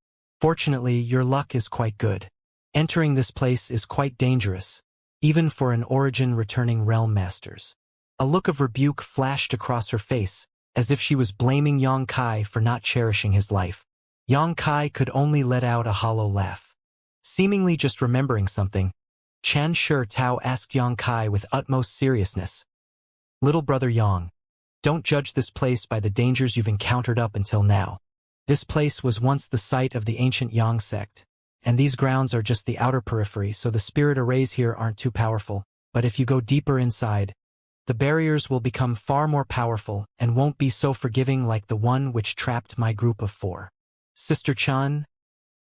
Fortunately, your luck is quite good. Entering this place is quite dangerous, even for an Origin returning Realm Masters. A look of rebuke flashed across her face, as if she was blaming Yang Kai for not cherishing his life. Yang Kai could only let out a hollow laugh. Seemingly just remembering something, Chen Shitao asked Yang Kai with utmost seriousness. Little brother Yang, don't judge this place by the dangers you've encountered up until now. This place was once the site of the ancient Yang sect, and these grounds are just the outer periphery, so the spirit arrays here aren't too powerful, but if you go deeper inside, the barriers will become far more powerful and won't be so forgiving like the one which trapped my group of 4. Sister Chen?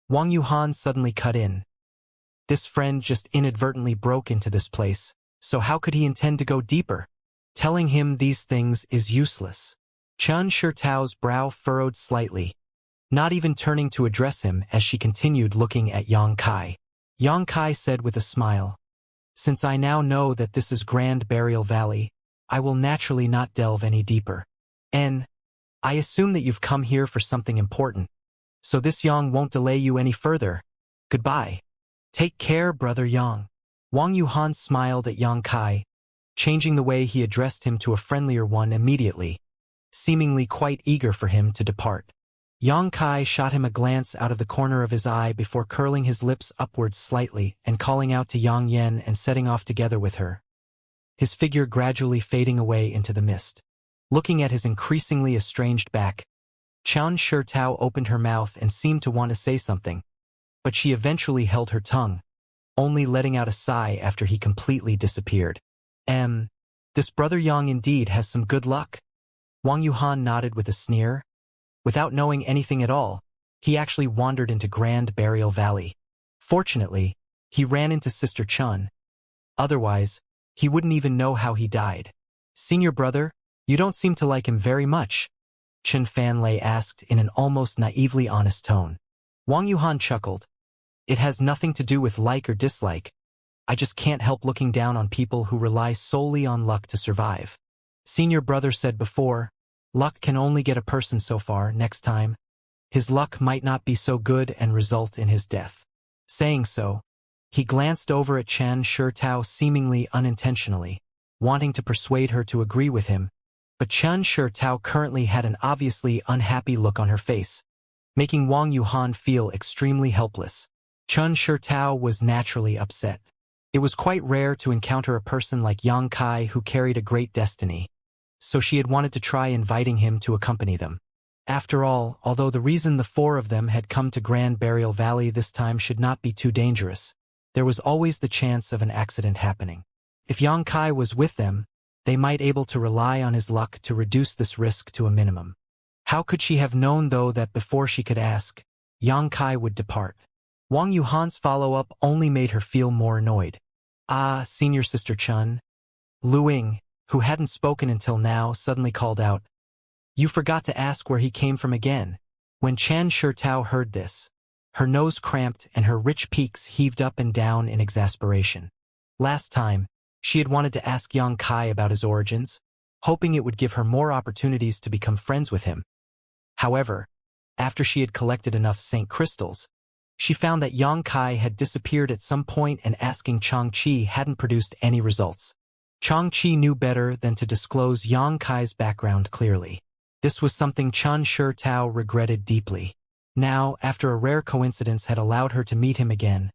Wang Yuhan suddenly cut in. This friend just inadvertently broke into this place, so how could he intend to go deeper? Telling him these things is useless. Chen Shitao's brow furrowed slightly, not even turning to address him as she continued looking at Yang Kai. Yang Kai said with a smile, since I now know that this is Grand Burial Valley, I will naturally not delve any deeper. I assume that you've come here for something important, so this Yang won't delay you any further. Goodbye. Take care, brother Yang. Wang Yuhan smiled at Yang Kai, changing the way he addressed him to a friendlier one immediately, seemingly quite eager for him to depart. Yang Kai shot him a glance out of the corner of his eye before curling his lips upwards slightly and calling out to Yang Yen and setting off together with her, his figure gradually fading away into the mist. Looking at his increasingly estranged back, Chen Shitao opened her mouth and seemed to want to say something, but she eventually held her tongue, only letting out a sigh after he completely disappeared. This brother Yang indeed has some good luck. Wang Yuhan nodded with a sneer. Without knowing anything at all, he actually wandered into Grand Burial Valley. Fortunately, he ran into Sister Chen. Otherwise, he wouldn't even know how he died. Senior brother, you don't seem to like him very much, Chen Fanlei asked in an almost naively honest tone. Wang Yuhan chuckled. It has nothing to do with like or dislike. I just can't help looking down on people who rely solely on luck to survive. Senior brother said before, luck can only get a person so far. Next time, his luck might not be so good and result in his death. Saying so, he glanced over at Chen Shitao seemingly unintentionally, wanting to persuade her to agree with him, but Chen Shitao currently had an obviously unhappy look on her face, making Wang Yuhan feel extremely helpless. Chen Shitao was naturally upset. It was quite rare to encounter a person like Yang Kai who carried a great destiny, so she had wanted to try inviting him to accompany them. After all, although the reason the 4 of them had come to Grand Burial Valley this time should not be too dangerous, there was always the chance of an accident happening. If Yang Kai was with them, they might able to rely on his luck to reduce this risk to a minimum. How could she have known, though, that before she could ask, Yang Kai would depart? Wang Yuhan's follow-up only made her feel more annoyed. Ah, senior sister Chun. Lu Ying, who hadn't spoken until now, suddenly called out, "You forgot to ask where he came from again." When Chen Shitao heard this, her nose cramped and her rich peaks heaved up and down in exasperation. Last time, she had wanted to ask Yang Kai about his origins, hoping it would give her more opportunities to become friends with him. However, after she had collected enough Saint Crystals, she found that Yang Kai had disappeared at some point, and asking Changqi hadn't produced any results. Changqi knew better than to disclose Yang Kai's background clearly. This was something Chen Shitao regretted deeply. Now, after a rare coincidence had allowed her to meet him again,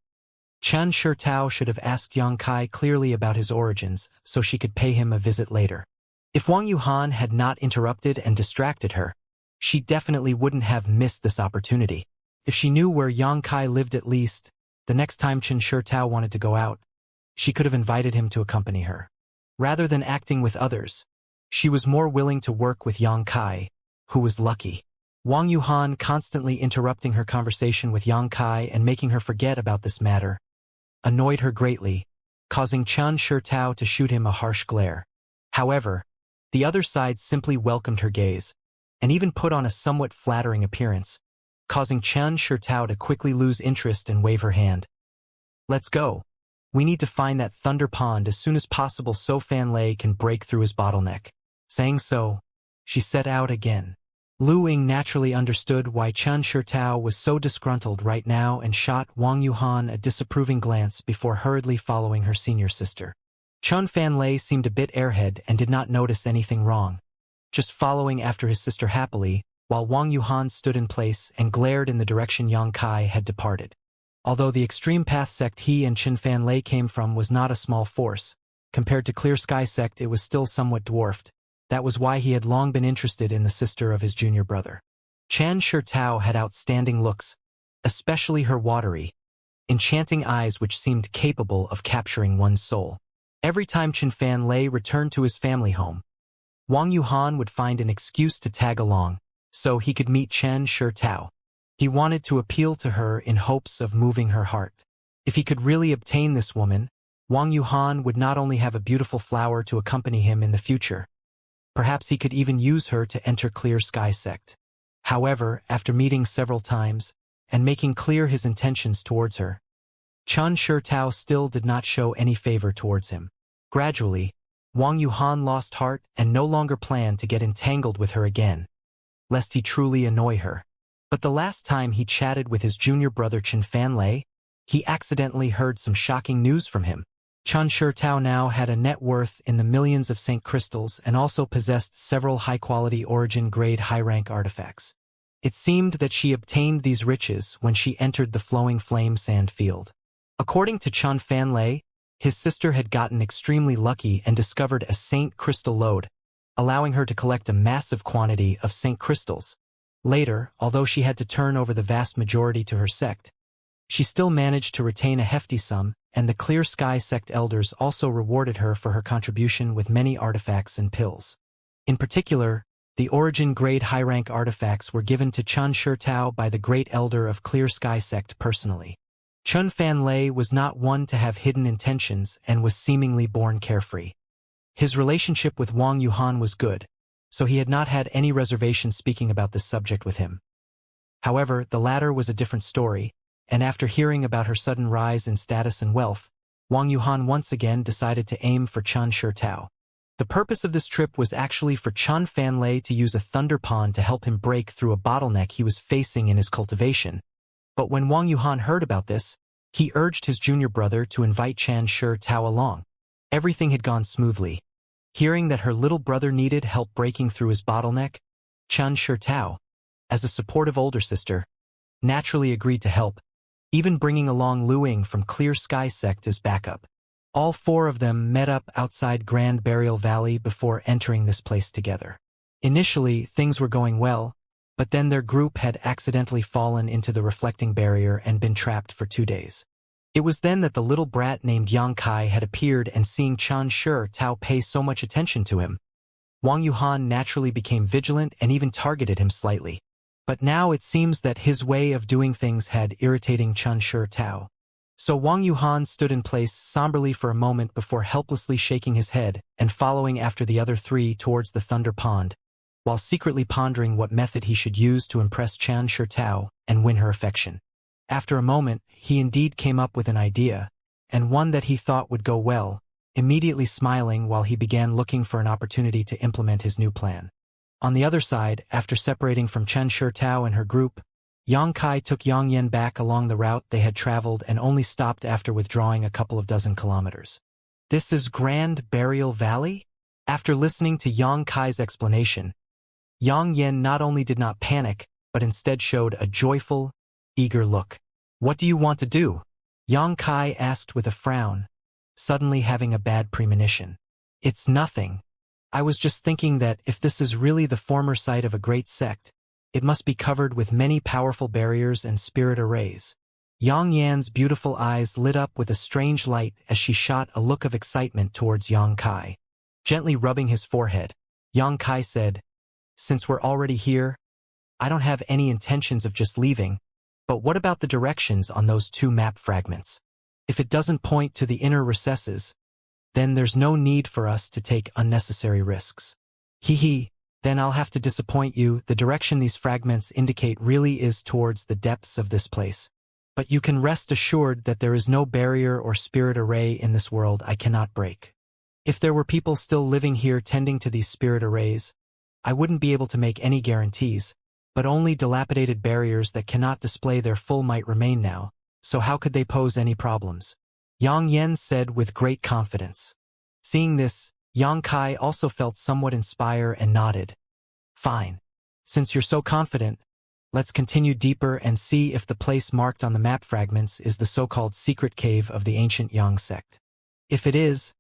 Chen Shitao should have asked Yang Kai clearly about his origins so she could pay him a visit later. If Wang Yuhan had not interrupted and distracted her, she definitely wouldn't have missed this opportunity. If she knew where Yang Kai lived, at least, the next time Chen Shitao wanted to go out, she could have invited him to accompany her. Rather than acting with others, she was more willing to work with Yang Kai, who was lucky. Wang Yuhan constantly interrupting her conversation with Yang Kai and making her forget about this matter annoyed her greatly, causing Chen Shitao to shoot him a harsh glare. However, the other side simply welcomed her gaze, and even put on a somewhat flattering appearance, causing Chen Shitao to quickly lose interest and wave her hand. "Let's go. We need to find that Thunder Pond as soon as possible so Fan Lei can break through his bottleneck." Saying so, she set out again. Lu Ying naturally understood why Chen Shitao was so disgruntled right now and shot Wang Yuhan a disapproving glance before hurriedly following her senior sister. Chen Fan Lei seemed a bit airhead and did not notice anything wrong, just following after his sister happily, while Wang Yuhan stood in place and glared in the direction Yang Kai had departed. Although the extreme path sect he and Chen Fan Lei came from was not a small force, compared to Clear Sky sect it was still somewhat dwarfed. That was why he had long been interested in the sister of his junior brother. Chen Shitao had outstanding looks, especially her watery, enchanting eyes which seemed capable of capturing one's soul. Every time Chen Fan Lei returned to his family home, Wang Yuhan would find an excuse to tag along, so he could meet Chen Shitao. He wanted to appeal to her in hopes of moving her heart. If he could really obtain this woman, Wang Yuhan would not only have a beautiful flower to accompany him in the future, perhaps he could even use her to enter Clear Sky sect. However, after meeting several times, and making clear his intentions towards her, Chen Shitao still did not show any favor towards him. Gradually, Wang Yuhan lost heart and no longer planned to get entangled with her again, lest he truly annoy her. But the last time he chatted with his junior brother Chen Fan Lei, he accidentally heard some shocking news from him. Chen Shitao now had a net worth in the millions of Saint Crystals and also possessed several high-quality origin-grade high-rank artifacts. It seemed that she obtained these riches when she entered the Flowing Flame Sand Field. According to Chen Fan Lei, his sister had gotten extremely lucky and discovered a Saint Crystal lode, allowing her to collect a massive quantity of Saint Crystals. Later, although she had to turn over the vast majority to her sect, she still managed to retain a hefty sum, and the Clear Sky sect elders also rewarded her for her contribution with many artifacts and pills. In particular, the origin-grade high-rank artifacts were given to Chen Shitao by the Great Elder of Clear Sky sect personally. Chen Fan Lei was not one to have hidden intentions and was seemingly born carefree. His relationship with Wang Yuhan was good, so he had not had any reservations speaking about this subject with him. However, the latter was a different story, and after hearing about her sudden rise in status and wealth, Wang Yuhan once again decided to aim for Chen Shitao. The purpose of this trip was actually for Chen Fan Lei to use a thunder pond to help him break through a bottleneck he was facing in his cultivation. But when Wang Yuhan heard about this, he urged his junior brother to invite Chen Shitao along. Everything had gone smoothly. Hearing that her little brother needed help breaking through his bottleneck, Chen Shitao, as a supportive older sister, naturally agreed to help, even bringing along Lu Ying from Clear Sky sect as backup. All four of them met up outside Grand Burial Valley before entering this place together. Initially, things were going well, but then their group had accidentally fallen into the reflecting barrier and been trapped for 2 days. It was then that the little brat named Yang Kai had appeared, and seeing Chen Shitao pay so much attention to him, Wang Yuhan naturally became vigilant and even targeted him slightly. But now it seems that his way of doing things had irritating Chen Tao. So Wang Yuhan stood in place somberly for a moment before helplessly shaking his head and following after the other three towards the Thunder Pond, while secretly pondering what method he should use to impress Chen Tao and win her affection. After a moment, he indeed came up with an idea, and one that he thought would go well, immediately smiling while he began looking for an opportunity to implement his new plan. On the other side, after separating from Chen Tao and her group, Yang Kai took Yang Yan back along the route they had traveled and only stopped after withdrawing a couple of dozen kilometers. This is Grand Burial Valley? After listening to Yang Kai's explanation, Yang Yan not only did not panic, but instead showed a joyful, eager look. What do you want to do? Yang Kai asked with a frown, suddenly having a bad premonition. It's nothing. I was just thinking that if this is really the former site of a great sect, it must be covered with many powerful barriers and spirit arrays. Yang Yan's beautiful eyes lit up with a strange light as she shot a look of excitement towards Yang Kai. Gently rubbing his forehead, Yang Kai said, "Since we're already here, I don't have any intentions of just leaving, but what about the directions on those two map fragments? If it doesn't point to the inner recesses, then there's no need for us to take unnecessary risks." Hee, then I'll have to disappoint you. The direction these fragments indicate really is towards the depths of this place. But you can rest assured that there is no barrier or spirit array in this world I cannot break. If there were people still living here tending to these spirit arrays, I wouldn't be able to make any guarantees, but only dilapidated barriers that cannot display their full might remain now, so how could they pose any problems? Yang Yan said with great confidence. Seeing this, Yang Kai also felt somewhat inspired and nodded. Fine. Since you're so confident, let's continue deeper and see if the place marked on the map fragments is the so-called secret cave of the ancient Yang sect. If it is,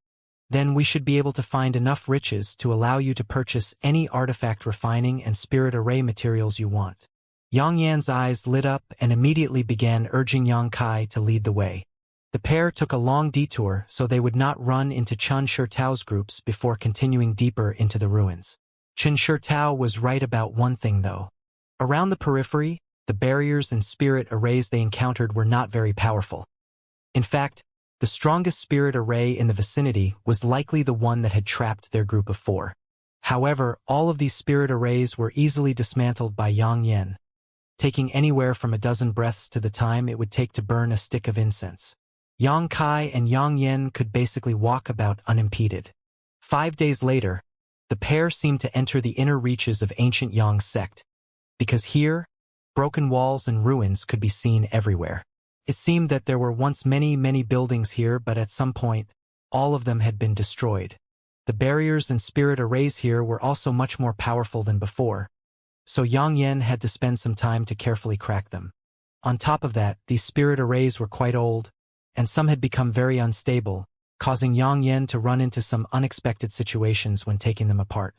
then we should be able to find enough riches to allow you to purchase any artifact refining and spirit array materials you want. Yang Yan's eyes lit up and immediately began urging Yang Kai to lead the way. The pair took a long detour so they would not run into Chen Tao's groups before continuing deeper into the ruins. Chen Tao was right about one thing though. Around the periphery, the barriers and spirit arrays they encountered were not very powerful. In fact, the strongest spirit array in the vicinity was likely the one that had trapped their group of four. However, all of these spirit arrays were easily dismantled by Yang Yan, taking anywhere from a dozen breaths to the time it would take to burn a stick of incense. Yang Kai and Yang Yan could basically walk about unimpeded. 5 days later, the pair seemed to enter the inner reaches of ancient Yang sect, because here, broken walls and ruins could be seen everywhere. It seemed that there were once many buildings here, but at some point, all of them had been destroyed. The barriers and spirit arrays here were also much more powerful than before, so Yang Yan had to spend some time to carefully crack them. On top of that, these spirit arrays were quite old, and some had become very unstable, causing Yang Yan to run into some unexpected situations when taking them apart.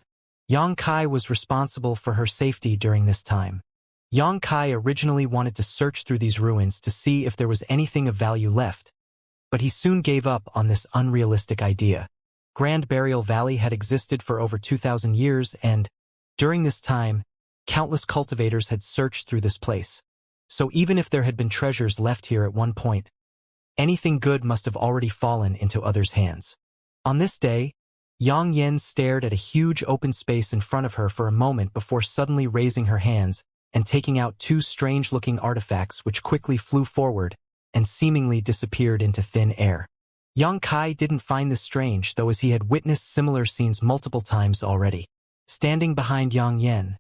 Yang Kai was responsible for her safety during this time. Yang Kai originally wanted to search through these ruins to see if there was anything of value left, but he soon gave up on this unrealistic idea. Grand Burial Valley had existed for over 2,000 years and, during this time, countless cultivators had searched through this place. So even if there had been treasures left here at one point, anything good must have already fallen into others' hands. On this day, Yang Yan stared at a huge open space in front of her for a moment before suddenly raising her hands and taking out two strange-looking artifacts which quickly flew forward and seemingly disappeared into thin air. Yang Kai didn't find this strange, though, as he had witnessed similar scenes multiple times already. Standing behind Yang Yan,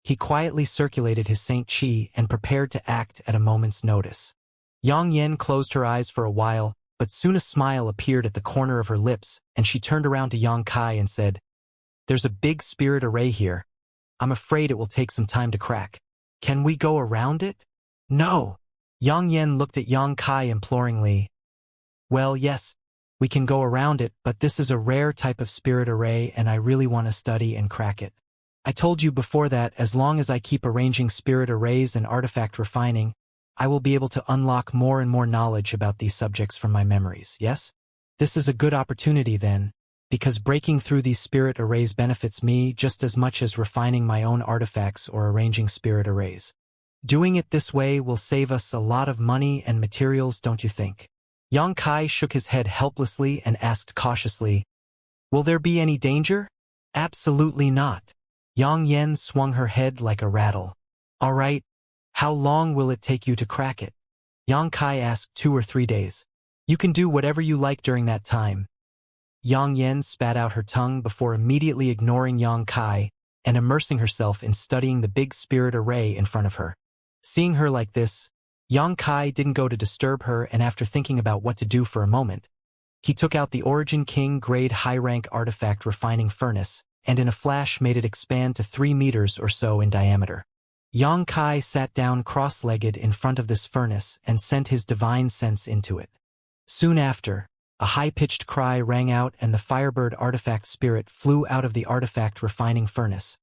he quietly circulated his Saint Qi and prepared to act at a moment's notice. Yang Yan closed her eyes for a while, but soon a smile appeared at the corner of her lips, and she turned around to Yang Kai and said, "There's a big spirit array here. I'm afraid it will take some time to crack. Can we go around it?" "No." Yang Yan looked at Yang Kai imploringly. "Well, yes, we can go around it, but this is a rare type of spirit array and I really want to study and crack it. I told you before that as long as I keep arranging spirit arrays and artifact refining, I will be able to unlock more and more knowledge about these subjects from my memories, yes? This is a good opportunity then, because breaking through these spirit arrays benefits me just as much as refining my own artifacts or arranging spirit arrays. Doing it this way will save us a lot of money and materials, don't you think? Yang Kai shook his head helplessly and asked cautiously, "Will there be any danger?" "Absolutely not." Yang Yen swung her head like a rattle. "All right, how long will it take you to crack it?" Yang Kai asked. 2 or 3 days. "You can do whatever you like during that time." Yang Yen spat out her tongue before immediately ignoring Yang Kai and immersing herself in studying the big spirit array in front of her. Seeing her like this, Yang Kai didn't go to disturb her, and after thinking about what to do for a moment, he took out the Origin King grade high-rank artifact refining furnace and in a flash made it expand to 3 meters or so in diameter. Yang Kai sat down cross-legged in front of this furnace and sent his divine sense into it. Soon after, a high-pitched cry rang out and the Firebird artifact spirit flew out of the artifact refining furnace,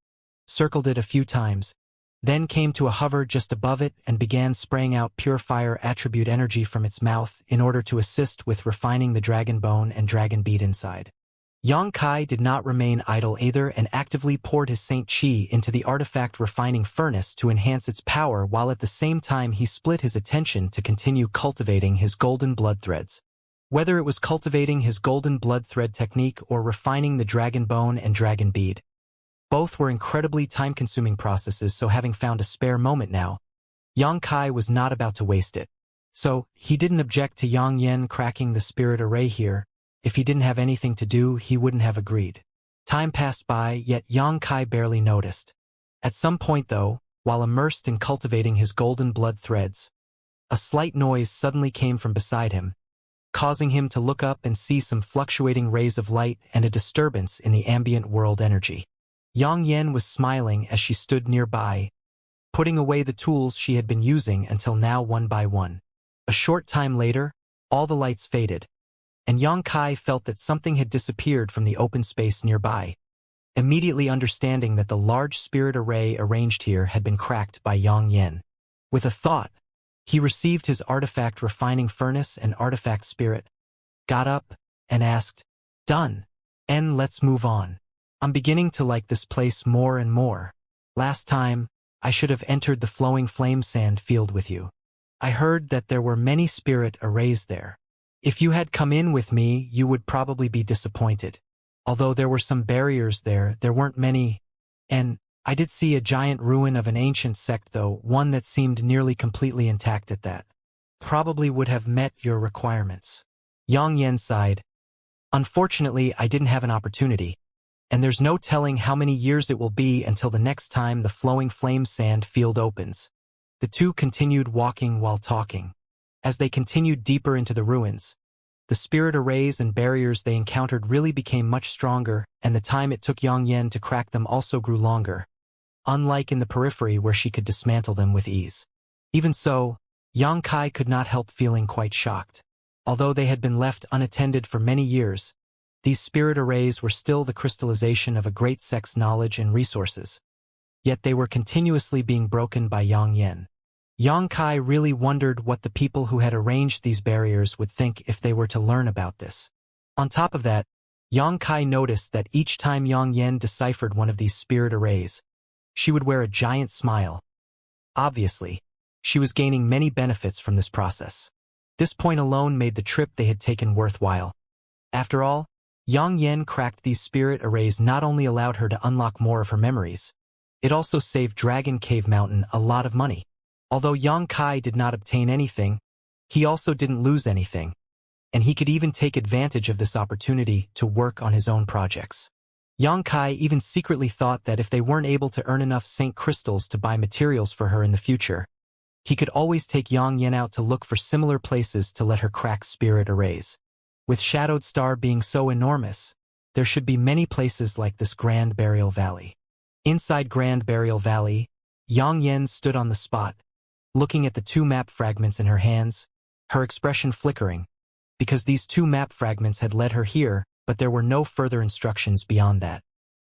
circled it a few times, then came to a hover just above it and began spraying out pure fire attribute energy from its mouth in order to assist with refining the dragon bone and dragon bead inside. Yang Kai did not remain idle either and actively poured his Saint Qi into the artifact refining furnace to enhance its power, while at the same time he split his attention to continue cultivating his golden blood threads. Whether it was cultivating his golden blood thread technique or refining the dragon bone and dragon bead, both were incredibly time-consuming processes, so having found a spare moment now, Yang Kai was not about to waste it. So, he didn't object to Yang Yen cracking the spirit array here. If he didn't have anything to do, he wouldn't have agreed. Time passed by, yet Yang Kai barely noticed. At some point though, while immersed in cultivating his golden blood threads, a slight noise suddenly came from beside him, causing him to look up and see some fluctuating rays of light and a disturbance in the ambient world energy. Yang Yen was smiling as she stood nearby, putting away the tools she had been using until now one by one. A short time later, all the lights faded, and Yang Kai felt that something had disappeared from the open space nearby, immediately understanding that the large spirit array arranged here had been cracked by Yang Yen. With a thought, he received his artifact refining furnace and artifact spirit, got up, and asked, "Done. And let's move on. I'm beginning to like this place more and more. Last time, I should have entered the flowing flame sand field with you. I heard that there were many spirit arrays there. If you had come in with me, you would probably be disappointed. Although there were some barriers there weren't many, and I did see a giant ruin of an ancient sect though, one that seemed nearly completely intact at that. Probably would have met your requirements." Yang Yen sighed. "Unfortunately, I didn't have an opportunity, and there's no telling how many years it will be until the next time the flowing flame sand field opens." The two continued walking while talking. As they continued deeper into the ruins, the spirit arrays and barriers they encountered really became much stronger, and the time it took Yang Yen to crack them also grew longer, unlike in the periphery where she could dismantle them with ease. Even so, Yang Kai could not help feeling quite shocked. Although they had been left unattended for many years, these spirit arrays were still the crystallization of a great sect's knowledge and resources. Yet they were continuously being broken by Yang Yen. Yang Kai really wondered what the people who had arranged these barriers would think if they were to learn about this. On top of that, Yang Kai noticed that each time Yang Yen deciphered one of these spirit arrays, she would wear a giant smile. Obviously, she was gaining many benefits from this process. This point alone made the trip they had taken worthwhile. After all, Yang Yen cracked these spirit arrays not only allowed her to unlock more of her memories, it also saved Dragon Cave Mountain a lot of money. Although Yang Kai did not obtain anything, he also didn't lose anything, and he could even take advantage of this opportunity to work on his own projects. Yang Kai even secretly thought that if they weren't able to earn enough Saint Crystals to buy materials for her in the future, he could always take Yang Yen out to look for similar places to let her crack spirit arrays. With Shadowed Star being so enormous, there should be many places like this Grand Burial Valley. Inside Grand Burial Valley, Yang Yen stood on the spot, looking at the 2 map fragments in her hands, her expression flickering, because these 2 map fragments had led her here, but there were no further instructions beyond that.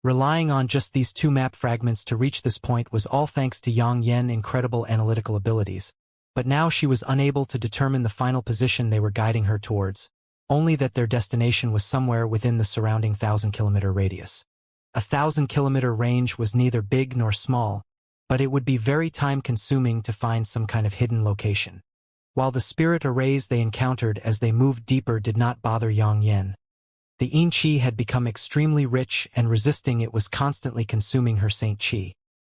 Relying on just these 2 map fragments to reach this point was all thanks to Yang Yen's incredible analytical abilities, but now she was unable to determine the final position they were guiding her towards. only that their destination was somewhere within the surrounding 1,000-kilometer radius. A 1,000-kilometer range was neither big nor small, but it would be very time-consuming to find some kind of hidden location. While the spirit arrays they encountered as they moved deeper did not bother Yang Yan. The Yin Qi had become extremely rich, and resisting it was constantly consuming her Saint Qi.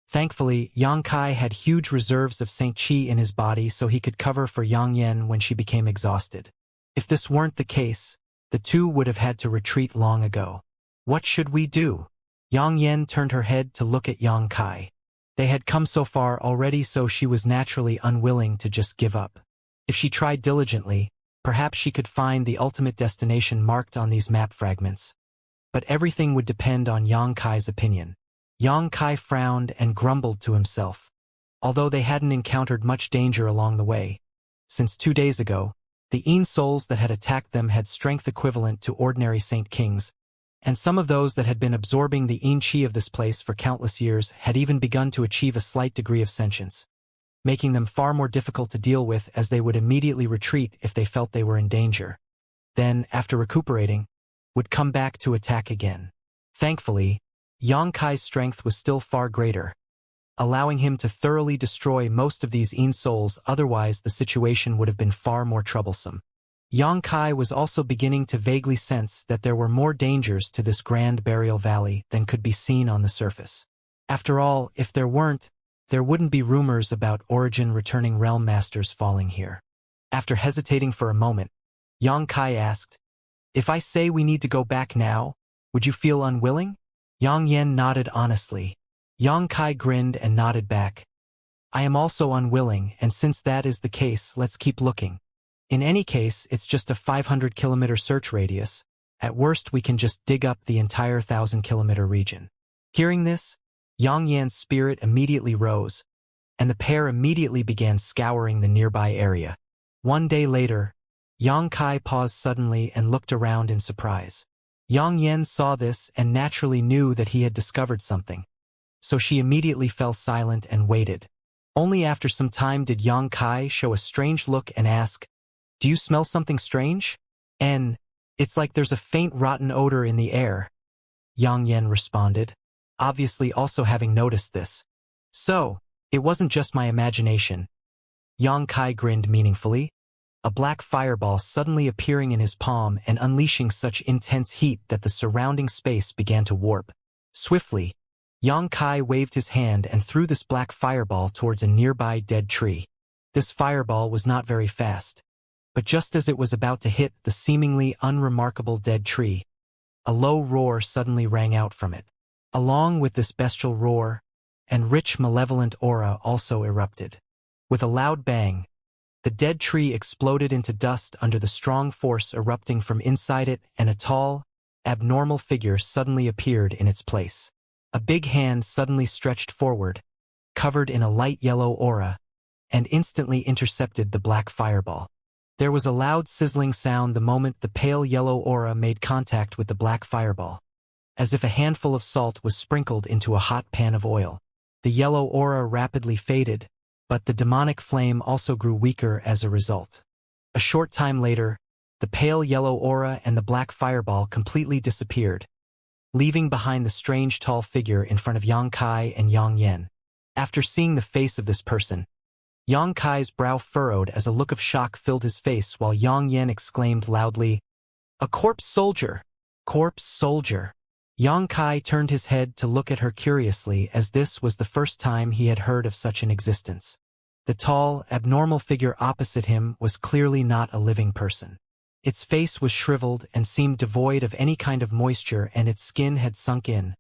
Thankfully, Yang Kai had huge reserves of Saint Qi in his body, so he could cover for Yang Yan when she became exhausted. If this weren't the case, the two would have had to retreat long ago. What should we do? Yang Yan turned her head to look at Yang Kai. They had come so far already, so she was naturally unwilling to just give up. If she tried diligently, perhaps she could find the ultimate destination marked on these map fragments. But everything would depend on Yang Kai's opinion. Yang Kai frowned and grumbled to himself. Although they hadn't encountered much danger along the way, since 2 days ago, the Yin souls that had attacked them had strength equivalent to ordinary Saint Kings, and some of those that had been absorbing the Yin Qi of this place for countless years had even begun to achieve a slight degree of sentience, making them far more difficult to deal with, as they would immediately retreat if they felt they were in danger. Then, after recuperating, would come back to attack again. Thankfully, Yang Kai's strength was still far greater, allowing him to thoroughly destroy most of these Yin souls, otherwise the situation would have been far more troublesome. Yang Kai was also beginning to vaguely sense that there were more dangers to this grand burial valley than could be seen on the surface. After all, if there weren't, there wouldn't be rumors about Origin returning realm masters falling here. After hesitating for a moment, Yang Kai asked, "If I say we need to go back now, would you feel unwilling?" Yang Yan nodded honestly. Yang Kai grinned and nodded back. "I am also unwilling, and since that is the case, let's keep looking. In any case, it's just a 500-kilometer search radius. At worst, we can just dig up the entire 1,000-kilometer region." Hearing this, Yang Yan's spirit immediately rose, and the pair immediately began scouring the nearby area. 1 day later, Yang Kai paused suddenly and looked around in surprise. Yang Yan saw this and naturally knew that he had discovered something, so she immediately fell silent and waited. Only after some time did Yang Kai show a strange look and ask, "Do you smell something strange?" "And it's like there's a faint rotten odor in the air," Yang Yan responded, obviously also having noticed this. "So, it wasn't just my imagination." Yang Kai grinned meaningfully, a black fireball suddenly appearing in his palm and unleashing such intense heat that the surrounding space began to warp. Swiftly, Yang Kai waved his hand and threw this black fireball towards a nearby dead tree. This fireball was not very fast, but just as it was about to hit the seemingly unremarkable dead tree, a low roar suddenly rang out from it. Along with this bestial roar, and rich malevolent aura also erupted. With a loud bang, the dead tree exploded into dust under the strong force erupting from inside it, and a tall, abnormal figure suddenly appeared in its place. A big hand suddenly stretched forward, covered in a light yellow aura, and instantly intercepted the black fireball. There was a loud sizzling sound the moment the pale yellow aura made contact with the black fireball, as if a handful of salt was sprinkled into a hot pan of oil. The yellow aura rapidly faded, but the demonic flame also grew weaker as a result. A short time later, the pale yellow aura and the black fireball completely disappeared, leaving behind the strange tall figure in front of Yang Kai and Yang Yan. After seeing the face of this person, Yang Kai's brow furrowed as a look of shock filled his face, while Yang Yan exclaimed loudly, "A corpse soldier! Corpse soldier!" Yang Kai turned his head to look at her curiously, as this was the first time he had heard of such an existence. The tall, abnormal figure opposite him was clearly not a living person. Its face was shriveled and seemed devoid of any kind of moisture, and its skin had sunk in,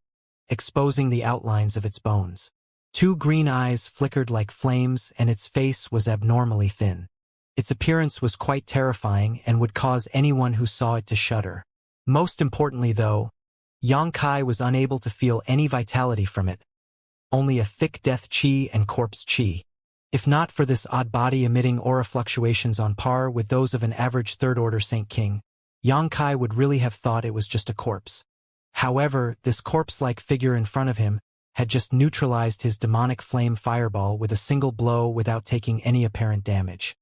exposing the outlines of its bones. 2 green eyes flickered like flames, and its face was abnormally thin. Its appearance was quite terrifying and would cause anyone who saw it to shudder. Most importantly, though, Yang Kai was unable to feel any vitality from it, only a thick death qi and corpse qi. If not for this odd body emitting aura fluctuations on par with those of an average third-order Saint King, Yang Kai would really have thought it was just a corpse. However, this corpse-like figure in front of him had just neutralized his demonic flame fireball with a single blow without taking any apparent damage.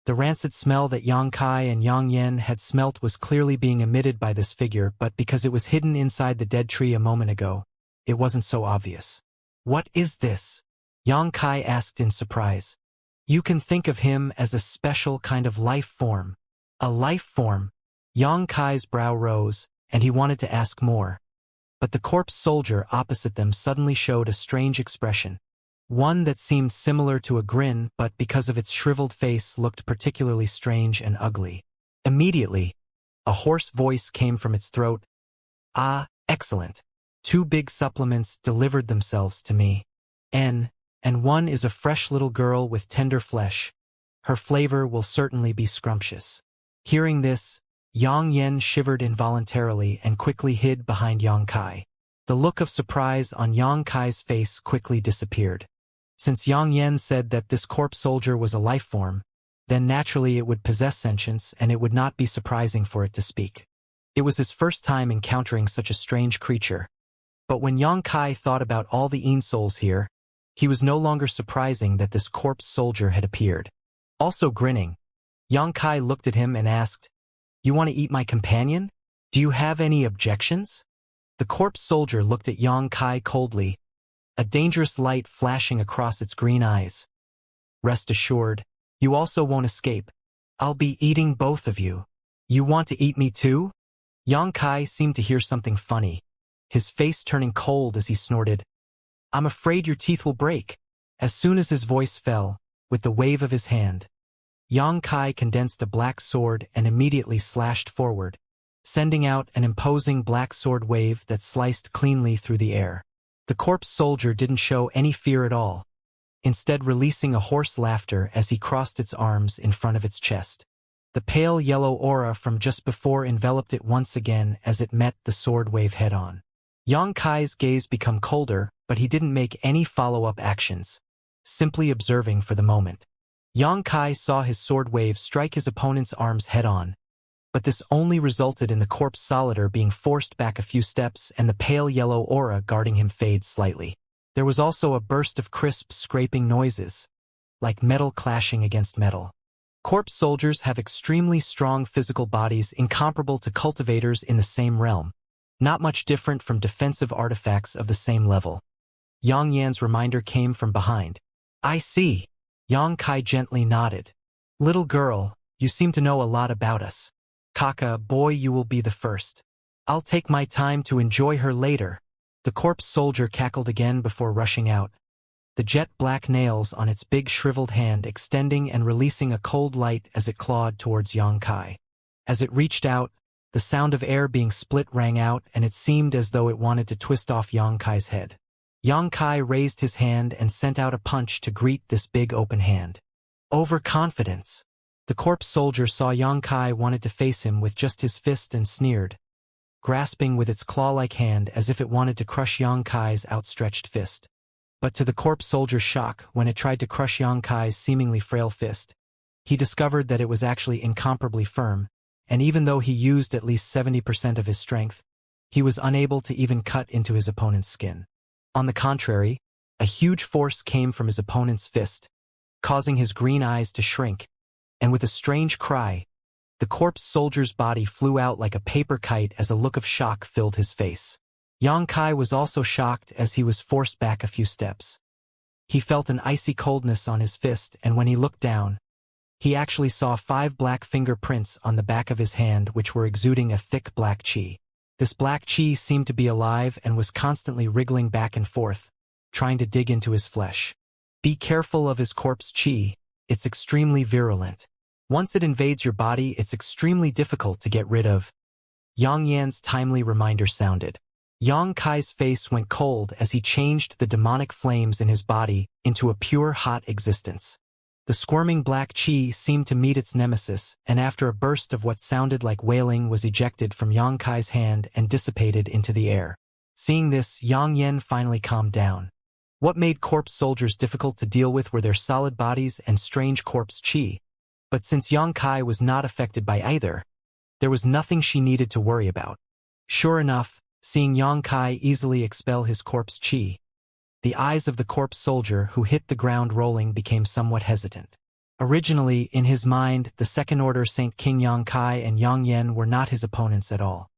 The rancid smell that Yang Kai and Yang Yen had smelt was clearly being emitted by this figure, but because it was hidden inside the dead tree a moment ago, it wasn't so obvious. "What is this?" Yang Kai asked in surprise. "You can think of him as a special kind of life form." "A life form?" Yang Kai's brow rose, and he wanted to ask more. But the corpse soldier opposite them suddenly showed a strange expression. One that seemed similar to a grin, but because of its shriveled face looked particularly strange and ugly. Immediately, a hoarse voice came from its throat. "Ah, excellent. 2 big supplements delivered themselves to me. And one is a fresh little girl with tender flesh. Her flavor will certainly be scrumptious." Hearing this, Yang Yen shivered involuntarily and quickly hid behind Yang Kai. The look of surprise on Yang Kai's face quickly disappeared. Since Yang Yen said that this corpse soldier was a life form, then naturally it would possess sentience and it would not be surprising for it to speak. It was his first time encountering such a strange creature. But when Yang Kai thought about all the Yin souls here, he was no longer surprising that this corpse soldier had appeared. Also grinning, Yang Kai looked at him and asked, "You want to eat my companion? Do you have any objections?" The corpse soldier looked at Yang Kai coldly, a dangerous light flashing across its green eyes. "Rest assured, you also won't escape. I'll be eating both of you. You want to eat me too?" Yang Kai seemed to hear something funny, his face turning cold as he snorted, "I'm afraid your teeth will break." As soon as his voice fell, with the wave of his hand, Yang Kai condensed a black sword and immediately slashed forward, sending out an imposing black sword wave that sliced cleanly through the air. The corpse soldier didn't show any fear at all, instead releasing a hoarse laughter as he crossed its arms in front of its chest. The pale yellow aura from just before enveloped it once again as it met the sword wave head-on. Yang Kai's gaze became colder, but he didn't make any follow-up actions, simply observing for the moment. Yang Kai saw his sword wave strike his opponent's arms head-on, but this only resulted in the corpse solider being forced back a few steps and the pale yellow aura guarding him fade slightly. There was also a burst of crisp, scraping noises, like metal clashing against metal. Corpse soldiers have extremely strong physical bodies incomparable to cultivators in the same realm, not much different from defensive artifacts of the same level. Yang Yan's reminder came from behind. "I see." Yang Kai gently nodded. "Little girl, you seem to know a lot about us. Kaka, boy, you will be the first. I'll take my time to enjoy her later." The corpse soldier cackled again before rushing out, the jet black nails on its big shriveled hand extending and releasing a cold light as it clawed towards Yang Kai. As it reached out, the sound of air being split rang out and it seemed as though it wanted to twist off Yang Kai's head. Yang Kai raised his hand and sent out a punch to greet this big open hand. Overconfidence. The corpse soldier saw Yang Kai wanted to face him with just his fist and sneered, grasping with its claw-like hand as if it wanted to crush Yang Kai's outstretched fist. But to the corpse soldier's shock, when it tried to crush Yang Kai's seemingly frail fist, he discovered that it was actually incomparably firm, and even though he used at least 70% of his strength, he was unable to even cut into his opponent's skin. On the contrary, a huge force came from his opponent's fist, causing his green eyes to shrink, and with a strange cry, the corpse soldier's body flew out like a paper kite as a look of shock filled his face. Yang Kai was also shocked as he was forced back a few steps. He felt an icy coldness on his fist, and when he looked down, he actually saw 5 black fingerprints on the back of his hand which were exuding a thick black chi. This black chi seemed to be alive and was constantly wriggling back and forth, trying to dig into his flesh. Be careful of his corpse chi, it's extremely virulent. Once it invades your body, it's extremely difficult to get rid of. Yang Yan's timely reminder sounded. Yang Kai's face went cold as he changed the demonic flames in his body into a pure hot existence. The squirming black chi seemed to meet its nemesis, and after a burst of what sounded like wailing was ejected from Yang Kai's hand and dissipated into the air. Seeing this, Yang Yan finally calmed down. What made corpse soldiers difficult to deal with were their solid bodies and strange corpse chi. But since Yang Kai was not affected by either, there was nothing she needed to worry about. Sure enough, seeing Yang Kai easily expel his corpse chi, the eyes of the corpse soldier who hit the ground rolling became somewhat hesitant. Originally, in his mind, the second-order Saint King Yang Kai and Yang Yen were not his opponents at all.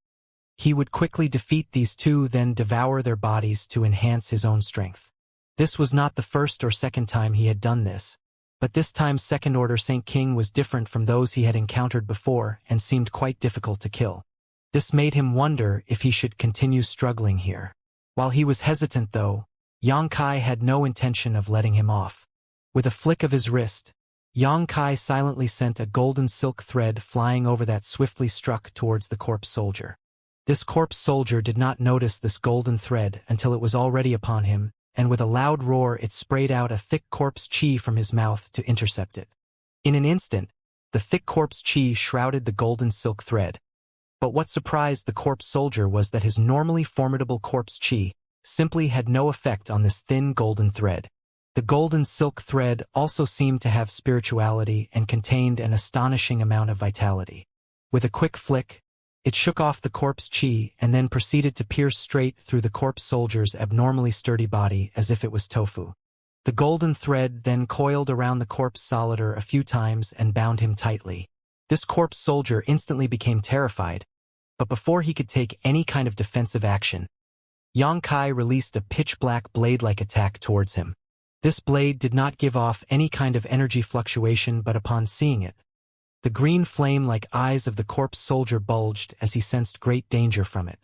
He would quickly defeat these two, then devour their bodies to enhance his own strength. This was not the first or second time he had done this, but this time second-order Saint King was different from those he had encountered before and seemed quite difficult to kill. This made him wonder if he should continue struggling here. While he was hesitant though, Yang Kai had no intention of letting him off. With a flick of his wrist, Yang Kai silently sent a golden silk thread flying over that swiftly struck towards the corpse soldier. This corpse soldier did not notice this golden thread until it was already upon him, and with a loud roar it sprayed out a thick corpse chi from his mouth to intercept it. In an instant, the thick corpse chi shrouded the golden silk thread. But what surprised the corpse soldier was that his normally formidable corpse chi simply had no effect on this thin golden thread. The golden silk thread also seemed to have spirituality and contained an astonishing amount of vitality. With a quick flick, it shook off the corpse chi and then proceeded to pierce straight through the corpse soldier's abnormally sturdy body as if it was tofu. The golden thread then coiled around the corpse soldier a few times and bound him tightly. This corpse soldier instantly became terrified, but before he could take any kind of defensive action, Yang Kai released a pitch-black blade-like attack towards him. This blade did not give off any kind of energy fluctuation, but upon seeing it, the green flame-like eyes of the corpse soldier bulged as he sensed great danger from it.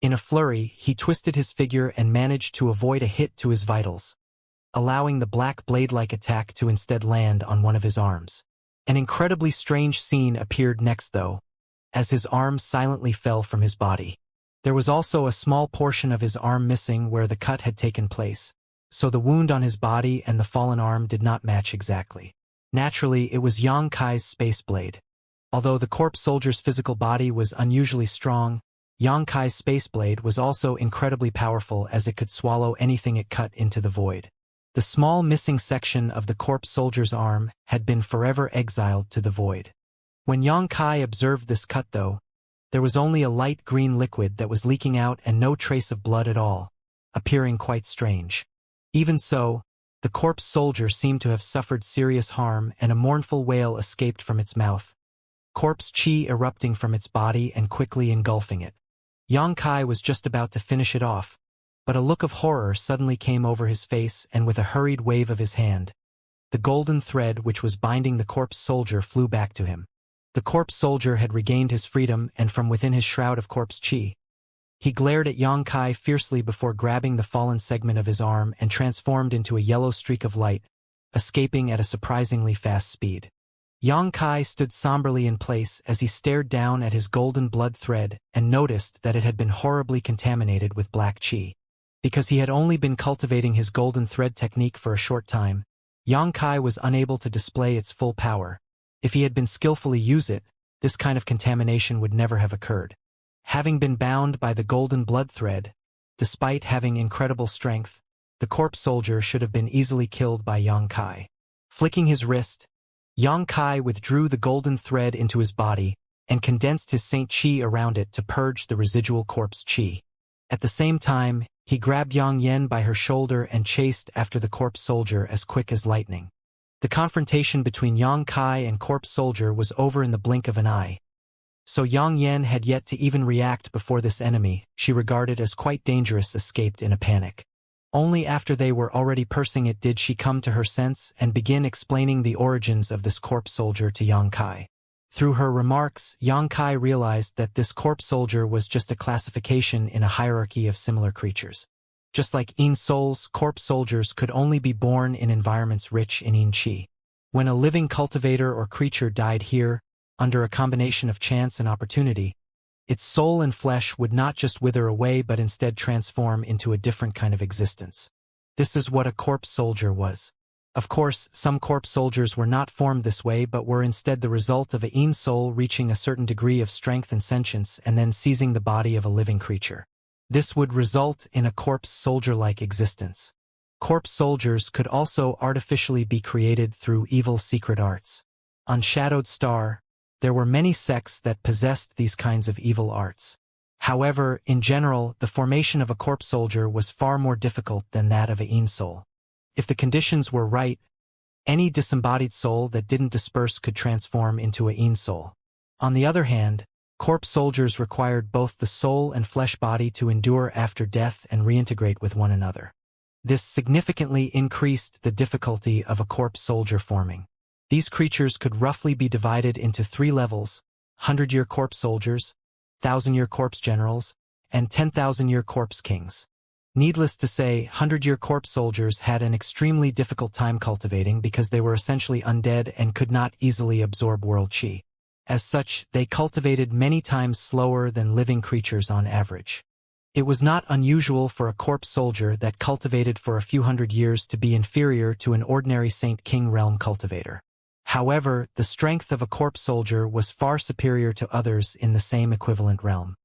In a flurry, he twisted his figure and managed to avoid a hit to his vitals, allowing the black blade-like attack to instead land on one of his arms. An incredibly strange scene appeared next though, as his arm silently fell from his body. There was also a small portion of his arm missing where the cut had taken place, so the wound on his body and the fallen arm did not match exactly. Naturally, it was Yang Kai's space blade. Although the corpse soldier's physical body was unusually strong, Yang Kai's space blade was also incredibly powerful as it could swallow anything it cut into the void. The small missing section of the corpse soldier's arm had been forever exiled to the void. When Yang Kai observed this cut though, there was only a light green liquid that was leaking out and no trace of blood at all, appearing quite strange. Even so, the corpse soldier seemed to have suffered serious harm and a mournful wail escaped from its mouth, corpse chi erupting from its body and quickly engulfing it. Yang Kai was just about to finish it off, but a look of horror suddenly came over his face and with a hurried wave of his hand, the golden thread which was binding the corpse soldier flew back to him. The corpse soldier had regained his freedom and from within his shroud of corpse chi, he glared at Yang Kai fiercely before grabbing the fallen segment of his arm and transformed into a yellow streak of light, escaping at a surprisingly fast speed. Yang Kai stood somberly in place as he stared down at his golden blood thread and noticed that it had been horribly contaminated with black chi. Because he had only been cultivating his golden thread technique for a short time, Yang Kai was unable to display its full power. If he had been skillfully use it, this kind of contamination would never have occurred. Having been bound by the golden blood thread, despite having incredible strength, the corpse soldier should have been easily killed by Yang Kai. Flicking his wrist, Yang Kai withdrew the golden thread into his body and condensed his Saint Chi around it to purge the residual corpse chi. At the same time, he grabbed Yang Yen by her shoulder and chased after the corpse soldier as quick as lightning. The confrontation between Yang Kai and corpse soldier was over in the blink of an eye. So Yang Yen had yet to even react before this enemy, she regarded as quite dangerous, escaped in a panic. Only after they were already pursing it did she come to her sense and begin explaining the origins of this corpse soldier to Yang Kai. Through her remarks, Yang Kai realized that this corpse soldier was just a classification in a hierarchy of similar creatures. Just like Yin souls, corpse soldiers could only be born in environments rich in Yin Qi. When a living cultivator or creature died here, under a combination of chance and opportunity, its soul and flesh would not just wither away but instead transform into a different kind of existence. This is what a corpse soldier was. Of course, some corpse soldiers were not formed this way but were instead the result of a Yin soul reaching a certain degree of strength and sentience and then seizing the body of a living creature. This would result in a corpse soldier-like existence. Corpse soldiers could also artificially be created through evil secret arts. On Shadowed Star, there were many sects that possessed these kinds of evil arts. However, in general, the formation of a corpse soldier was far more difficult than that of a Yin soul. If the conditions were right, Any disembodied soul that didn't disperse could transform into a Yin soul. On the other hand, corpse soldiers required both the soul and flesh body to endure after death and reintegrate with one another. This significantly increased the difficulty of a corpse soldier forming. These creatures could roughly be divided into 3 levels: 100-year corpse soldiers, 1,000-year corpse generals, and 10,000-year corpse kings. Needless to say, 100-year corpse soldiers had an extremely difficult time cultivating because they were essentially undead and could not easily absorb world chi. As such, they cultivated many times slower than living creatures on average. It was not unusual for a corpse soldier that cultivated for a few hundred years to be inferior to an ordinary Saint-King realm cultivator. However, the strength of a corpse soldier was far superior to others in the same equivalent realm.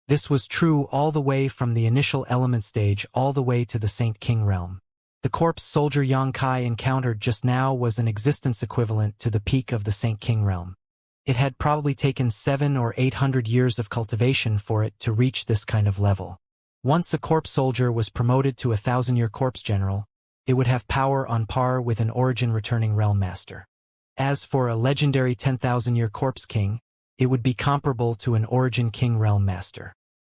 This was true all the way from the initial element stage all the way to the Saint-King realm. The corpse soldier Xianxia encountered just now was an existence equivalent to the peak of the Saint-King realm. It had probably taken 700 or 800 years of cultivation for it to reach this kind of level. Once a corpse soldier was promoted to a 1,000-year corpse general, it would have power on par with an origin-returning realm master. As for a legendary 10,000-year corpse king, it would be comparable to an origin king realm master.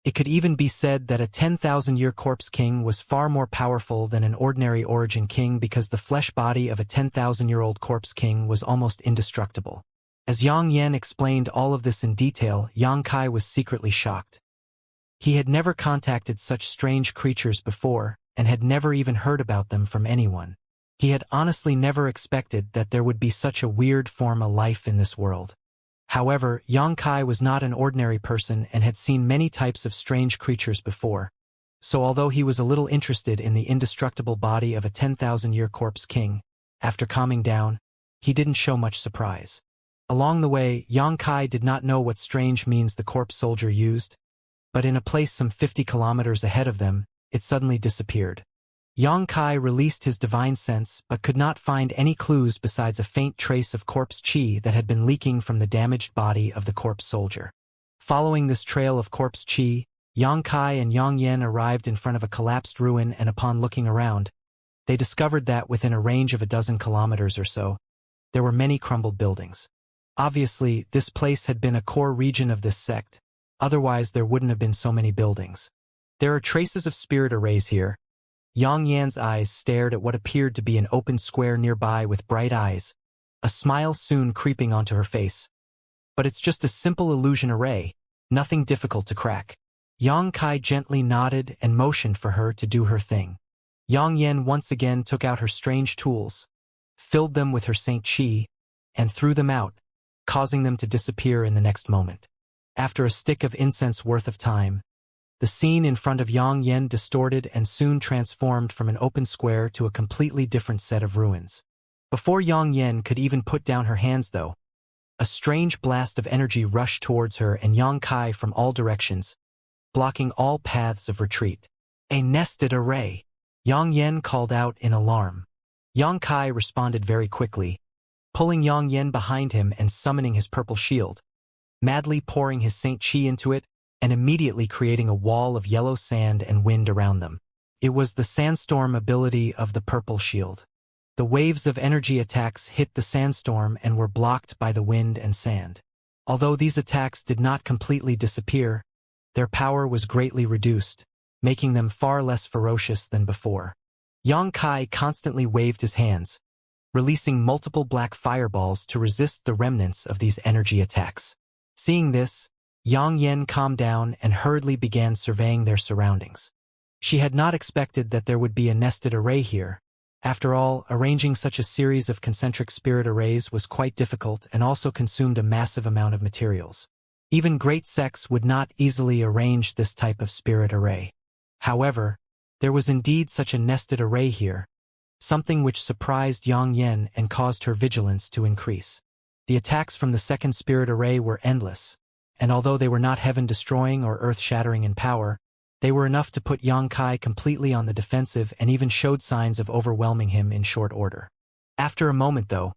It could even be said that a 10,000-year corpse king was far more powerful than an ordinary origin king because the flesh body of a 10,000-year-old corpse king was almost indestructible. As Yang Yan explained all of this in detail, Xianxia was secretly shocked. He had never contacted such strange creatures before, and had never even heard about them from anyone. He had honestly never expected that there would be such a weird form of life in this world. However, Xianxia was not an ordinary person and had seen many types of strange creatures before, so although he was a little interested in the indestructible body of a 10,000-year corpse king, after calming down, he didn't show much surprise. Along the way, Xianxia did not know what strange means the corpse soldier used, but in a place some 50 kilometers ahead of them, it suddenly disappeared. Xianxia released his divine sense but could not find any clues besides a faint trace of corpse chi that had been leaking from the damaged body of the corpse soldier. Following this trail of corpse chi, Xianxia and Yang Yan arrived in front of a collapsed ruin, and upon looking around, they discovered that within a range of a dozen kilometers or so, there were many crumbled buildings. Obviously, this place had been a core region of this sect, otherwise there wouldn't have been so many buildings. There are traces of spirit arrays here. Yang Yan's eyes stared at what appeared to be an open square nearby with bright eyes, a smile soon creeping onto her face. But it's just a simple illusion array, nothing difficult to crack. Xianxia gently nodded and motioned for her to do her thing. Yang Yan once again took out her strange tools, filled them with her Saint Chi, and threw them out, causing them to disappear in the next moment. After a stick of incense worth of time, the scene in front of Yang Yan distorted and soon transformed from an open square to a completely different set of ruins. Before Yang Yan could even put down her hands though, a strange blast of energy rushed towards her and Xianxia from all directions, blocking all paths of retreat. A nested array! Yang Yan called out in alarm. Xianxia responded very quickly, pulling Yang Yan behind him and summoning his purple shield, madly pouring his Saint Chi into it, and immediately creating a wall of yellow sand and wind around them. It was the sandstorm ability of the purple shield. The waves of energy attacks hit the sandstorm and were blocked by the wind and sand. Although these attacks did not completely disappear, their power was greatly reduced, making them far less ferocious than before. Xianxia constantly waved his hands, releasing multiple black fireballs to resist the remnants of these energy attacks. Seeing this, Yang Yan calmed down and hurriedly began surveying their surroundings. She had not expected that there would be a nested array here. After all, arranging such a series of concentric spirit arrays was quite difficult and also consumed a massive amount of materials. Even great sects would not easily arrange this type of spirit array. However, there was indeed such a nested array here, something which surprised Yang Yan and caused her vigilance to increase. The attacks from the second spirit array were endless, and although they were not heaven-destroying or earth-shattering in power, they were enough to put Xianxia completely on the defensive and even showed signs of overwhelming him in short order. After a moment, though,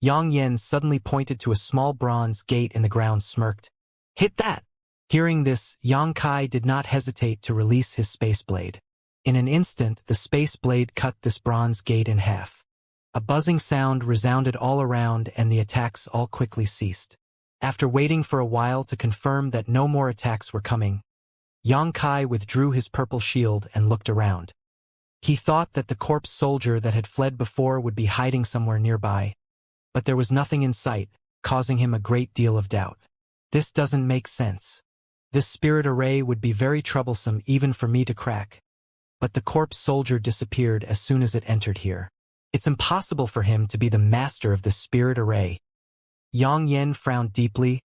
Yang Yan suddenly pointed to a small bronze gate in the ground, smirked. "Hit that!" Hearing this, Xianxia did not hesitate to release his space blade. In an instant, the space blade cut this bronze gate in half. A buzzing sound resounded all around and the attacks all quickly ceased. After waiting for a while to confirm that no more attacks were coming, Yang Kai withdrew his purple shield and looked around. He thought that the corpse soldier that had fled before would be hiding somewhere nearby, but there was nothing in sight, causing him a great deal of doubt. This doesn't make sense. This spirit array would be very troublesome even for me to crack. But the corpse soldier disappeared as soon as it entered here. It's impossible for him to be the master of this spirit array. Yang Yen frowned deeply,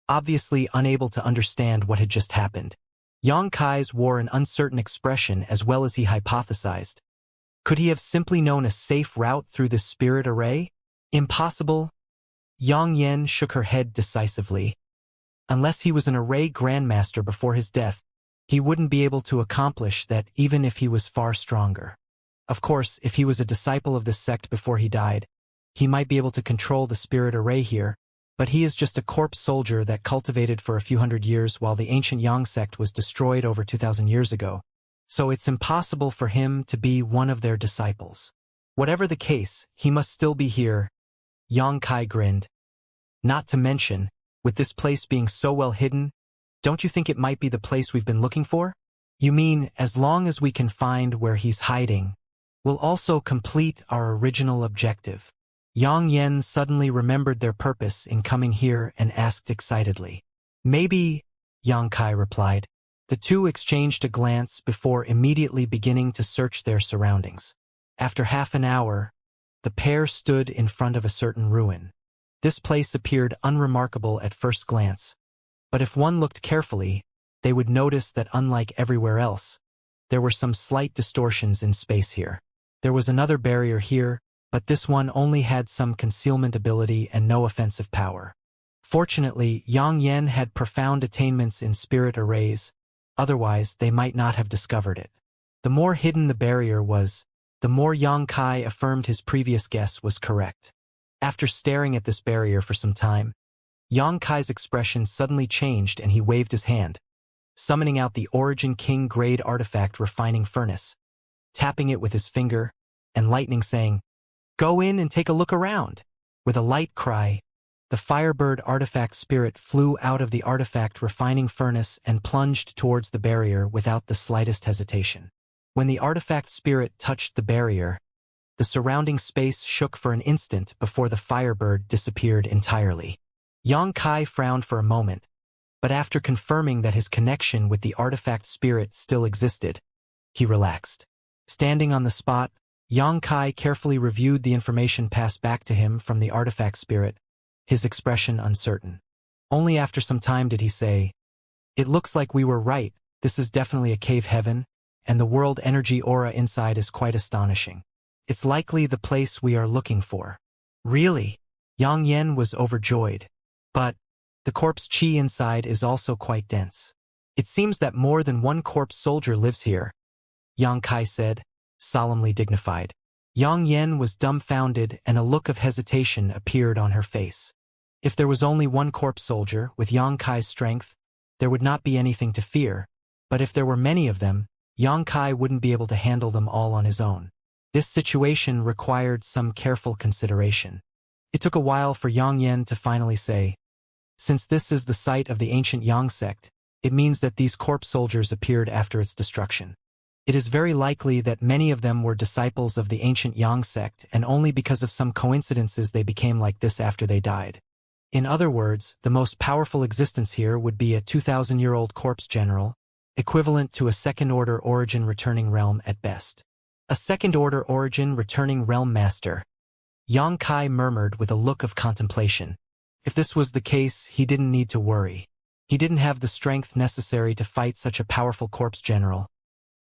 obviously unable to understand what had just happened. Yang Kai's wore an uncertain expression as well as he hypothesized. Could he have simply known a safe route through this spirit array? Impossible. Yang Yen shook her head decisively. Unless he was an array grandmaster before his death, he wouldn't be able to accomplish that even if he was far stronger. Of course, if he was a disciple of this sect before he died, he might be able to control the spirit array here, but he is just a corpse soldier that cultivated for a few hundred years while the ancient Yang sect was destroyed over 2,000 years ago, so it's impossible for him to be one of their disciples. Whatever the case, he must still be here. Yang Kai grinned. Not to mention, with this place being so well hidden, don't you think it might be the place we've been looking for? You mean, as long as we can find where he's hiding, we'll also complete our original objective. Yang Yen suddenly remembered their purpose in coming here and asked excitedly. Maybe, Yang Kai replied. The two exchanged a glance before immediately beginning to search their surroundings. After half an hour, the pair stood in front of a certain ruin. This place appeared unremarkable at first glance, but if one looked carefully, they would notice that unlike everywhere else, there were some slight distortions in space here. There was another barrier here, but this one only had some concealment ability and no offensive power. Fortunately, Yang Yen had profound attainments in spirit arrays, otherwise they might not have discovered it. The more hidden the barrier was, the more Yang Kai affirmed his previous guess was correct. After staring at this barrier for some time, Yang Kai's expression suddenly changed and he waved his hand, summoning out the Origin King grade artifact refining furnace, tapping it with his finger, and lightning saying, "Go in and take a look around." With a light cry, the Firebird artifact spirit flew out of the artifact refining furnace and plunged towards the barrier without the slightest hesitation. When the artifact spirit touched the barrier, the surrounding space shook for an instant before the Firebird disappeared entirely. Yang Kai frowned for a moment, but after confirming that his connection with the artifact spirit still existed, he relaxed. Standing on the spot, Yang Kai carefully reviewed the information passed back to him from the artifact spirit, his expression uncertain. Only after some time did he say, "It looks like we were right, this is definitely a cave heaven, and the world energy aura inside is quite astonishing. It's likely the place we are looking for." Really? Yang Yen was overjoyed. But the corpse chi inside is also quite dense. It seems that more than one corpse soldier lives here, Yang Kai said, solemnly dignified. Yang Yen was dumbfounded and a look of hesitation appeared on her face. If there was only one corpse soldier with Yang Kai's strength, there would not be anything to fear, but if there were many of them, Yang Kai wouldn't be able to handle them all on his own. This situation required some careful consideration. It took a while for Yang Yen to finally say, "Since this is the site of the ancient Yang sect, it means that these corpse soldiers appeared after its destruction. It is very likely that many of them were disciples of the ancient Yang sect and only because of some coincidences they became like this after they died. In other words, the most powerful existence here would be a 2,000-year-old corpse general, equivalent to a second-order origin returning realm at best." A second-order origin returning realm master, Yang Kai murmured with a look of contemplation. If this was the case, he didn't need to worry. He didn't have the strength necessary to fight such a powerful corpse general.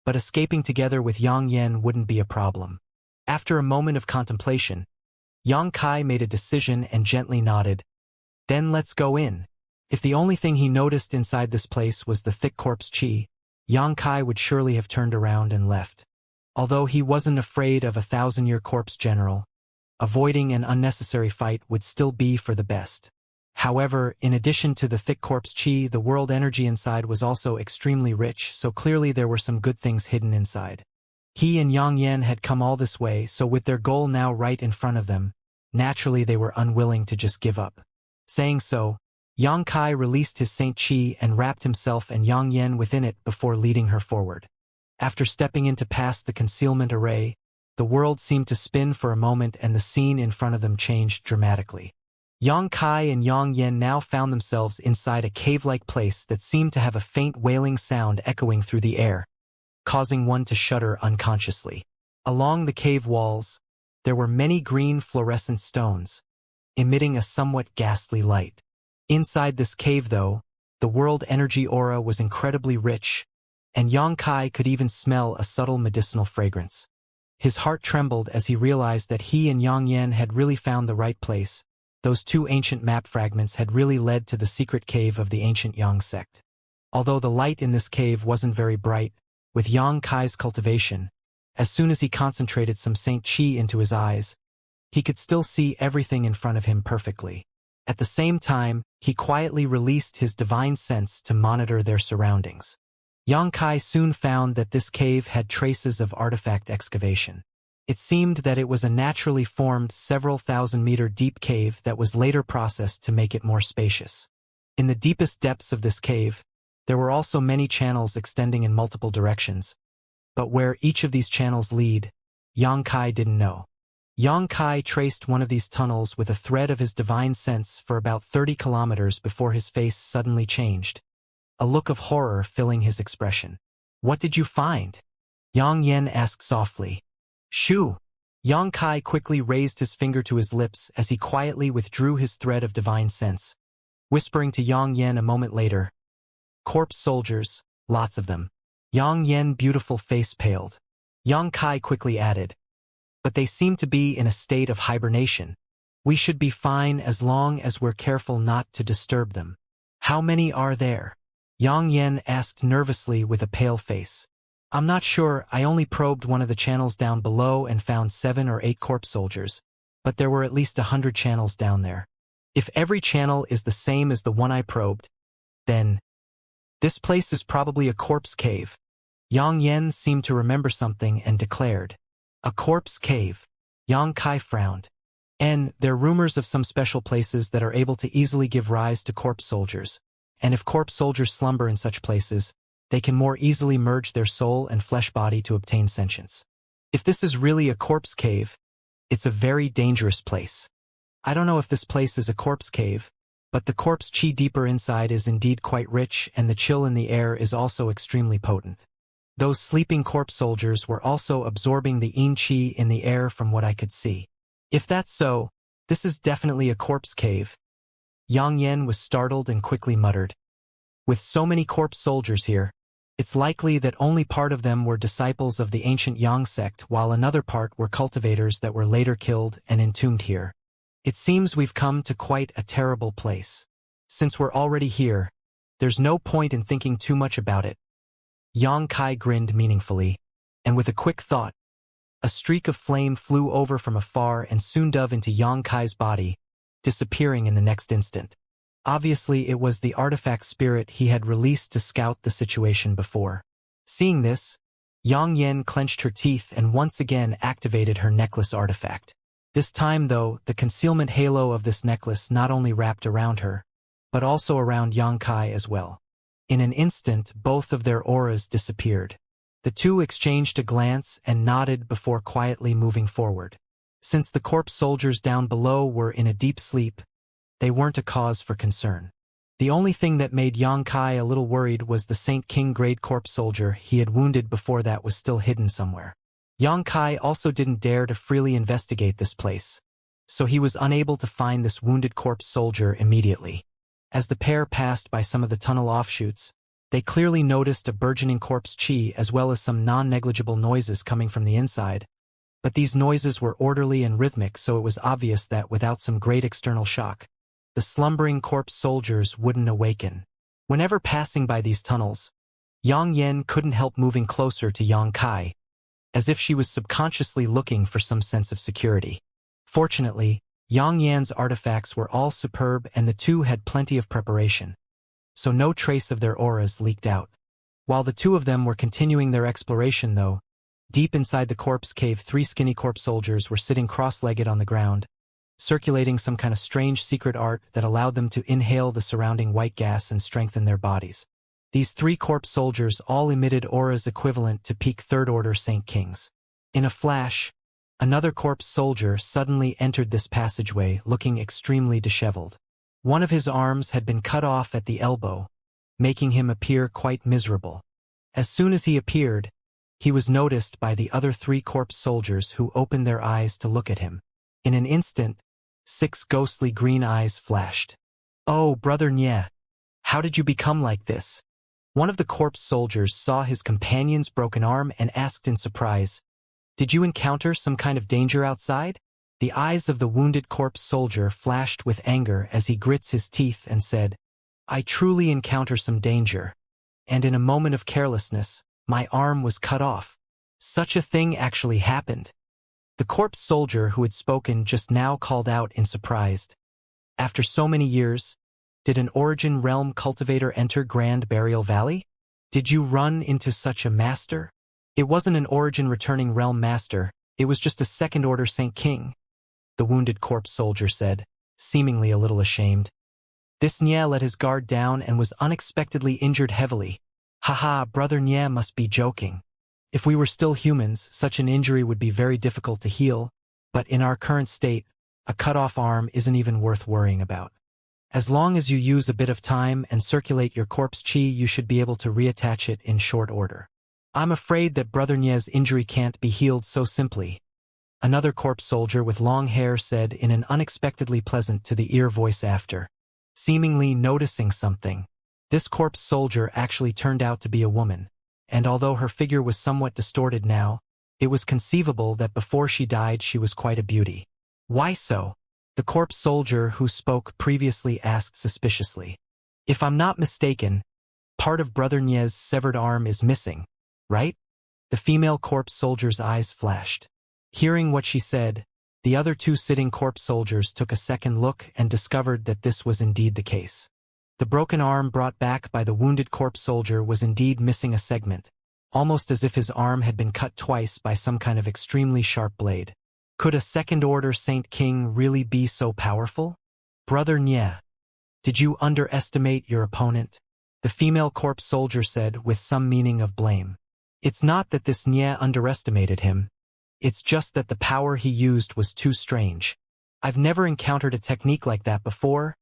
But escaping together with Yang Yen wouldn't be a problem. After a moment of contemplation, Yang Kai made a decision and gently nodded. "Then let's go in." If the only thing he noticed inside this place was the thick corpse chi, Yang Kai would surely have turned around and left. Although he wasn't afraid of a 1,000-year corpse general, avoiding an unnecessary fight would still be for the best. However, in addition to the thick corpse chi, the world energy inside was also extremely rich, so clearly there were some good things hidden inside. He and Yang Yan had come all this way, so with their goal now right in front of them, naturally they were unwilling to just give up. Saying so, Yang Kai released his Saint Chi and wrapped himself and Yang Yan within it before leading her forward. After stepping into past the concealment array, the world seemed to spin for a moment and the scene in front of them changed dramatically. Yang Kai and Yang Yan now found themselves inside a cave-like place that seemed to have a faint wailing sound echoing through the air, causing one to shudder unconsciously. Along the cave walls, there were many green fluorescent stones, emitting a somewhat ghastly light. Inside this cave, though, the world energy aura was incredibly rich, and Yang Kai could even smell a subtle medicinal fragrance. His heart trembled as he realized that he and Yang Yan had really found the right place. Those two ancient map fragments had really led to the secret cave of the ancient Yang sect. Although the light in this cave wasn't very bright, with Yang Kai's cultivation, as soon as he concentrated some Saint Chi into his eyes, he could still see everything in front of him perfectly. At the same time, he quietly released his divine sense to monitor their surroundings. Yang Kai soon found that this cave had traces of artifact excavation. It seemed that it was a naturally formed several thousand-meter deep cave that was later processed to make it more spacious. In the deepest depths of this cave, there were also many channels extending in multiple directions, but where each of these channels lead, Yang Kai didn't know. Yang Kai traced one of these tunnels with a thread of his divine sense for about 30 kilometers before his face suddenly changed, a look of horror filling his expression. "What did you find?" Yang Yan asked softly. "Shoo!" Yang Kai quickly raised his finger to his lips as he quietly withdrew his thread of divine sense, whispering to Yang Yan a moment later, "Corpse soldiers, lots of them." Yang Yan's beautiful face paled. Yang Kai quickly added, "But they seem to be in a state of hibernation. We should be fine as long as we're careful not to disturb them." "How many are there?" Yang Yan asked nervously with a pale face. "I'm not sure. I only probed one of the channels down below and found 7 or 8 corpse soldiers, but there were at least 100 channels down there. If every channel is the same as the one I probed, then this place is probably a corpse cave." Yang Yan seemed to remember something and declared, "A corpse cave." Yang Kai frowned. "And there are rumors of some special places that are able to easily give rise to corpse soldiers, and if corpse soldiers slumber in such places, they can more easily merge their soul and flesh body to obtain sentience. If this is really a corpse cave, it's a very dangerous place. I don't know if this place is a corpse cave, but the corpse chi deeper inside is indeed quite rich, and the chill in the air is also extremely potent. Those sleeping corpse soldiers were also absorbing the yin chi in the air from what I could see. If that's so, this is definitely a corpse cave." Yang Yan was startled and quickly muttered, "With so many corpse soldiers here, it's likely that only part of them were disciples of the ancient Yang sect, while another part were cultivators that were later killed and entombed here. It seems we've come to quite a terrible place. Since we're already here, there's no point in thinking too much about it." Yang Kai grinned meaningfully, and with a quick thought, a streak of flame flew over from afar and soon dove into Yang Kai's body, disappearing in the next instant. Obviously, it was the artifact spirit he had released to scout the situation before. Seeing this, Yang Yan clenched her teeth and once again activated her necklace artifact. This time, though, the concealment halo of this necklace not only wrapped around her, but also around Yang Kai as well. In an instant, both of their auras disappeared. The two exchanged a glance and nodded before quietly moving forward. Since the corpse soldiers down below were in a deep sleep, they weren't a cause for concern. The only thing that made Yang Kai a little worried was the Saint King grade corpse soldier he had wounded before that was still hidden somewhere. Yang Kai also didn't dare to freely investigate this place, so he was unable to find this wounded corpse soldier immediately. As the pair passed by some of the tunnel offshoots, they clearly noticed a burgeoning corpse chi as well as some non-negligible noises coming from the inside, but these noises were orderly and rhythmic, so it was obvious that without some great external shock, the slumbering corpse soldiers wouldn't awaken. Whenever passing by these tunnels, Yang Yan couldn't help moving closer to Yang Kai, as if she was subconsciously looking for some sense of security. Fortunately, Yang Yan's artifacts were all superb and the two had plenty of preparation, so no trace of their auras leaked out. While the two of them were continuing their exploration though, Deep inside the corpse cave, 3 skinny corpse soldiers were sitting cross-legged on the ground, circulating some kind of strange secret art that allowed them to inhale the surrounding white gas and strengthen their bodies. These 3 corpse soldiers all emitted auras equivalent to peak third-order Saint Kings. In a flash, another corpse soldier suddenly entered this passageway looking extremely disheveled. One of his arms had been cut off at the elbow, making him appear quite miserable. As soon as he appeared, he was noticed by the other 3 corpse soldiers who opened their eyes to look at him. In an instant, 6 ghostly green eyes flashed. "Oh, Brother Nye, how did you become like this?" One of the corpse soldiers saw his companion's broken arm and asked in surprise, "Did you encounter some kind of danger outside?" The eyes of the wounded corpse soldier flashed with anger as he grits his teeth and said, "I truly encounter some danger, and in a moment of carelessness, my arm was cut off. Such a thing actually happened." The corpse soldier who had spoken just now called out in surprise, "After so many years, did an Origin Realm cultivator enter Grand Burial Valley? Did you run into such a master?" "It wasn't an Origin returning Realm master, it was just a second-order Saint King," the wounded corpse soldier said, seemingly a little ashamed. "This Nye let his guard down and was unexpectedly injured heavily. Haha, Brother Nye must be joking. If we were still humans, such an injury would be very difficult to heal, but in our current state, a cut-off arm isn't even worth worrying about. As long as you use a bit of time and circulate your corpse chi, you should be able to reattach it in short order. I'm afraid that Brother Nye's injury can't be healed so simply," another corpse soldier with long hair said in an unexpectedly pleasant-to-the-ear voice after, seemingly noticing something. This corpse soldier actually turned out to be a woman, and although her figure was somewhat distorted now, it was conceivable that before she died she was quite a beauty. "Why so?" the corpse soldier who spoke previously asked suspiciously. "If I'm not mistaken, part of Brother Nye's severed arm is missing, right?" The female corpse soldier's eyes flashed. Hearing what she said, the other 2 sitting corpse soldiers took a second look and discovered that this was indeed the case. The broken arm brought back by the wounded corpse soldier was indeed missing a segment, almost as if his arm had been cut twice by some kind of extremely sharp blade. Could a second-order Saint King really be so powerful? "Brother Nye, did you underestimate your opponent?" the female corpse soldier said with some meaning of blame. "It's not that this Nye underestimated him. It's just that the power he used was too strange. I've never encountered a technique like that before."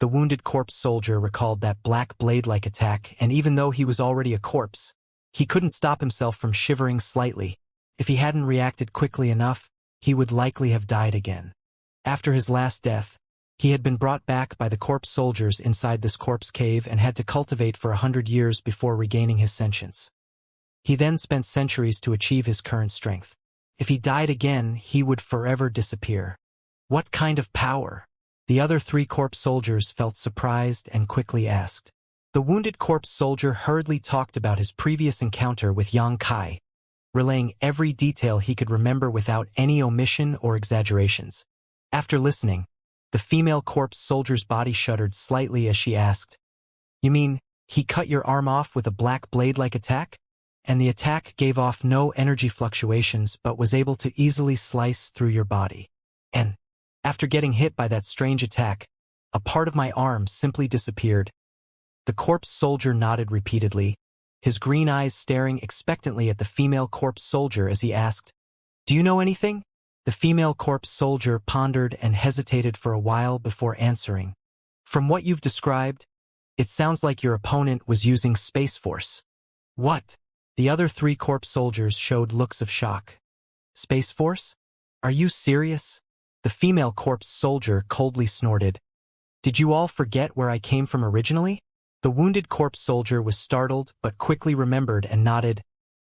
The wounded corpse soldier recalled that black blade-like attack, and even though he was already a corpse, he couldn't stop himself from shivering slightly. If he hadn't reacted quickly enough, he would likely have died again. After his last death, he had been brought back by the corpse soldiers inside this corpse cave and had to cultivate for 100 years before regaining his sentience. He then spent centuries to achieve his current strength. If he died again, he would forever disappear. What kind of power? The other 3 corpse soldiers felt surprised and quickly asked. The wounded corpse soldier hurriedly talked about his previous encounter with Xianxia, relaying every detail he could remember without any omission or exaggerations. After listening, the female corpse soldier's body shuddered slightly as she asked, "You mean, he cut your arm off with a black blade-like attack? And the attack gave off no energy fluctuations but was able to easily slice through your body. And after getting hit by that strange attack, a part of my arm simply disappeared." The corpse soldier nodded repeatedly, his green eyes staring expectantly at the female corpse soldier as he asked, "Do you know anything?" The female corpse soldier pondered and hesitated for a while before answering. "From what you've described, it sounds like your opponent was using Space Force." "What?" The other 3 corpse soldiers showed looks of shock. "Space Force? Are you serious?" The female corpse soldier coldly snorted. "Did you all forget where I came from originally?" The wounded corpse soldier was startled but quickly remembered and nodded.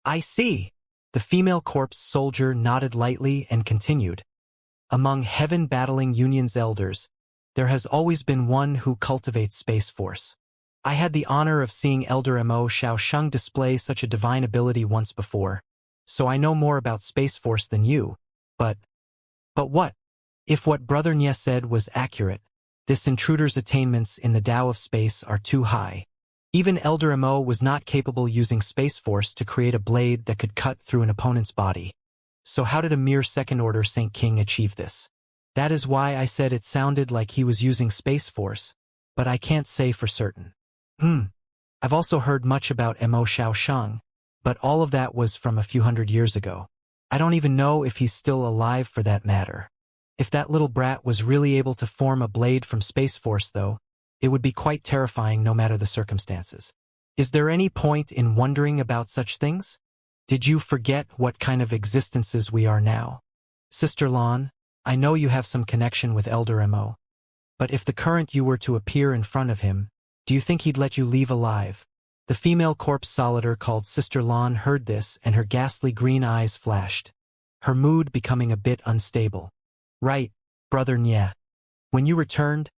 "I see." The female corpse soldier nodded lightly and continued. "Among heaven-battling Union's elders, there has always been one who cultivates Space Force. I had the honor of seeing Elder Mo Xiaosheng display such a divine ability once before, so I know more about Space Force than you. But what? If what Brother Nye said was accurate, this intruder's attainments in the Tao of space are too high. Even Elder Mo was not capable using Space Force to create a blade that could cut through an opponent's body. So how did a mere second-order Saint King achieve this? That is why I said it sounded like he was using Space Force, but I can't say for certain. I've also heard much about Mo Xiaosheng, but all of that was from a few hundred years ago. I don't even know if he's still alive for that matter. If that little brat was really able to form a blade from Space Force, though, it would be quite terrifying no matter the circumstances. Is there any point in wondering about such things? Did you forget what kind of existences we are now? Sister Lon, I know you have some connection with Elder Mo. But if the current you were to appear in front of him, do you think he'd let you leave alive? The female corpse solider called Sister Lon heard this and her ghastly green eyes flashed, her mood becoming a bit unstable. Right, Brother Nye. When you returned,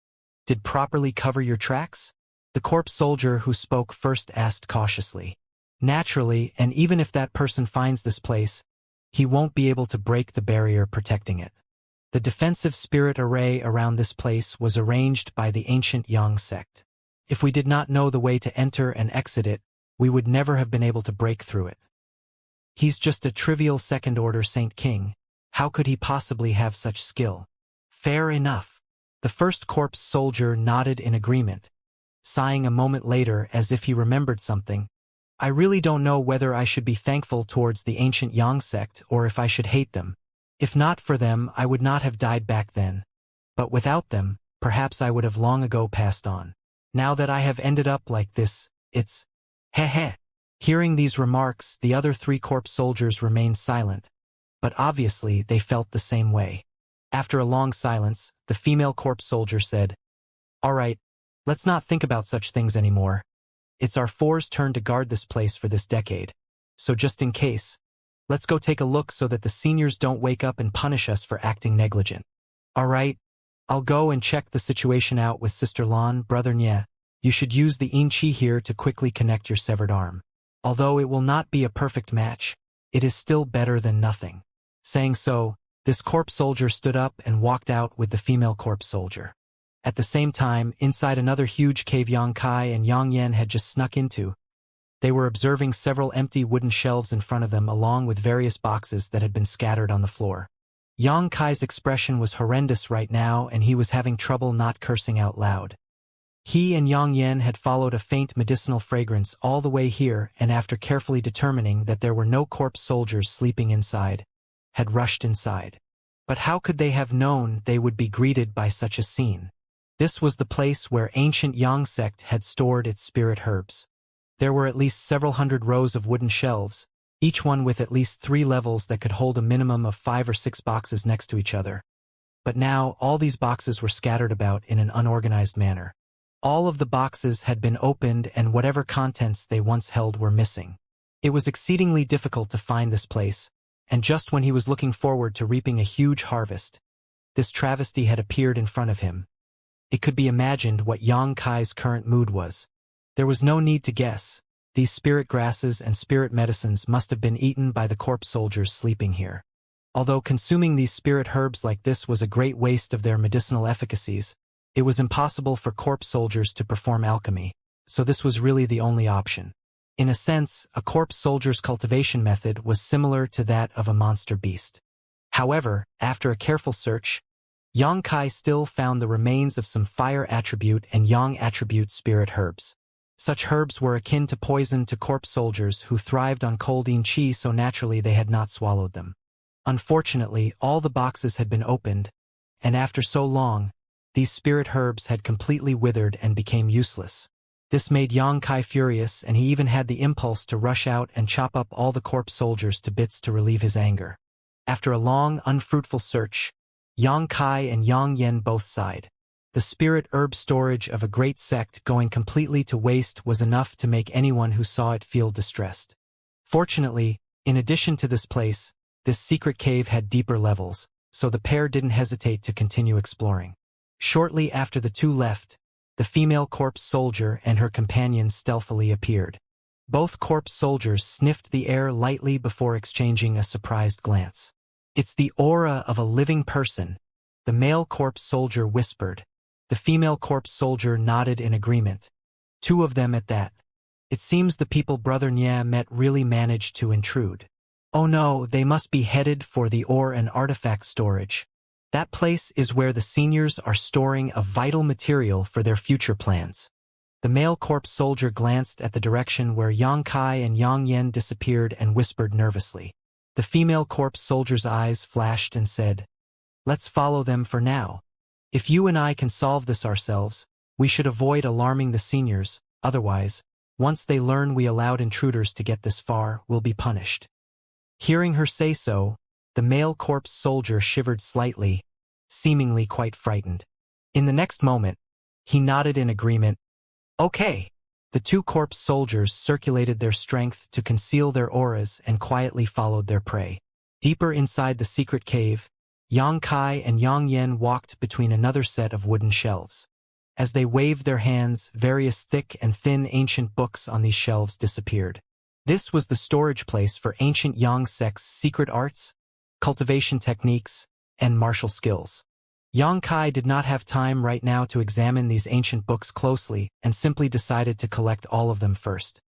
did properly cover your tracks? The corpse soldier who spoke first asked cautiously. Naturally, and even if that person finds this place, he won't be able to break the barrier protecting it. The defensive spirit array around this place was arranged by the ancient Yang sect. If we did not know the way to enter and exit it, we would never have been able to break through it. He's just a trivial second-order Saint King. How could he possibly have such skill? Fair enough. The first corpse soldier nodded in agreement, sighing a moment later as if he remembered something. I really don't know whether I should be thankful towards the ancient Yang sect or if I should hate them. If not for them, I would not have died back then. But without them, perhaps I would have long ago passed on. Now that I have ended up like this, it's heh. Hearing these remarks, the other three corpse soldiers remained silent, but obviously they felt the same way. After a long silence, the female corpse soldier said, "All right, let's not think about such things anymore. It's our four's turn to guard this place for this decade. So just in case, let's go take a look so that the seniors don't wake up and punish us for acting negligent." "All right, I'll go and check the situation out with Sister Lon, Brother Nye. You should use the Inchi here to quickly connect your severed arm. Although it will not be a perfect match, it is still better than nothing." Saying so, this corpse soldier stood up and walked out with the female corpse soldier. At the same time, inside another huge cave Yang Kai and Yang Yen had just snuck into, they were observing several empty wooden shelves in front of them along with various boxes that had been scattered on the floor. Yang Kai's expression was horrendous right now and he was having trouble not cursing out loud. He and Yang Yen had followed a faint medicinal fragrance all the way here and after carefully determining that there were no corpse soldiers sleeping inside, had rushed inside. But how could they have known they would be greeted by such a scene? This was the place where ancient Yang sect had stored its spirit herbs. There were at least several hundred rows of wooden shelves, each one with at least 3 levels that could hold a minimum of 5 or 6 boxes next to each other. But now all these boxes were scattered about in an unorganized manner. All of the boxes had been opened and whatever contents they once held were missing. It was exceedingly difficult to find this place, and just when he was looking forward to reaping a huge harvest, this travesty had appeared in front of him. It could be imagined what Yang Kai's current mood was. There was no need to guess. These spirit grasses and spirit medicines must have been eaten by the corpse soldiers sleeping here. Although consuming these spirit herbs like this was a great waste of their medicinal efficacies, it was impossible for corpse soldiers to perform alchemy, so this was really the only option. In a sense, a corpse soldier's cultivation method was similar to that of a monster beast. However, after a careful search, Yang Kai still found the remains of some fire attribute and yang attribute spirit herbs. Such herbs were akin to poison to corpse soldiers who thrived on cold chi, so naturally they had not swallowed them. Unfortunately, all the boxes had been opened, and after so long, these spirit herbs had completely withered and became useless. This made Yang Kai furious, and he even had the impulse to rush out and chop up all the corpse soldiers to bits to relieve his anger. After a long, unfruitful search, Yang Kai and Yang Yen both sighed. The spirit herb storage of a great sect going completely to waste was enough to make anyone who saw it feel distressed. Fortunately, in addition to this place, this secret cave had deeper levels, so the pair didn't hesitate to continue exploring. Shortly after the two left, the female corpse soldier and her companion stealthily appeared. Both corpse soldiers sniffed the air lightly before exchanging a surprised glance. "It's the aura of a living person," the male corpse soldier whispered. The female corpse soldier nodded in agreement. 2 of them at that. It seems the people Brother Nya met really managed to intrude. Oh no, they must be headed for the ore and artifact storage. That place is where the seniors are storing a vital material for their future plans. The male corpse soldier glanced at the direction where Yang Kai and Yang Yen disappeared and whispered nervously. The female corpse soldier's eyes flashed and said, "Let's follow them for now. If you and I can solve this ourselves, we should avoid alarming the seniors, otherwise, once they learn we allowed intruders to get this far, we'll be punished." Hearing her say so, the male corpse soldier shivered slightly, seemingly quite frightened. In the next moment, he nodded in agreement. Okay. The two corpse soldiers circulated their strength to conceal their auras and quietly followed their prey. Deeper inside the secret cave, Yang Kai and Yang Yen walked between another set of wooden shelves. As they waved their hands, various thick and thin ancient books on these shelves disappeared. This was the storage place for ancient Yang sect's secret arts, cultivation techniques, and martial skills. Yang Kai did not have time right now to examine these ancient books closely and simply decided to collect all of them first.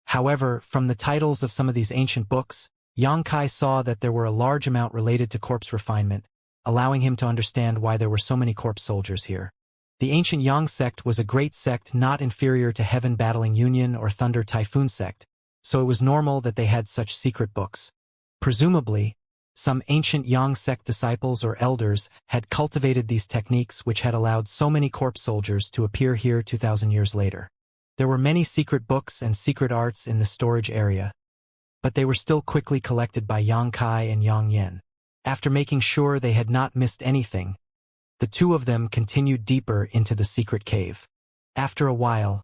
However, from the titles of some of these ancient books, Yang Kai saw that there were a large amount related to corpse refinement, allowing him to understand why there were so many corpse soldiers here. The ancient Yang sect was a great sect not inferior to Heaven Battling Union or Thunder Typhoon sect, so it was normal that they had such secret books. Presumably, some ancient Yang sect disciples or elders had cultivated these techniques which had allowed so many corpse soldiers to appear here 2,000 years later. There were many secret books and secret arts in the storage area, but they were still quickly collected by Yang Kai and Yang Yen. After making sure they had not missed anything, the two of them continued deeper into the secret cave. After a while,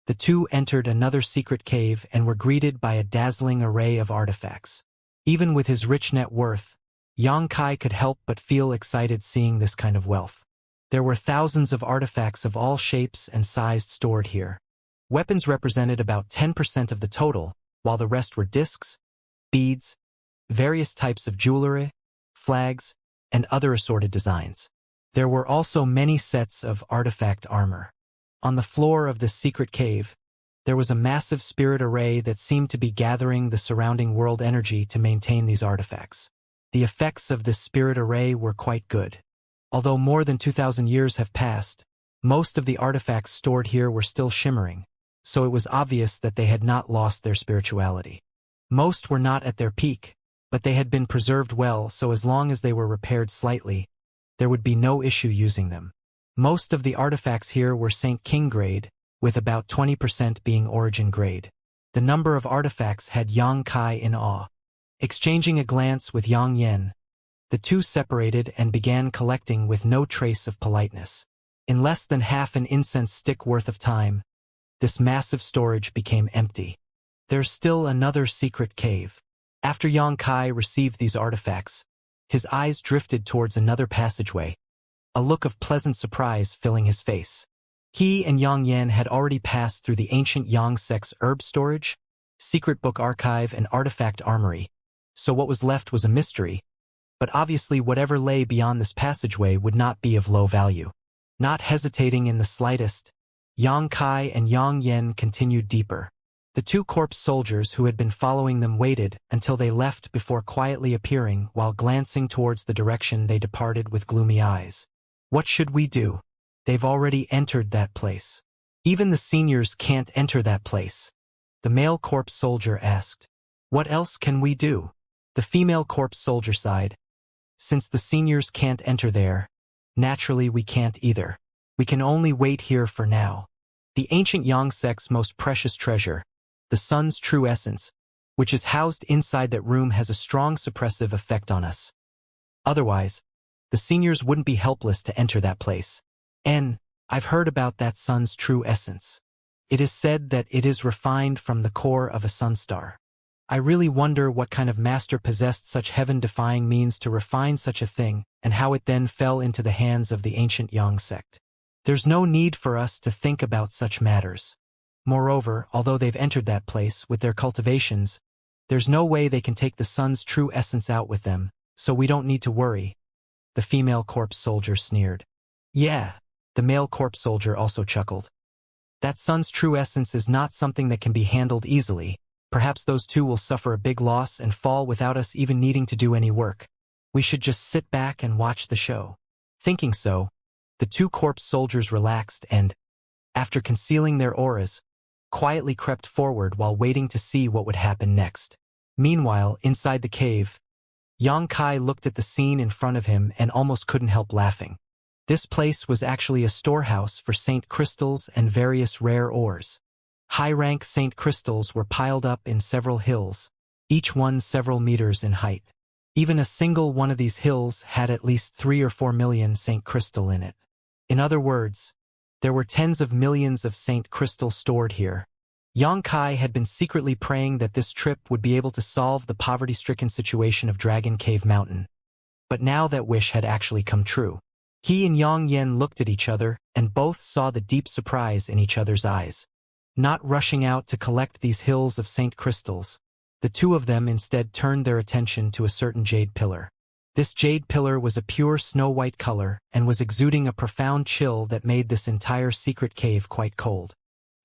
the two entered another secret cave and were greeted by a dazzling array of artifacts. Even with his rich net worth, Yang Kai could help but feel excited seeing this kind of wealth. There were thousands of artifacts of all shapes and sizes stored here. Weapons represented about 10% of the total, while the rest were discs, beads, various types of jewelry, flags, and other assorted designs. There were also many sets of artifact armor. On the floor of this secret cave, there was a massive spirit array that seemed to be gathering the surrounding world energy to maintain these artifacts. The effects of this spirit array were quite good. Although more than 2,000 years have passed, most of the artifacts stored here were still shimmering, so it was obvious that they had not lost their spirituality. Most were not at their peak, but they had been preserved well, so as long as they were repaired slightly, there would be no issue using them. Most of the artifacts here were Saint King grade, with about 20% being origin grade. The number of artifacts had Yang Kai in awe. Exchanging a glance with Yang Yen, the two separated and began collecting with no trace of politeness. In less than half an incense stick worth of time, this massive storage became empty. There's still another secret cave. After Yang Kai received these artifacts, his eyes drifted towards another passageway, a look of pleasant surprise filling his face. He and Yang Yan had already passed through the ancient Yang sect's herb storage, secret book archive, and artifact armory, so what was left was a mystery, but obviously whatever lay beyond this passageway would not be of low value. Not hesitating in the slightest, Yang Kai and Yang Yen continued deeper. The two corpse soldiers who had been following them waited until they left before quietly appearing while glancing towards the direction they departed with gloomy eyes. What should we do? They've already entered that place. Even the seniors can't enter that place. The male corpse soldier asked. What else can we do? The female corpse soldier sighed. Since the seniors can't enter there, naturally we can't either. We can only wait here for now. The ancient Yang sect's most precious treasure, the sun's true essence, which is housed inside that room, has a strong suppressive effect on us. Otherwise, the seniors wouldn't be helpless to enter that place. And I've heard about that sun's true essence. It is said that it is refined from the core of a sunstar. I really wonder what kind of master possessed such heaven-defying means to refine such a thing, and how it then fell into the hands of the ancient Yang sect. There's no need for us to think about such matters. Moreover, although they've entered that place with their cultivations, there's no way they can take the sun's true essence out with them, so we don't need to worry. The female corpse soldier sneered. Yeah, the male corpse soldier also chuckled. That sun's true essence is not something that can be handled easily. Perhaps those two will suffer a big loss and fall without us even needing to do any work. We should just sit back and watch the show. Thinking so, the two corpse soldiers relaxed and, after concealing their auras, quietly crept forward while waiting to see what would happen next. Meanwhile, inside the cave, Xianxia looked at the scene in front of him and almost couldn't help laughing. This place was actually a storehouse for Saint crystals and various rare ores. High-rank Saint crystals were piled up in several hills, each one several meters in height. Even a single one of these hills had at least 3 or 4 million Saint crystal in it. In other words, there were tens of millions of Saint crystal stored here. Xianxia had been secretly praying that this trip would be able to solve the poverty-stricken situation of Dragon Cave Mountain. But now that wish had actually come true. He and Yang Yen looked at each other, and both saw the deep surprise in each other's eyes. Not rushing out to collect these hills of Saint crystals, the two of them instead turned their attention to a certain jade pillar. This jade pillar was a pure snow-white color and was exuding a profound chill that made this entire secret cave quite cold.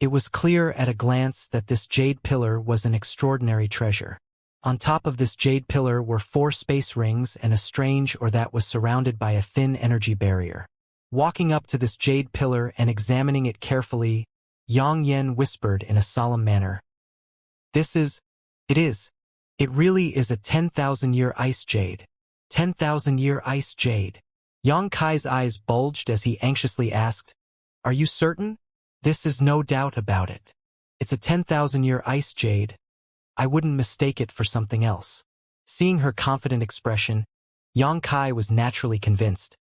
It was clear at a glance that this jade pillar was an extraordinary treasure. On top of this jade pillar were 4 space rings and a strange or that was surrounded by a thin energy barrier. Walking up to this jade pillar and examining it carefully, Yang Yen whispered in a solemn manner, It really is a 10,000-year ice jade. 10,000-year ice jade. Xianxia's eyes bulged as he anxiously asked, Are you certain? This is no doubt about it. It's a 10,000-year ice jade. I wouldn't mistake it for something else. Seeing her confident expression, Xianxia was naturally convinced.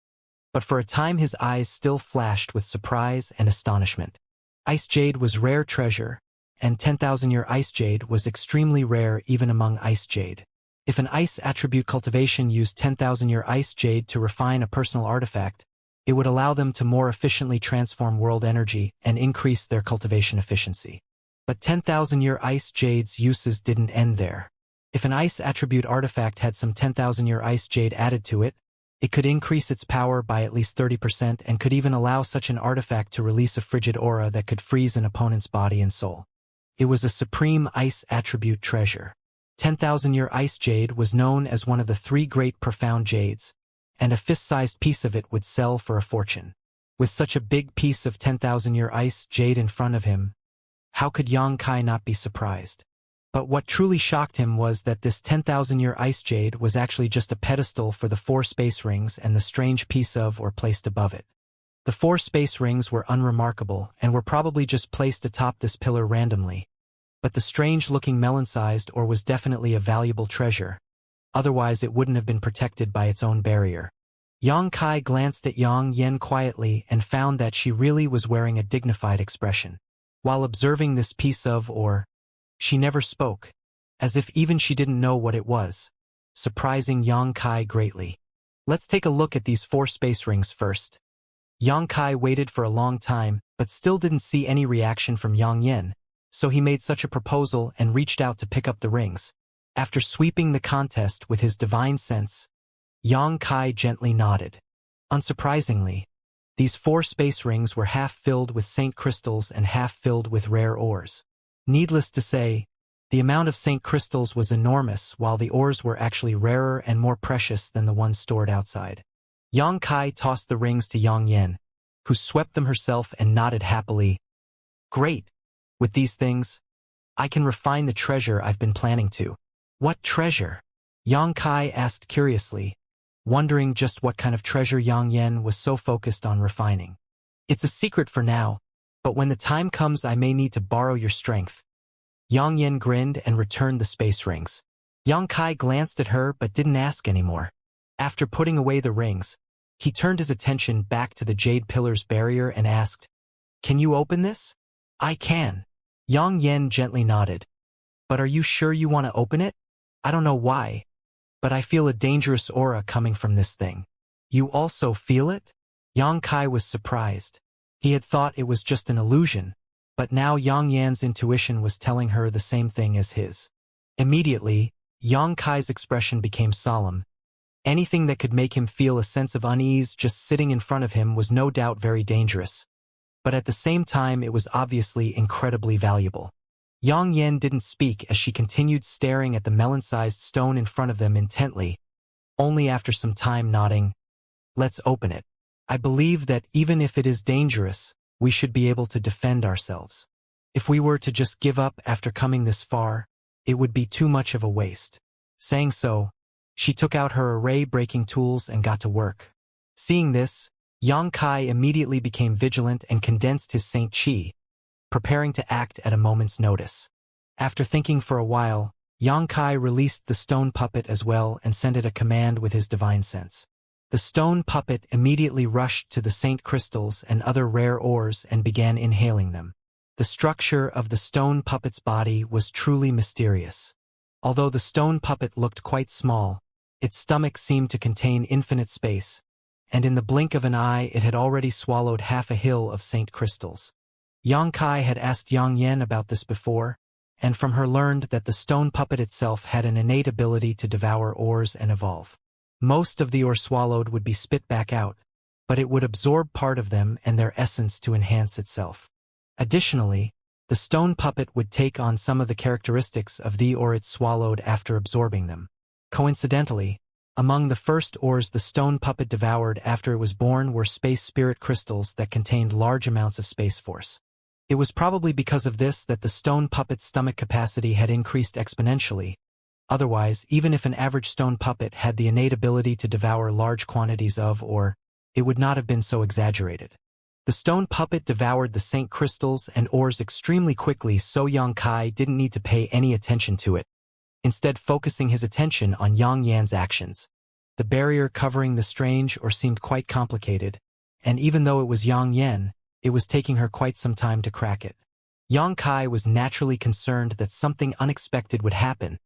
But for a time his eyes still flashed with surprise and astonishment. Ice jade was rare treasure, and 10,000-year ice jade was extremely rare even among ice jade. If an ice attribute cultivation used 10,000-year ice jade to refine a personal artifact, it would allow them to more efficiently transform world energy and increase their cultivation efficiency. But 10,000-year ice jade's uses didn't end there. If an ice attribute artifact had some 10,000-year ice jade added to it, it could increase its power by at least 30% and could even allow such an artifact to release a frigid aura that could freeze an opponent's body and soul. It was a supreme ice attribute treasure. 10,000-year ice jade was known as one of the 3 great profound jades, and a fist-sized piece of it would sell for a fortune. With such a big piece of 10,000-year ice jade in front of him, how could Xianxia not be surprised? But what truly shocked him was that this 10,000-year ice jade was actually just a pedestal for the 4 space rings and the strange piece of or placed above it. The 4 space rings were unremarkable and were probably just placed atop this pillar randomly. But the strange-looking melon-sized ore was definitely a valuable treasure. Otherwise it wouldn't have been protected by its own barrier. Xianxia glanced at Yang Yen quietly and found that she really was wearing a dignified expression. While observing this piece of ore, she never spoke, as if even she didn't know what it was, surprising Xianxia greatly. Let's take a look at these 4 space rings first. Xianxia waited for a long time, but still didn't see any reaction from Yang Yen, so he made such a proposal and reached out to pick up the rings. After sweeping the contest with his divine sense, Xianxia gently nodded. Unsurprisingly, these 4 space rings were half filled with Saint crystals and half filled with rare ores. Needless to say, the amount of Saint crystals was enormous while the ores were actually rarer and more precious than the ones stored outside. Xianxia tossed the rings to Yang Yen, who swept them herself and nodded happily. Great! With these things, I can refine the treasure I've been planning to. What treasure? Xianxia asked curiously, wondering just what kind of treasure Yang Yen was so focused on refining. It's a secret for now, but when the time comes I may need to borrow your strength. Yang Yen grinned and returned the space rings. Xianxia glanced at her but didn't ask anymore. After putting away the rings, he turned his attention back to the jade pillar's barrier and asked, Can you open this? I can. Yang Yen gently nodded. But are you sure you want to open it? I don't know why, but I feel a dangerous aura coming from this thing. You also feel it? Xianxia was surprised. He had thought it was just an illusion, but now Yang Yan's intuition was telling her the same thing as his. Immediately, Xianxia's expression became solemn. Anything that could make him feel a sense of unease just sitting in front of him was no doubt very dangerous. but at the same time it was obviously incredibly valuable. Yang Yan didn't speak as she continued staring at the melon-sized stone in front of them intently, only after some time nodding, "Let's open it. I believe that even if it is dangerous, we should be able to defend ourselves. If we were to just give up after coming this far, it would be too much of a waste." Saying so, she took out her array-breaking tools and got to work. Seeing this, Yang Kai immediately became vigilant and condensed his Saint Qi, preparing to act at a moment's notice. After thinking for a while, Yang Kai released the stone puppet as well and sent it a command with his divine sense. The stone puppet immediately rushed to the saint crystals and other rare ores and began inhaling them. The structure of the stone puppet's body was truly mysterious. Although the stone puppet looked quite small, its stomach seemed to contain infinite space, and in the blink of an eye it had already swallowed half a hill of saint crystals. Yang Kai had asked Yang Yan about this before, and from her learned that the stone puppet itself had an innate ability to devour ores and evolve. Most of the ore swallowed would be spit back out, but it would absorb part of them and their essence to enhance itself. Additionally, the stone puppet would take on some of the characteristics of the ore it swallowed after absorbing them. Coincidentally, among the first ores the stone puppet devoured after it was born were space spirit crystals that contained large amounts of space force. It was probably because of this that the stone puppet's stomach capacity had increased exponentially. Otherwise, even if an average stone puppet had the innate ability to devour large quantities of ore, it would not have been so exaggerated. The stone puppet devoured the saint crystals and ores extremely quickly, so Yang Kai didn't need to pay any attention to it, instead focusing his attention on Yang Yan's actions. The barrier covering the strange ore seemed quite complicated, and even though it was Yang Yan, it was taking her quite some time to crack it. Yang Kai was naturally concerned that something unexpected would happen,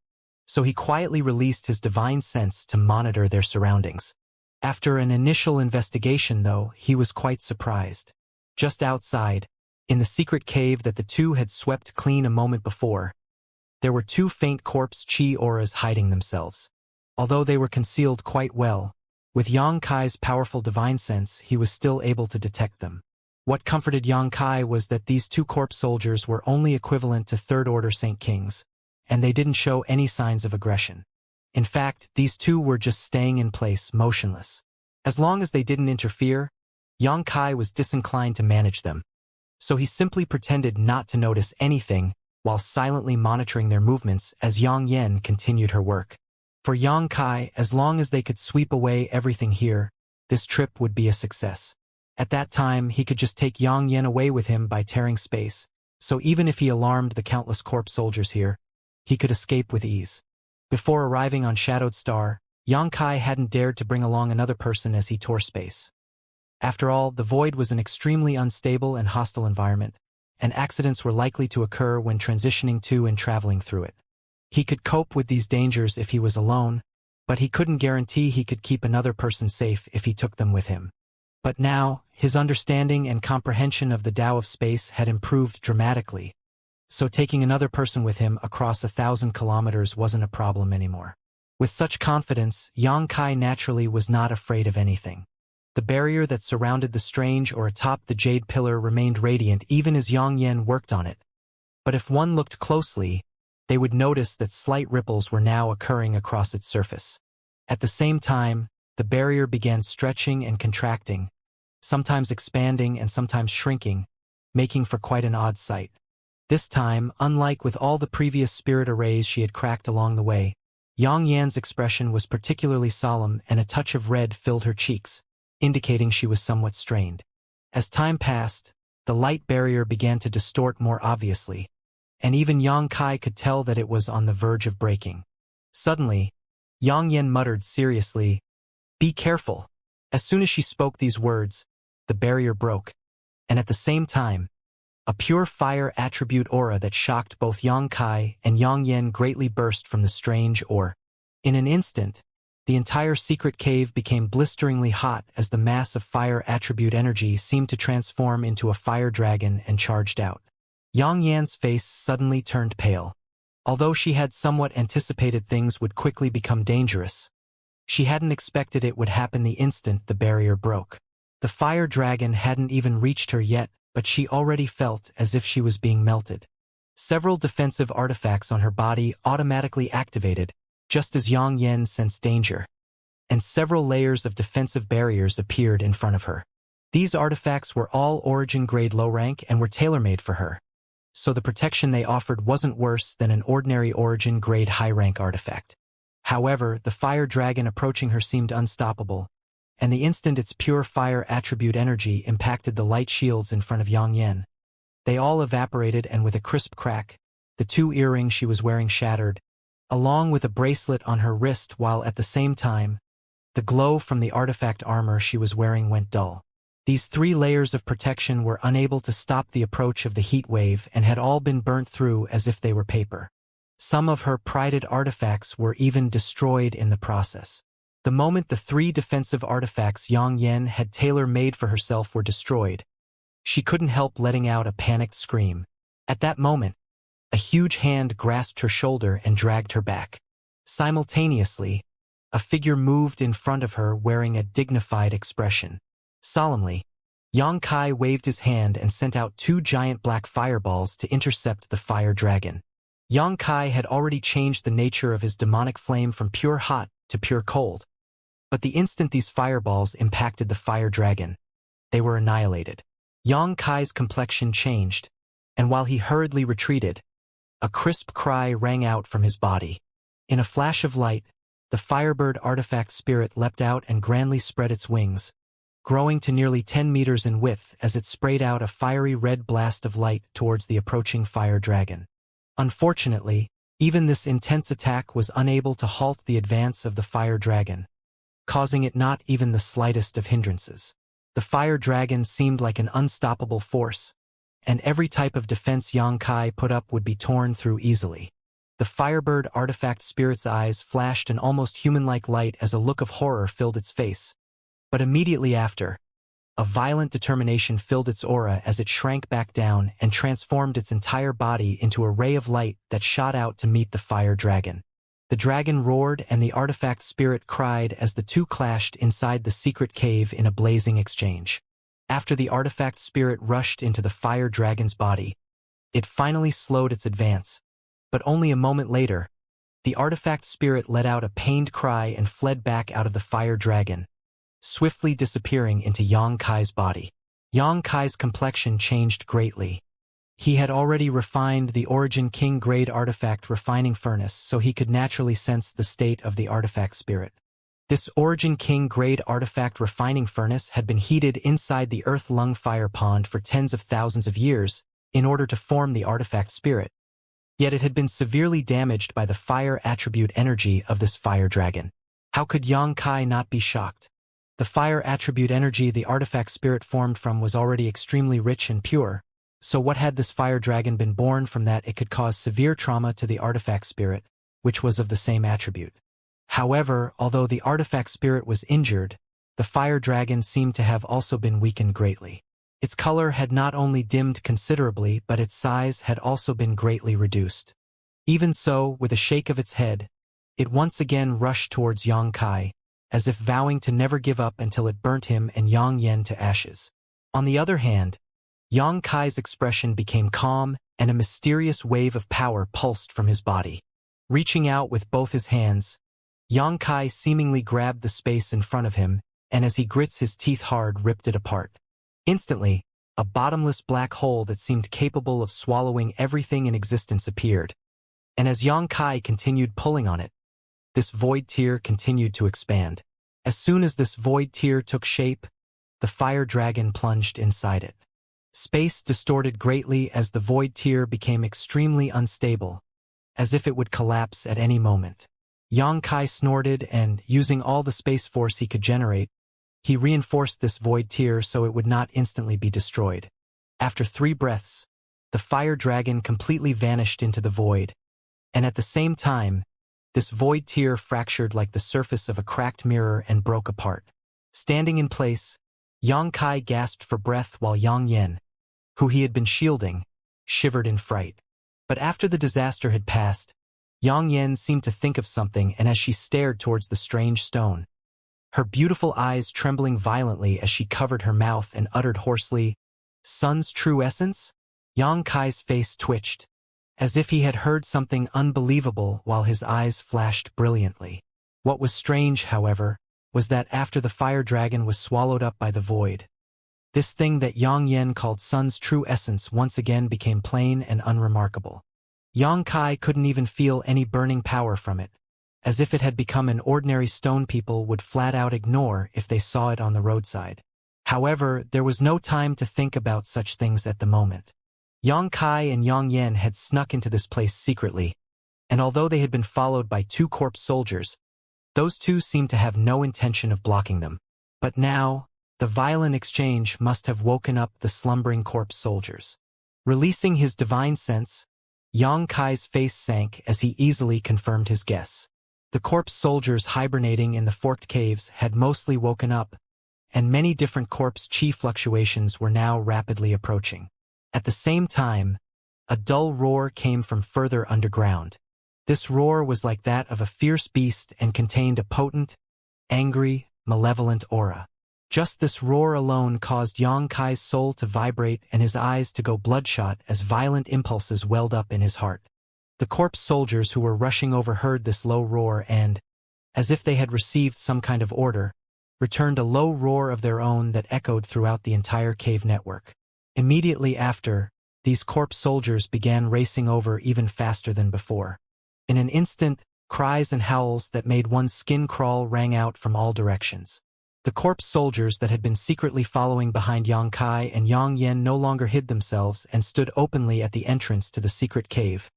so he quietly released his divine sense to monitor their surroundings. After an initial investigation, though, he was quite surprised. Just outside, in the secret cave that the two had swept clean a moment before, there were two faint corpse chi auras hiding themselves. Although they were concealed quite well, with Yang Kai's powerful divine sense he was still able to detect them. What comforted Yang Kai was that these two corpse soldiers were only equivalent to third-order Saint Kings, and they didn't show any signs of aggression. In fact, these two were just staying in place, motionless. As long as they didn't interfere, Yang Kai was disinclined to manage them, so he simply pretended not to notice anything while silently monitoring their movements as Yang Yan continued her work. For Yang Kai, as long as they could sweep away everything here, this trip would be a success. At that time, he could just take Yang Yan away with him by tearing space, so even if he alarmed the countless corpse soldiers here, he could escape with ease. Before arriving on Shadowed Star, Yang Kai hadn't dared to bring along another person as he tore space. After all, the Void was an extremely unstable and hostile environment, and accidents were likely to occur when transitioning to and traveling through it. He could cope with these dangers if he was alone, but he couldn't guarantee he could keep another person safe if he took them with him. But now, his understanding and comprehension of the Tao of space had improved dramatically, so taking another person with him across 1,000 kilometers wasn't a problem anymore. With such confidence, Yang Kai naturally was not afraid of anything. The barrier that surrounded the strange ore atop the jade pillar remained radiant even as Yang Yan worked on it. But if one looked closely, they would notice that slight ripples were now occurring across its surface. At the same time, the barrier began stretching and contracting, sometimes expanding and sometimes shrinking, making for quite an odd sight. This time, unlike with all the previous spirit arrays she had cracked along the way, Yang Yan's expression was particularly solemn and a touch of red filled her cheeks, indicating she was somewhat strained. As time passed, the light barrier began to distort more obviously, and even Yang Kai could tell that it was on the verge of breaking. Suddenly, Yang Yan muttered seriously, "Be careful." As soon as she spoke these words, the barrier broke, and at the same time, a pure fire attribute aura that shocked both Yang Kai and Yang Yan greatly burst from the strange ore. In an instant, the entire secret cave became blisteringly hot as the mass of fire attribute energy seemed to transform into a fire dragon and charged out. Yang Yan's face suddenly turned pale. Although she had somewhat anticipated things would quickly become dangerous, she hadn't expected it would happen the instant the barrier broke. The fire dragon hadn't even reached her yet but she already felt as if she was being melted. Several defensive artifacts on her body automatically activated, just as Yang Yen sensed danger, and several layers of defensive barriers appeared in front of her. These artifacts were all origin-grade low-rank and were tailor-made for her, so the protection they offered wasn't worse than an ordinary origin-grade high-rank artifact. However, the fire dragon approaching her seemed unstoppable, and the instant its pure fire attribute energy impacted the light shields in front of Yang Yen, they all evaporated, and with a crisp crack, the 2 earrings she was wearing shattered, along with a bracelet on her wrist, while at the same time, the glow from the artifact armor she was wearing went dull. These 3 layers of protection were unable to stop the approach of the heat wave and had all been burnt through as if they were paper. Some of her prided artifacts were even destroyed in the process. The moment the 3 defensive artifacts Yang Yen had tailor-made for herself were destroyed, she couldn't help letting out a panicked scream. At that moment, a huge hand grasped her shoulder and dragged her back. Simultaneously, a figure moved in front of her wearing a dignified expression. Solemnly, Yang Kai waved his hand and sent out 2 giant black fireballs to intercept the fire dragon. Yang Kai had already changed the nature of his demonic flame from pure hot to pure cold. But the instant these fireballs impacted the fire dragon, they were annihilated. Yang Kai's complexion changed, and while he hurriedly retreated, a crisp cry rang out from his body. In a flash of light, the Firebird artifact spirit leapt out and grandly spread its wings, growing to nearly 10 meters in width as it sprayed out a fiery red blast of light towards the approaching fire dragon. Unfortunately, even this intense attack was unable to halt the advance of the fire dragon, causing it not even the slightest of hindrances. The fire dragon seemed like an unstoppable force, and every type of defense Yang Kai put up would be torn through easily. The Firebird artifact spirit's eyes flashed an almost human-like light as a look of horror filled its face, but immediately after, a violent determination filled its aura as it shrank back down and transformed its entire body into a ray of light that shot out to meet the fire dragon. The dragon roared and the artifact spirit cried as the 2 clashed inside the secret cave in a blazing exchange. After the artifact spirit rushed into the fire dragon's body, it finally slowed its advance, but only a moment later, the artifact spirit let out a pained cry and fled back out of the fire dragon, swiftly disappearing into Yang Kai's body. Yang Kai's complexion changed greatly. He had already refined the Origin King grade artifact refining furnace, so he could naturally sense the state of the artifact spirit. This Origin King grade artifact refining furnace had been heated inside the Earth Lung fire pond for tens of thousands of years in order to form the artifact spirit. Yet it had been severely damaged by the fire attribute energy of this fire dragon. How could Yang Kai not be shocked? The fire attribute energy the artifact spirit formed from was already extremely rich and pure, so what had this fire dragon been born from that it could cause severe trauma to the artifact spirit, which was of the same attribute. However, although the artifact spirit was injured, the fire dragon seemed to have also been weakened greatly. Its color had not only dimmed considerably, but its size had also been greatly reduced. Even so, with a shake of its head, it once again rushed towards Yang Kai, as if vowing to never give up until it burnt him and Yang Yen to ashes. On the other hand, Yang Kai's expression became calm, and a mysterious wave of power pulsed from his body. Reaching out with both his hands, Yang Kai seemingly grabbed the space in front of him, and as he grits his teeth hard, ripped it apart. Instantly, a bottomless black hole that seemed capable of swallowing everything in existence appeared, and as Yang Kai continued pulling on it, this void tear continued to expand. As soon as this void tear took shape, the fire dragon plunged inside it. Space distorted greatly as the void tear became extremely unstable, as if it would collapse at any moment. Yang Kai snorted and, using all the space force he could generate, he reinforced this void tear so it would not instantly be destroyed. After 3 breaths, the fire dragon completely vanished into the void, and at the same time, this void tear fractured like the surface of a cracked mirror and broke apart. Standing in place, Yang Kai gasped for breath while Yang Yen, who he had been shielding, shivered in fright. But after the disaster had passed, Yang Yen seemed to think of something, and as she stared towards the strange stone, her beautiful eyes trembling violently as she covered her mouth and uttered hoarsely, Sun's true essence? Yang Kai's face twitched, as if he had heard something unbelievable while his eyes flashed brilliantly. What was strange, however, was that after the fire dragon was swallowed up by the void, this thing that Yang Yen called Sun's true essence once again became plain and unremarkable. Yang Kai couldn't even feel any burning power from it, as if it had become an ordinary stone people would flat out ignore if they saw it on the roadside. However, there was no time to think about such things at the moment. Yang Kai and Yang Yen had snuck into this place secretly, and although they had been followed by 2 corpse soldiers, those 2 seemed to have no intention of blocking them. But now, the violent exchange must have woken up the slumbering corpse soldiers. Releasing his divine sense, Yang Kai's face sank as he easily confirmed his guess. The corpse soldiers hibernating in the forked caves had mostly woken up, and many different corpse chi fluctuations were now rapidly approaching. At the same time, a dull roar came from further underground. This roar was like that of a fierce beast and contained a potent, angry, malevolent aura. Just this roar alone caused Yang Kai's soul to vibrate and his eyes to go bloodshot as violent impulses welled up in his heart. The corpse soldiers who were rushing over heard this low roar and, as if they had received some kind of order, returned a low roar of their own that echoed throughout the entire cave network. Immediately after, these corpse soldiers began racing over even faster than before. In an instant, cries and howls that made one's skin crawl rang out from all directions. The corpse soldiers that had been secretly following behind Yang Kai and Yang Yen no longer hid themselves and stood openly at the entrance to the secret cave,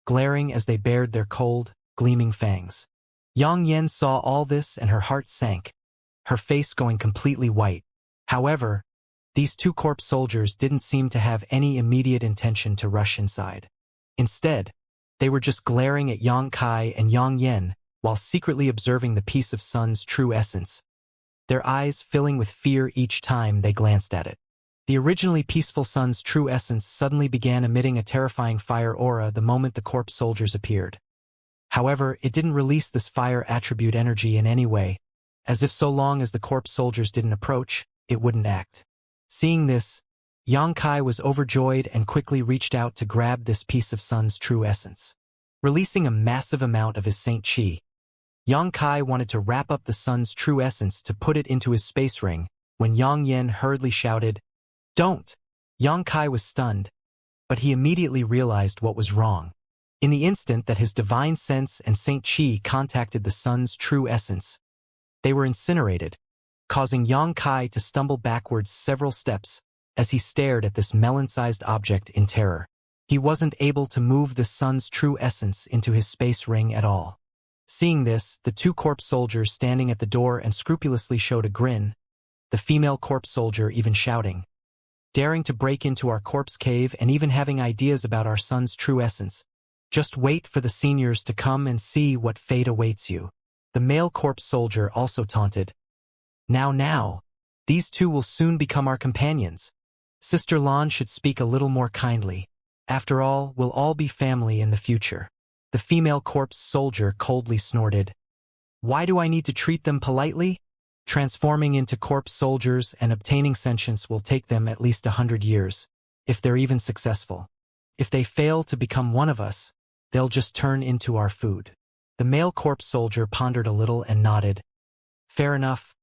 glaring as they bared their cold, gleaming fangs. Yang Yen saw all this and her heart sank, her face going completely white. However, these 2 corpse soldiers didn't seem to have any immediate intention to rush inside. Instead, they were just glaring at Yang Kai and Yang Yen while secretly observing the piece of Sun's true essence, their eyes filling with fear each time they glanced at it. The originally peaceful Sun's true essence suddenly began emitting a terrifying fire aura the moment the corpse soldiers appeared. However, it didn't release this fire attribute energy in any way, as if so long as the corpse soldiers didn't approach, it wouldn't act. Seeing this, Yang Kai was overjoyed and quickly reached out to grab this piece of Sun's true essence. Releasing a massive amount of his Saint Chi, Yang Kai wanted to wrap up the Sun's true essence to put it into his space ring, when Yang Yen hurriedly shouted, "Don't!" Yang Kai was stunned, but he immediately realized what was wrong. In the instant that his divine sense and Saint Chi contacted the Sun's true essence, they were incinerated, causing Yang Kai to stumble backwards several steps as he stared at this melon-sized object in terror. He wasn't able to move the Sun's true essence into his space ring at all. Seeing this, the 2 corpse soldiers standing at the door and scrupulously showed a grin, the female corpse soldier even shouting, "Daring to break into our corpse cave and even having ideas about our Sun's true essence. Just wait for the seniors to come and see what fate awaits you." The male corpse soldier also taunted, Now, these 2 will soon become our companions. Sister Lan should speak a little more kindly. After all, we'll all be family in the future." The female corpse soldier coldly snorted, "Why do I need to treat them politely? Transforming into corpse soldiers and obtaining sentience will take them at least 100 years, if they're even successful. If they fail to become one of us, they'll just turn into our food." The male corpse soldier pondered a little and nodded. "Fair enough.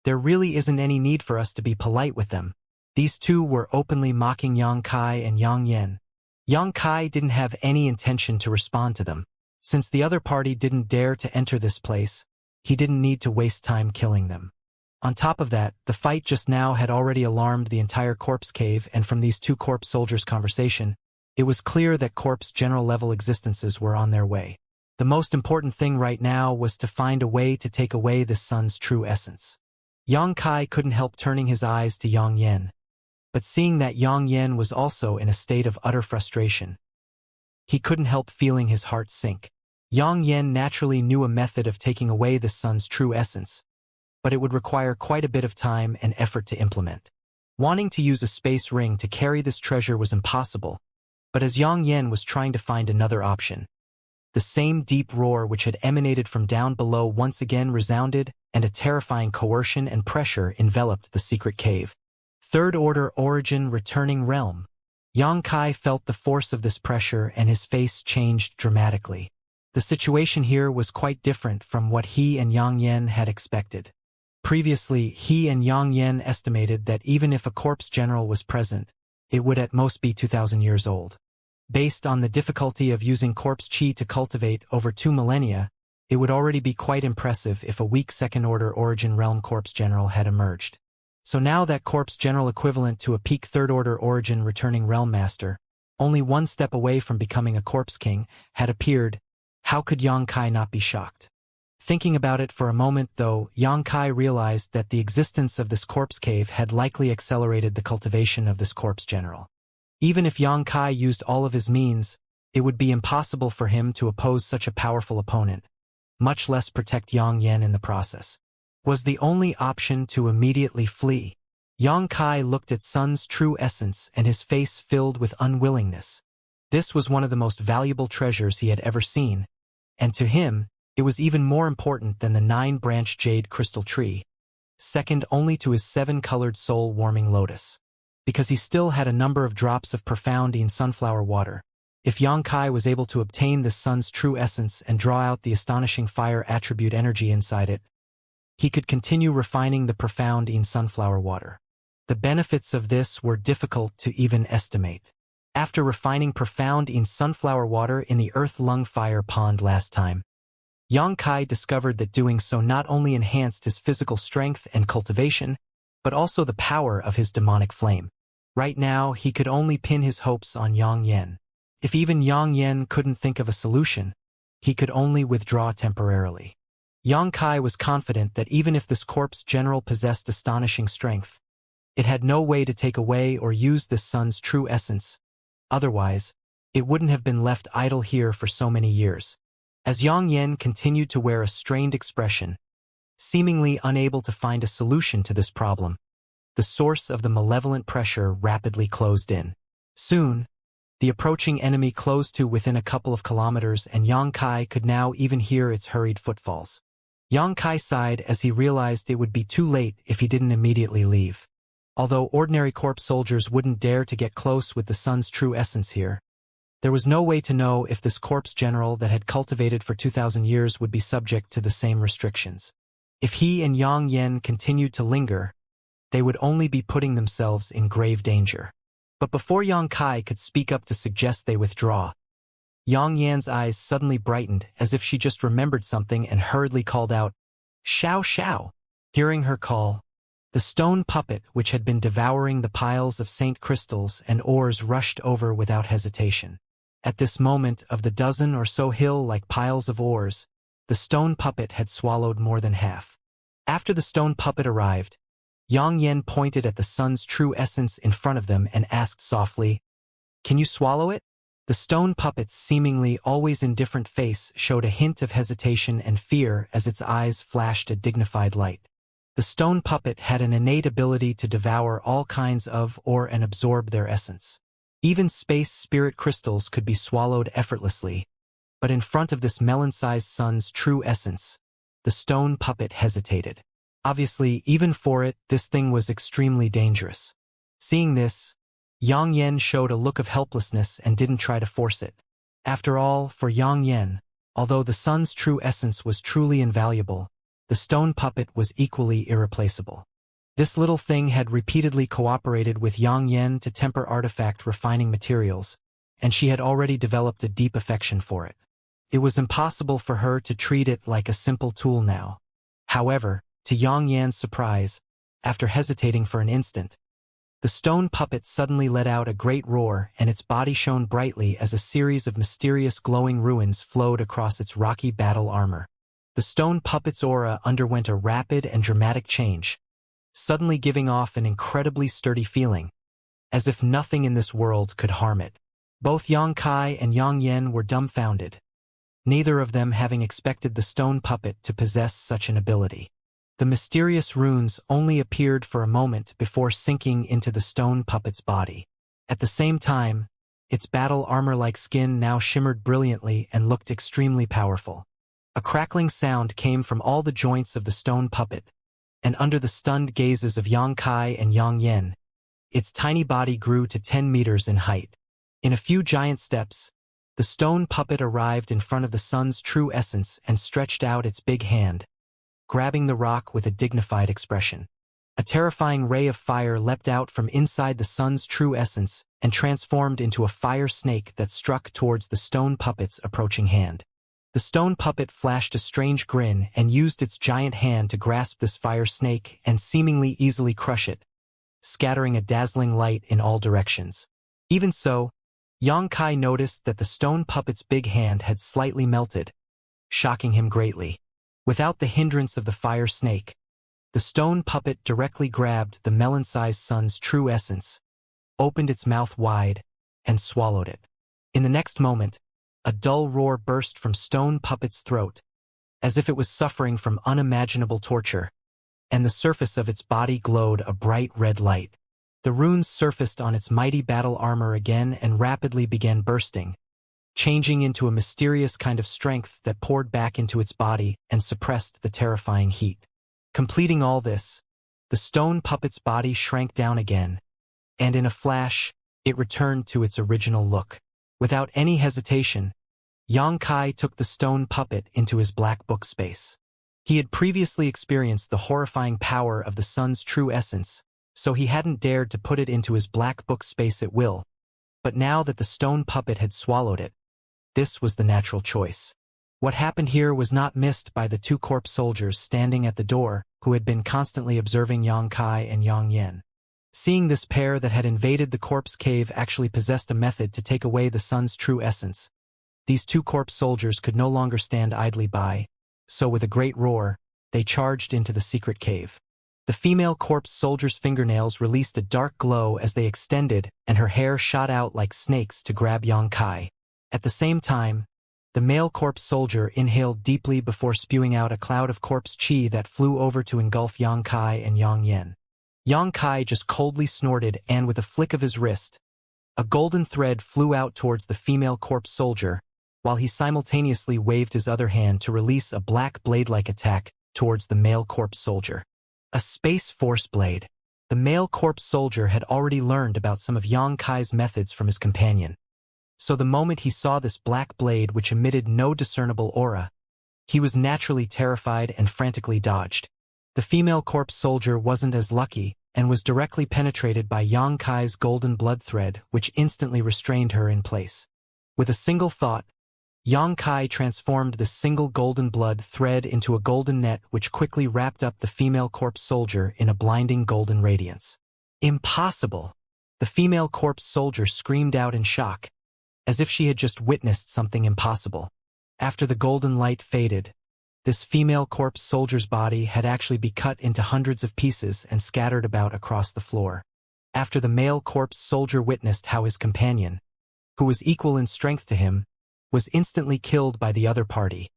There really isn't any need for us to be polite with them." These 2 were openly mocking Yang Kai and Yang Yen. Yang Kai didn't have any intention to respond to them. Since the other party didn't dare to enter this place, he didn't need to waste time killing them. On top of that, the fight just now had already alarmed the entire corpse cave, and from these 2 corpse soldiers' conversation, it was clear that corpse general-level existences were on their way. The most important thing right now was to find a way to take away the Sun's true essence. Yang Kai couldn't help turning his eyes to Yang Yen, but seeing that Yang Yen was also in a state of utter frustration, he couldn't help feeling his heart sink. Yang Yen naturally knew a method of taking away the Sun's true essence, but it would require quite a bit of time and effort to implement. Wanting to use a space ring to carry this treasure was impossible, but as Yang Yen was trying to find another option, the same deep roar which had emanated from down below once again resounded, and a terrifying coercion and pressure enveloped the secret cave. Third-order origin returning realm. Yang Kai felt the force of this pressure and his face changed dramatically. The situation here was quite different from what he and Yang Yen had expected. Previously, he and Yang Yen estimated that even if a corpse general was present, it would at most be 2,000 years old. Based on the difficulty of using corpse chi to cultivate over 2 millennia, it would already be quite impressive if a weak second-order origin realm corpse general had emerged. So now that corpse general equivalent to a peak third-order origin returning realm master, only one step away from becoming a corpse king, had appeared, how could Yang Kai not be shocked? Thinking about it for a moment, though, Yang Kai realized that the existence of this corpse cave had likely accelerated the cultivation of this corpse general. Even if Yang Kai used all of his means, it would be impossible for him to oppose such a powerful opponent, much less protect Yang Yen in the process. Was the only option to immediately flee. Yang Kai looked at Sun's true essence and his face filled with unwillingness. This was one of the most valuable treasures he had ever seen, and to him, it was even more important than the 9-branched jade crystal tree, second only to his 7-colored soul-warming lotus. Because he still had a number of drops of profound sunflower water. If Yang Kai was able to obtain this sun's true essence and draw out the astonishing fire attribute energy inside it, he could continue refining the profound sunflower water. The benefits of this were difficult to even estimate. After refining profound sunflower water in the earth lung fire pond last time, Yang Kai discovered that doing so not only enhanced his physical strength and cultivation, but also the power of his demonic flame. Right now, he could only pin his hopes on Yang Yen. If even Yang Yen couldn't think of a solution, he could only withdraw temporarily. Yang Kai was confident that even if this corpse general possessed astonishing strength, it had no way to take away or use this sun's true essence. Otherwise, it wouldn't have been left idle here for so many years. As Yang Yen continued to wear a strained expression, seemingly unable to find a solution to this problem, the source of the malevolent pressure rapidly closed in. Soon, the approaching enemy closed to within a couple of kilometers, and Yang Kai could now even hear its hurried footfalls. Yang Kai sighed as he realized it would be too late if he didn't immediately leave. Although ordinary corpse soldiers wouldn't dare to get close with the sun's true essence here, there was no way to know if this corpse general that had cultivated for 2,000 years would be subject to the same restrictions. If he and Yang Yen continued to linger, they would only be putting themselves in grave danger. But before Yang Kai could speak up to suggest they withdraw, Yang Yan's eyes suddenly brightened as if she just remembered something and hurriedly called out, "Xiao Xiao!" Hearing her call, the stone puppet which had been devouring the piles of saint crystals and ores rushed over without hesitation. At this moment, of the dozen or so hill-like piles of ores, the stone puppet had swallowed more than half. After the stone puppet arrived, Yang Yen pointed at the sun's true essence in front of them and asked softly, "Can you swallow it?" The stone puppet's seemingly always indifferent face showed a hint of hesitation and fear as its eyes flashed a dignified light. The stone puppet had an innate ability to devour all kinds of and absorb their essence. Even space spirit crystals could be swallowed effortlessly, but in front of this melon-sized sun's true essence, the stone puppet hesitated. Obviously, even for it, this thing was extremely dangerous. Seeing this, Yang Yen showed a look of helplessness and didn't try to force it. After all, for Yang Yen, although the sun's true essence was truly invaluable, the stone puppet was equally irreplaceable. This little thing had repeatedly cooperated with Yang Yen to temper artifact refining materials, and she had already developed a deep affection for it. It was impossible for her to treat it like a simple tool now. However, to Yang Yan's surprise, after hesitating for an instant, the stone puppet suddenly let out a great roar and its body shone brightly as a series of mysterious glowing ruins flowed across its rocky battle armor. The stone puppet's aura underwent a rapid and dramatic change, suddenly giving off an incredibly sturdy feeling, as if nothing in this world could harm it. Both Yang Kai and Yang Yen were dumbfounded, neither of them having expected the stone puppet to possess such an ability. The mysterious runes only appeared for a moment before sinking into the stone puppet's body. At the same time, its battle armor-like skin now shimmered brilliantly and looked extremely powerful. A crackling sound came from all the joints of the stone puppet, and under the stunned gazes of Yang Kai and Yang Yen, its tiny body grew to 10 meters in height. In a few giant steps, the stone puppet arrived in front of the sun's true essence and stretched out its big hand, grabbing the rock with a dignified expression. A terrifying ray of fire leapt out from inside the sun's true essence and transformed into a fire snake that struck towards the stone puppet's approaching hand. The stone puppet flashed a strange grin and used its giant hand to grasp this fire snake and seemingly easily crush it, scattering a dazzling light in all directions. Even so, Xianxia noticed that the stone puppet's big hand had slightly melted, shocking him greatly. Without the hindrance of the fire snake, the stone puppet directly grabbed the melon-sized sun's true essence, opened its mouth wide, and swallowed it. In the next moment, a dull roar burst from stone puppet's throat, as if it was suffering from unimaginable torture, and the surface of its body glowed a bright red light. The runes surfaced on its mighty battle armor again and rapidly began bursting, changing into a mysterious kind of strength that poured back into its body and suppressed the terrifying heat. Completing all this, the stone puppet's body shrank down again, and in a flash, it returned to its original look. Without any hesitation, Xianxia took the stone puppet into his black book space. He had previously experienced the horrifying power of the sun's true essence, so he hadn't dared to put it into his black book space at will. But now that the stone puppet had swallowed it, this was the natural choice. What happened here was not missed by the two corpse soldiers standing at the door, who had been constantly observing Xianxia and Yang Yan. Seeing this pair that had invaded the corpse cave actually possessed a method to take away the sun's true essence, these two corpse soldiers could no longer stand idly by, so with a great roar, they charged into the secret cave. The female corpse soldier's fingernails released a dark glow as they extended, and her hair shot out like snakes to grab Xianxia. At the same time, the male corpse soldier inhaled deeply before spewing out a cloud of corpse chi that flew over to engulf Xianxia and Yang Yan. Xianxia just coldly snorted, and with a flick of his wrist, a golden thread flew out towards the female corpse soldier, while he simultaneously waved his other hand to release a black blade-like attack towards the male corpse soldier. A space force blade. The male corpse soldier had already learned about some of Xianxia's methods from his companion. So the moment he saw this black blade which emitted no discernible aura, he was naturally terrified and frantically dodged. The female corpse soldier wasn't as lucky and was directly penetrated by Xianxia's golden blood thread, which instantly restrained her in place. With a single thought, Xianxia transformed the single golden blood thread into a golden net which quickly wrapped up the female corpse soldier in a blinding golden radiance. Impossible! The female corpse soldier screamed out in shock, as if she had just witnessed something impossible. After the golden light faded, this female corpse soldier's body had actually been cut into hundreds of pieces and scattered about across the floor. After the male corpse soldier witnessed how his companion, who was equal in strength to him, was instantly killed by the other party,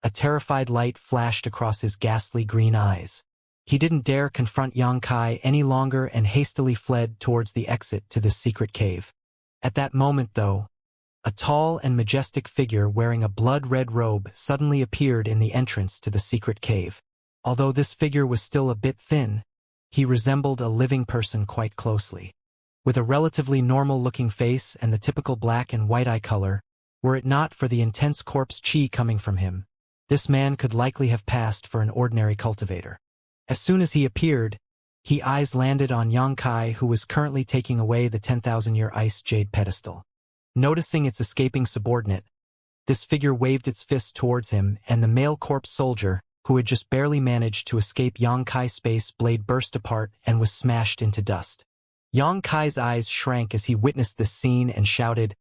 a terrified light flashed across his ghastly green eyes. He didn't dare confront Xianxia any longer and hastily fled towards the exit to this secret cave. At that moment, though, a tall and majestic figure wearing a blood-red robe suddenly appeared in the entrance to the secret cave. Although this figure was still a bit thin, he resembled a living person quite closely. With a relatively normal-looking face and the typical black and white eye color, were it not for the intense corpse chi coming from him, this man could likely have passed for an ordinary cultivator. As soon as he appeared, his eyes landed on Xianxia, who was currently taking away the 10,000-year ice jade pedestal. Noticing its escaping subordinate, this figure waved its fist towards him, and the male corpse soldier, who had just barely managed to escape Xianxia's space blade, burst apart and was smashed into dust. Xianxia's eyes shrank as he witnessed this scene and shouted,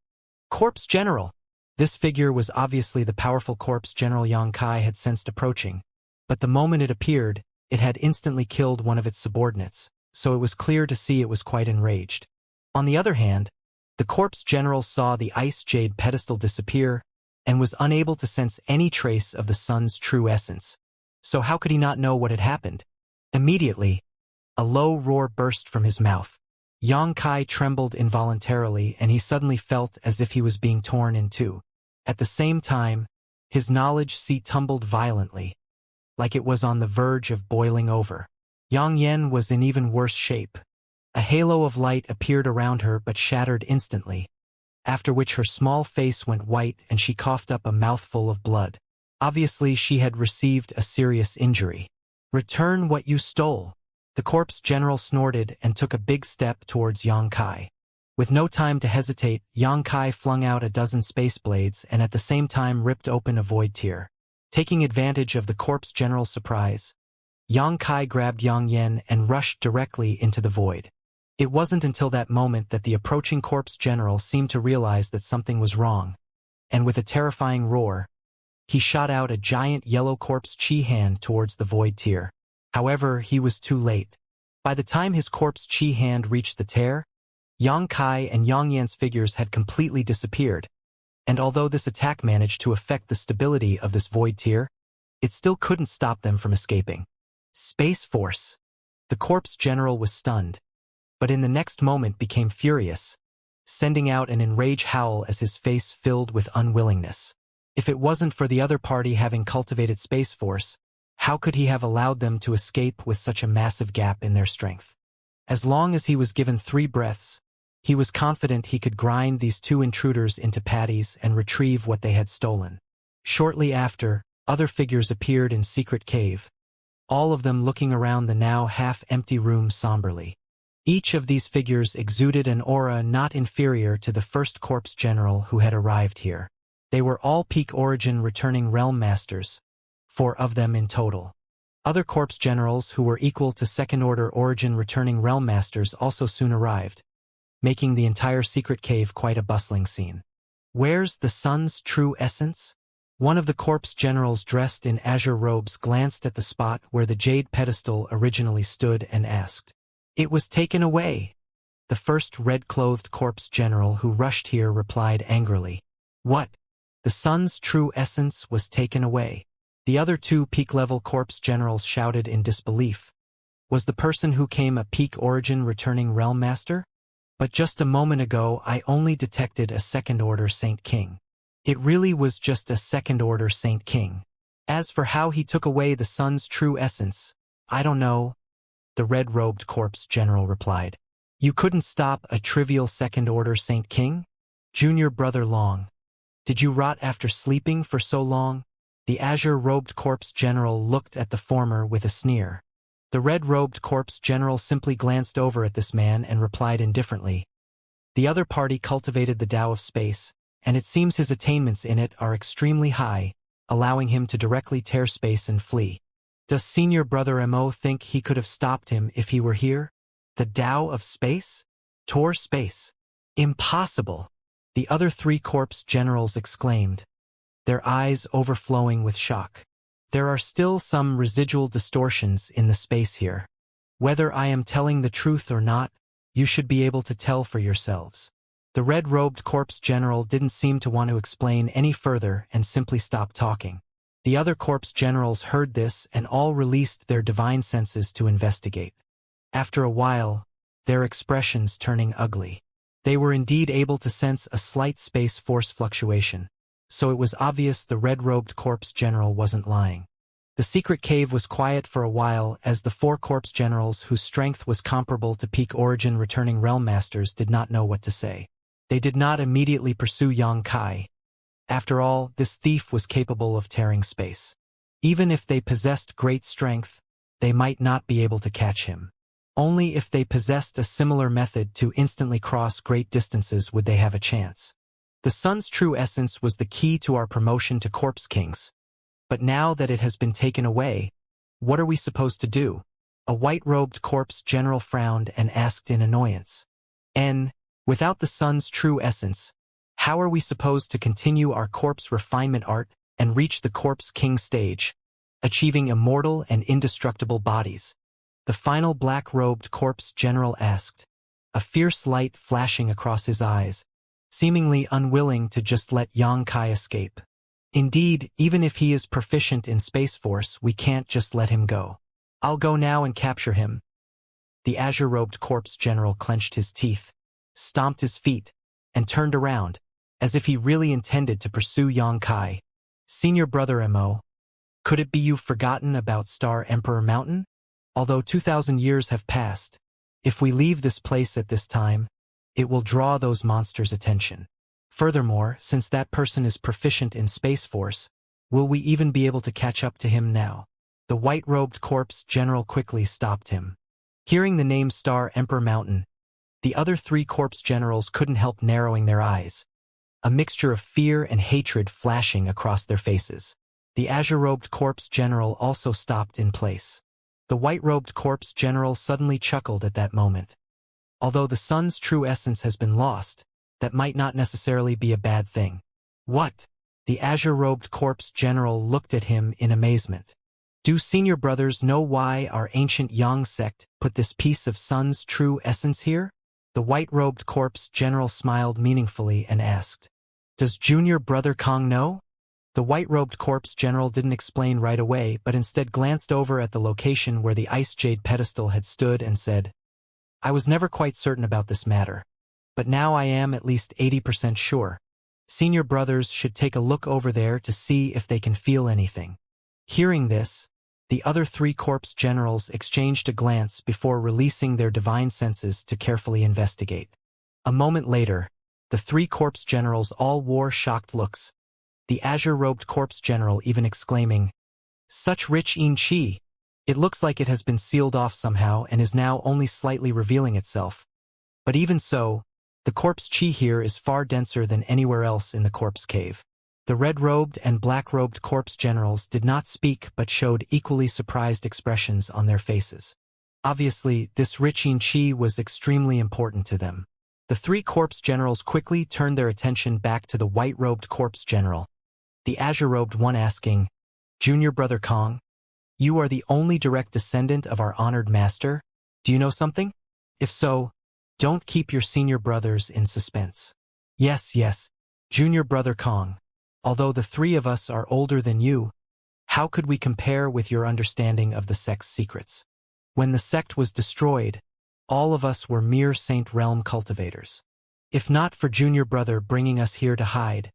"Corpse General!" This figure was obviously the powerful corpse general Xianxia had sensed approaching, but the moment it appeared, it had instantly killed one of its subordinates, so it was clear to see it was quite enraged. On the other hand, the corpse general saw the ice jade pedestal disappear and was unable to sense any trace of the sun's true essence. So how could he not know what had happened? Immediately, a low roar burst from his mouth. Xianxia trembled involuntarily, and he suddenly felt as if he was being torn in two. At the same time, his knowledge sea tumbled violently, like it was on the verge of boiling over. Yang Yan was in even worse shape. A halo of light appeared around her but shattered instantly, after which her small face went white and she coughed up a mouthful of blood. Obviously, she had received a serious injury. "Return what you stole." The corpse general snorted and took a big step towards Yang Kai. With no time to hesitate, Yang Kai flung out a dozen space blades and at the same time ripped open a void tier. Taking advantage of the corpse general's surprise, Yang Kai grabbed Yang Yen and rushed directly into the void. It wasn't until that moment that the approaching corpse general seemed to realize that something was wrong, and with a terrifying roar, he shot out a giant yellow corpse chi hand towards the void tier. However, he was too late. By the time his corpse chi hand reached the tear, Yang Kai and Yang Yan's figures had completely disappeared, and although this attack managed to affect the stability of this void tier, it still couldn't stop them from escaping. Space Force! The corpse general was stunned, but in the next moment became furious, sending out an enraged howl as his face filled with unwillingness. If it wasn't for the other party having cultivated Space Force, how could he have allowed them to escape with such a massive gap in their strength? As long as he was given 3 breaths, he was confident he could grind these 2 intruders into patties and retrieve what they had stolen. Shortly after, other figures appeared in secret cave, all of them looking around the now half-empty room somberly. Each of these figures exuded an aura not inferior to the first corpse general who had arrived here. They were all peak origin returning realm masters, 4 of them in total. Other corpse generals who were equal to second-order origin returning realm masters also soon arrived, making the entire secret cave quite a bustling scene. "Where's the sun's true essence?" One of the corpse generals dressed in azure robes glanced at the spot where the jade pedestal originally stood and asked. "It was taken away." The first red-clothed corpse general who rushed here replied angrily. "What? The sun's true essence was taken away?" The other 2 peak-level corpse generals shouted in disbelief. Was the person who came a peak origin returning realm master? But just a moment ago I only detected a second-order Saint King. It really was just a second-order Saint King. As for how he took away the sun's true essence, I don't know, the red-robed corpse general replied. "You couldn't stop a trivial second-order Saint King? Junior brother Long. Did you rot after sleeping for so long?" The azure-robed corpse general looked at the former with a sneer. The red-robed corpse general simply glanced over at this man and replied indifferently. The other party cultivated the Tao of space, and it seems his attainments in it are extremely high, allowing him to directly tear space and flee. Does senior brother Mo think he could have stopped him if he were here? The Tao of space? Tore space. Impossible! The other 3 corpse generals exclaimed, their eyes overflowing with shock. There are still some residual distortions in the space here. Whether I am telling the truth or not, you should be able to tell for yourselves. The red-robed corpse general didn't seem to want to explain any further and simply stopped talking. The other corpse generals heard this and all released their divine senses to investigate. After a while, their expressions turning ugly. They were indeed able to sense a slight space force fluctuation, so it was obvious the red-robed corpse general wasn't lying. The secret cave was quiet for a while as the 4 corpse generals whose strength was comparable to peak origin returning realm masters did not know what to say. They did not immediately pursue Yang Kai. After all, this thief was capable of tearing space. Even if they possessed great strength, they might not be able to catch him. Only if they possessed a similar method to instantly cross great distances would they have a chance. The sun's true essence was the key to our promotion to Corpse Kings. But now that it has been taken away, what are we supposed to do? A white-robed corpse general frowned and asked in annoyance. Without the sun's true essence, how are we supposed to continue our corpse refinement art and reach the Corpse King stage, achieving immortal and indestructible bodies? The final black-robed corpse general asked, a fierce light flashing across his eyes, seemingly unwilling to just let Yang Kai escape. Indeed, even if he is proficient in Space Force, we can't just let him go. I'll go now and capture him. The azure-robed corpse general clenched his teeth, stomped his feet, and turned around, as if he really intended to pursue Yang Kai. Senior brother Mo, could it be you've forgotten about Star Emperor Mountain? Although 2,000 years have passed, If we leave this place at this time, it will draw those monsters' attention. Furthermore, since that person is proficient in Space Force, will we even be able to catch up to him now? The white-robed corpse general quickly stopped him. Hearing the name Star Emperor Mountain, the other 3 corpse generals couldn't help narrowing their eyes, a mixture of fear and hatred flashing across their faces. The azure-robed corpse general also stopped in place. The white-robed corpse general suddenly chuckled at that moment. Although the sun's true essence has been lost, that might not necessarily be a bad thing. What? The azure-robed corpse general looked at him in amazement. Do senior brothers know why our ancient Yang sect put this piece of sun's true essence here? The white-robed corpse general smiled meaningfully and asked, "Does junior brother Kong know?" The white-robed corpse general didn't explain right away, but instead glanced over at the location where the ice jade pedestal had stood and said, "I was never quite certain about this matter, but now I am at least 80% sure. Senior brothers should take a look over there to see if they can feel anything." Hearing this, the other 3 corpse generals exchanged a glance before releasing their divine senses to carefully investigate. A moment later, the 3 corpse generals all wore shocked looks, the azure-robed corpse general even exclaiming, "Such rich yin qi! It looks like it has been sealed off somehow and is now only slightly revealing itself. But even so, the corpse qi here is far denser than anywhere else in the corpse cave." The red-robed and black-robed corpse generals did not speak but showed equally surprised expressions on their faces. Obviously, this rich yin qi was extremely important to them. The 3 corpse generals quickly turned their attention back to the white-robed corpse general, the azure-robed one asking, "Junior brother Kong, you are the only direct descendant of our honored master? Do you know something? If so, don't keep your senior brothers in suspense." Yes, junior brother Kong. Although the 3 of us are older than you, how could we compare with your understanding of the sect's secrets? When the sect was destroyed, all of us were mere Saint Realm cultivators. If not for junior brother bringing us here to hide,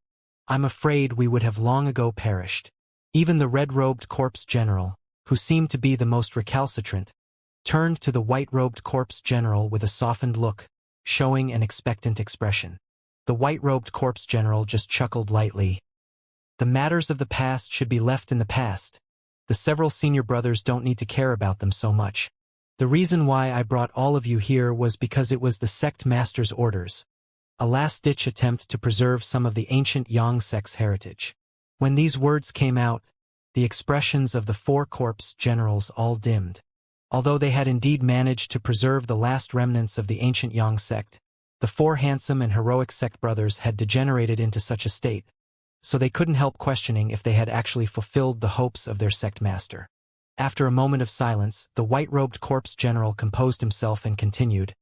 I'm afraid we would have long ago perished. Even the red-robed corpse general, who seemed to be the most recalcitrant, turned to the white-robed corpse general with a softened look, showing an expectant expression. The white-robed corpse general just chuckled lightly. The matters of the past should be left in the past. The several senior brothers don't need to care about them so much. The reason why I brought all of you here was because it was the sect master's orders, a last-ditch attempt to preserve some of the ancient Yang sect's heritage. When these words came out, the expressions of the 4 corpse generals all dimmed. Although they had indeed managed to preserve the last remnants of the ancient Yang sect, the 4 handsome and heroic sect brothers had degenerated into such a state, so they couldn't help questioning if they had actually fulfilled the hopes of their sect master. After a moment of silence, the white-robed corpse general composed himself and continued,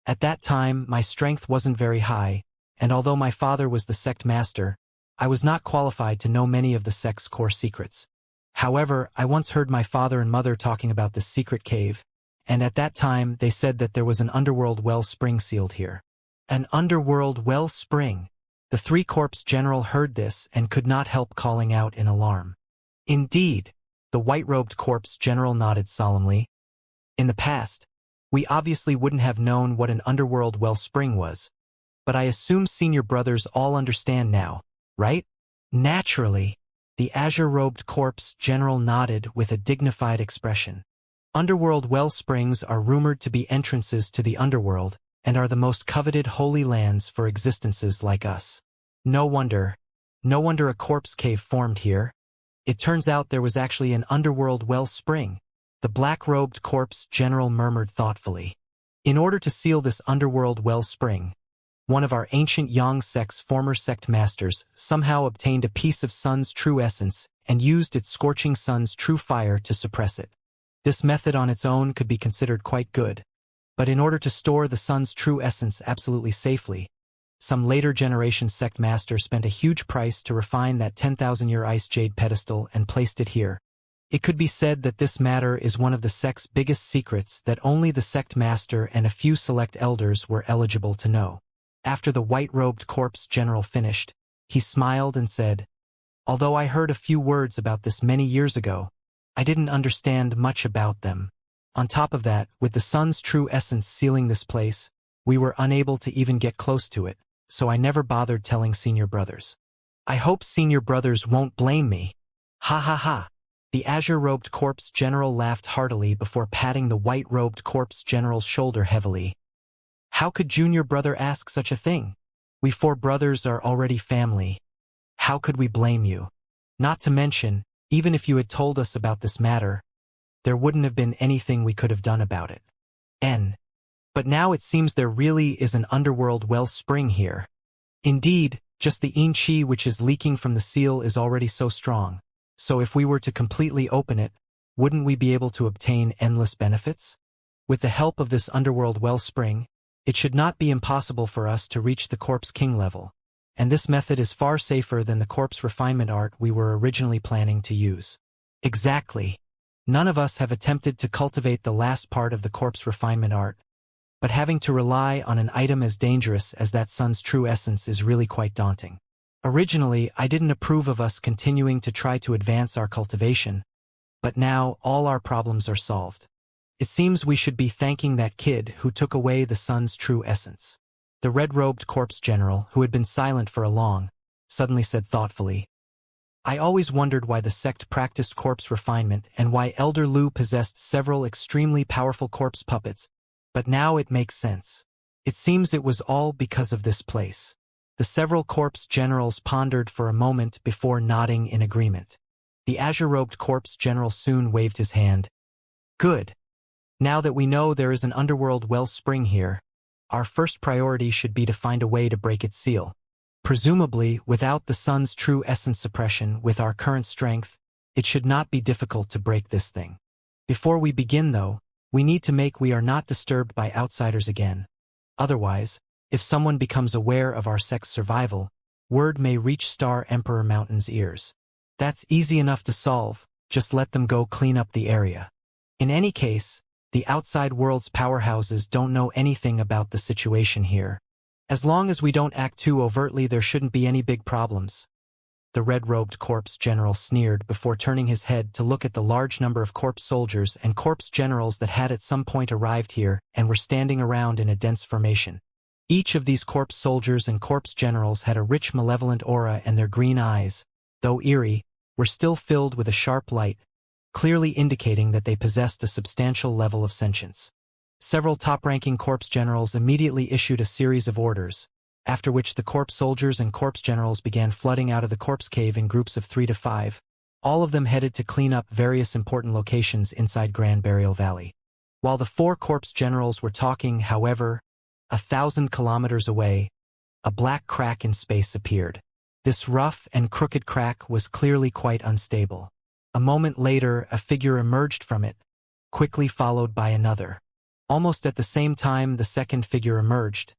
"At that time, my strength wasn't very high, and although my father was the sect master, I was not qualified to know many of the sect's core secrets. However, I once heard my father and mother talking about this secret cave, and at that time they said that there was an underworld well spring sealed here." An underworld well spring? The 3 corpse general heard this and could not help calling out in alarm. "Indeed," the white-robed corpse general nodded solemnly. "In the past, we obviously wouldn't have known what an underworld wellspring was, but I assume senior brothers all understand now, right?" "Naturally," the azure-robed corpse general nodded with a dignified expression. "Underworld wellsprings are rumored to be entrances to the underworld, and are the most coveted holy lands for existences like us. No wonder a corpse cave formed here. It turns out there was actually an underworld well spring," the black-robed corpse general murmured thoughtfully. "In order to seal this underworld well spring, one of our ancient Yang sect's former sect masters somehow obtained a piece of sun's true essence and used its scorching sun's true fire to suppress it. This method on its own could be considered quite good, but in order to store the sun's true essence absolutely safely, some later generation sect master spent a huge price to refine that 10,000-year ice jade pedestal and placed it here. It could be said that this matter is one of the sect's biggest secrets that only the sect master and a few select elders were eligible to know." After the white-robed corpse general finished, he smiled and said, "Although I heard a few words about this many years ago, I didn't understand much about them. On top of that, with the sun's true essence sealing this place, we were unable to even get close to it, so I never bothered telling senior brothers. I hope senior brothers won't blame me. Ha ha ha. The azure-robed corpse general laughed heartily before patting the white-robed corpse general's shoulder heavily. How could junior brother ask such a thing? We 4 brothers are already family. How could we blame you? Not to mention, even if you had told us about this matter, there wouldn't have been anything we could have done about it. But now it seems there really is an underworld wellspring here. Indeed, just the yin-chi which is leaking from the seal is already so strong, so if we were to completely open it, wouldn't we be able to obtain endless benefits? With the help of this underworld wellspring, it should not be impossible for us to reach the Corpse King level, and this method is far safer than the corpse refinement art we were originally planning to use. Exactly. None of us have attempted to cultivate the last part of the corpse refinement art, but having to rely on an item as dangerous as that sun's true essence is really quite daunting. Originally, I didn't approve of us continuing to try to advance our cultivation, but now all our problems are solved. It seems we should be thanking that kid who took away the sun's true essence. The red-robed corpse general, who had been silent for a long, suddenly said thoughtfully, I always wondered why the sect practiced corpse refinement and why Elder Lu possessed several extremely powerful corpse puppets, but now it makes sense. It seems it was all because of this place. The several corpse generals pondered for a moment before nodding in agreement. The azure-robed corpse general soon waved his hand. Good. Now that we know there is an underworld wellspring here, our first priority should be to find a way to break its seal. Presumably, without the sun's true essence suppression with our current strength, it should not be difficult to break this thing. Before we begin, though, we need to make we are not disturbed by outsiders again. Otherwise, if someone becomes aware of our sect's survival, word may reach Star Emperor Mountain's ears. That's easy enough to solve, just let them go clean up the area. In any case, the outside world's powerhouses don't know anything about the situation here. As long as we don't act too overtly, there shouldn't be any big problems. The red-robed corpse general sneered before turning his head to look at the large number of corpse soldiers and corpse generals that had at some point arrived here and were standing around in a dense formation. Each of these corpse soldiers and corpse generals had a rich malevolent aura, and their green eyes, though eerie, were still filled with a sharp light, clearly indicating that they possessed a substantial level of sentience. Several top-ranking corpse generals immediately issued a series of orders, after which the corpse soldiers and corpse generals began flooding out of the corpse cave in groups of 3 to 5, all of them headed to clean up various important locations inside Grand Burial Valley. While the 4 corpse generals were talking, however, 1,000 kilometers away, a black crack in space appeared. This rough and crooked crack was clearly quite unstable. A moment later, a figure emerged from it, quickly followed by another. Almost at the same time the second figure emerged,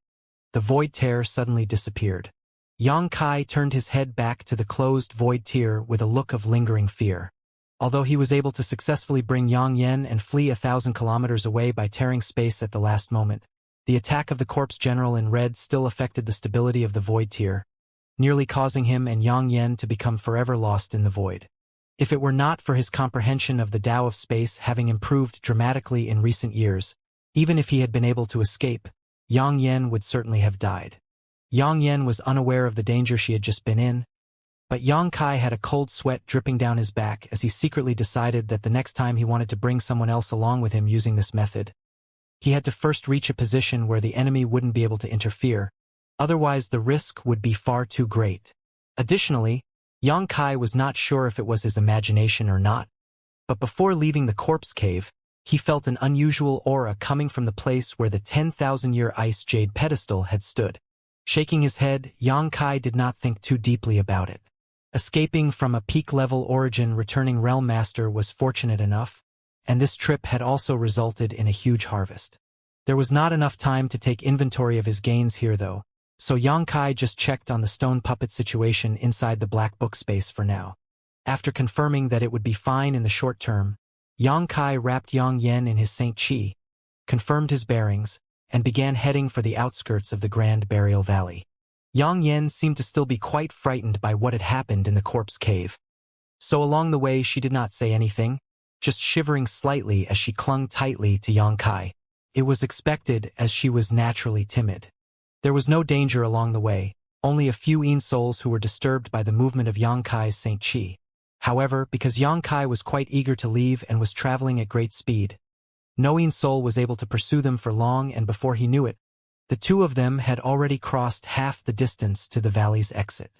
the void tear suddenly disappeared. Yang Kai turned his head back to the closed void tear with a look of lingering fear. Although he was able to successfully bring Yang Yen and flee 1,000 kilometers away by tearing space at the last moment, the attack of the corpse general in red still affected the stability of the void tear, nearly causing him and Yang Yen to become forever lost in the void. If it were not for his comprehension of the Tao of space having improved dramatically in recent years, even if he had been able to escape, Yang Yen would certainly have died. Yang Yen was unaware of the danger she had just been in, but Yang Kai had a cold sweat dripping down his back as he secretly decided that the next time he wanted to bring someone else along with him using this method, he had to first reach a position where the enemy wouldn't be able to interfere, otherwise the risk would be far too great. Additionally, Yang Kai was not sure if it was his imagination or not, but before leaving the corpse cave, he felt an unusual aura coming from the place where the 10,000-year ice jade pedestal had stood. Shaking his head, Yang Kai did not think too deeply about it. Escaping from a peak-level origin returning realm master was fortunate enough, and this trip had also resulted in a huge harvest. There was not enough time to take inventory of his gains here though, so Yang Kai just checked on the stone puppet situation inside the black book space for now. After confirming that it would be fine in the short term, Yang Kai wrapped Yang Yen in his Saint Chi, confirmed his bearings, and began heading for the outskirts of the Grand Burial Valley. Yang Yen seemed to still be quite frightened by what had happened in the corpse cave. So along the way she did not say anything, just shivering slightly as she clung tightly to Yang Kai. It was expected, as she was naturally timid. There was no danger along the way, only a few Yin souls who were disturbed by the movement of Yang Kai's Saint Chi. However, because Yang Kai was quite eager to leave and was traveling at great speed, no Yin soul was able to pursue them for long, and before he knew it, the two of them had already crossed half the distance to the valley's exit.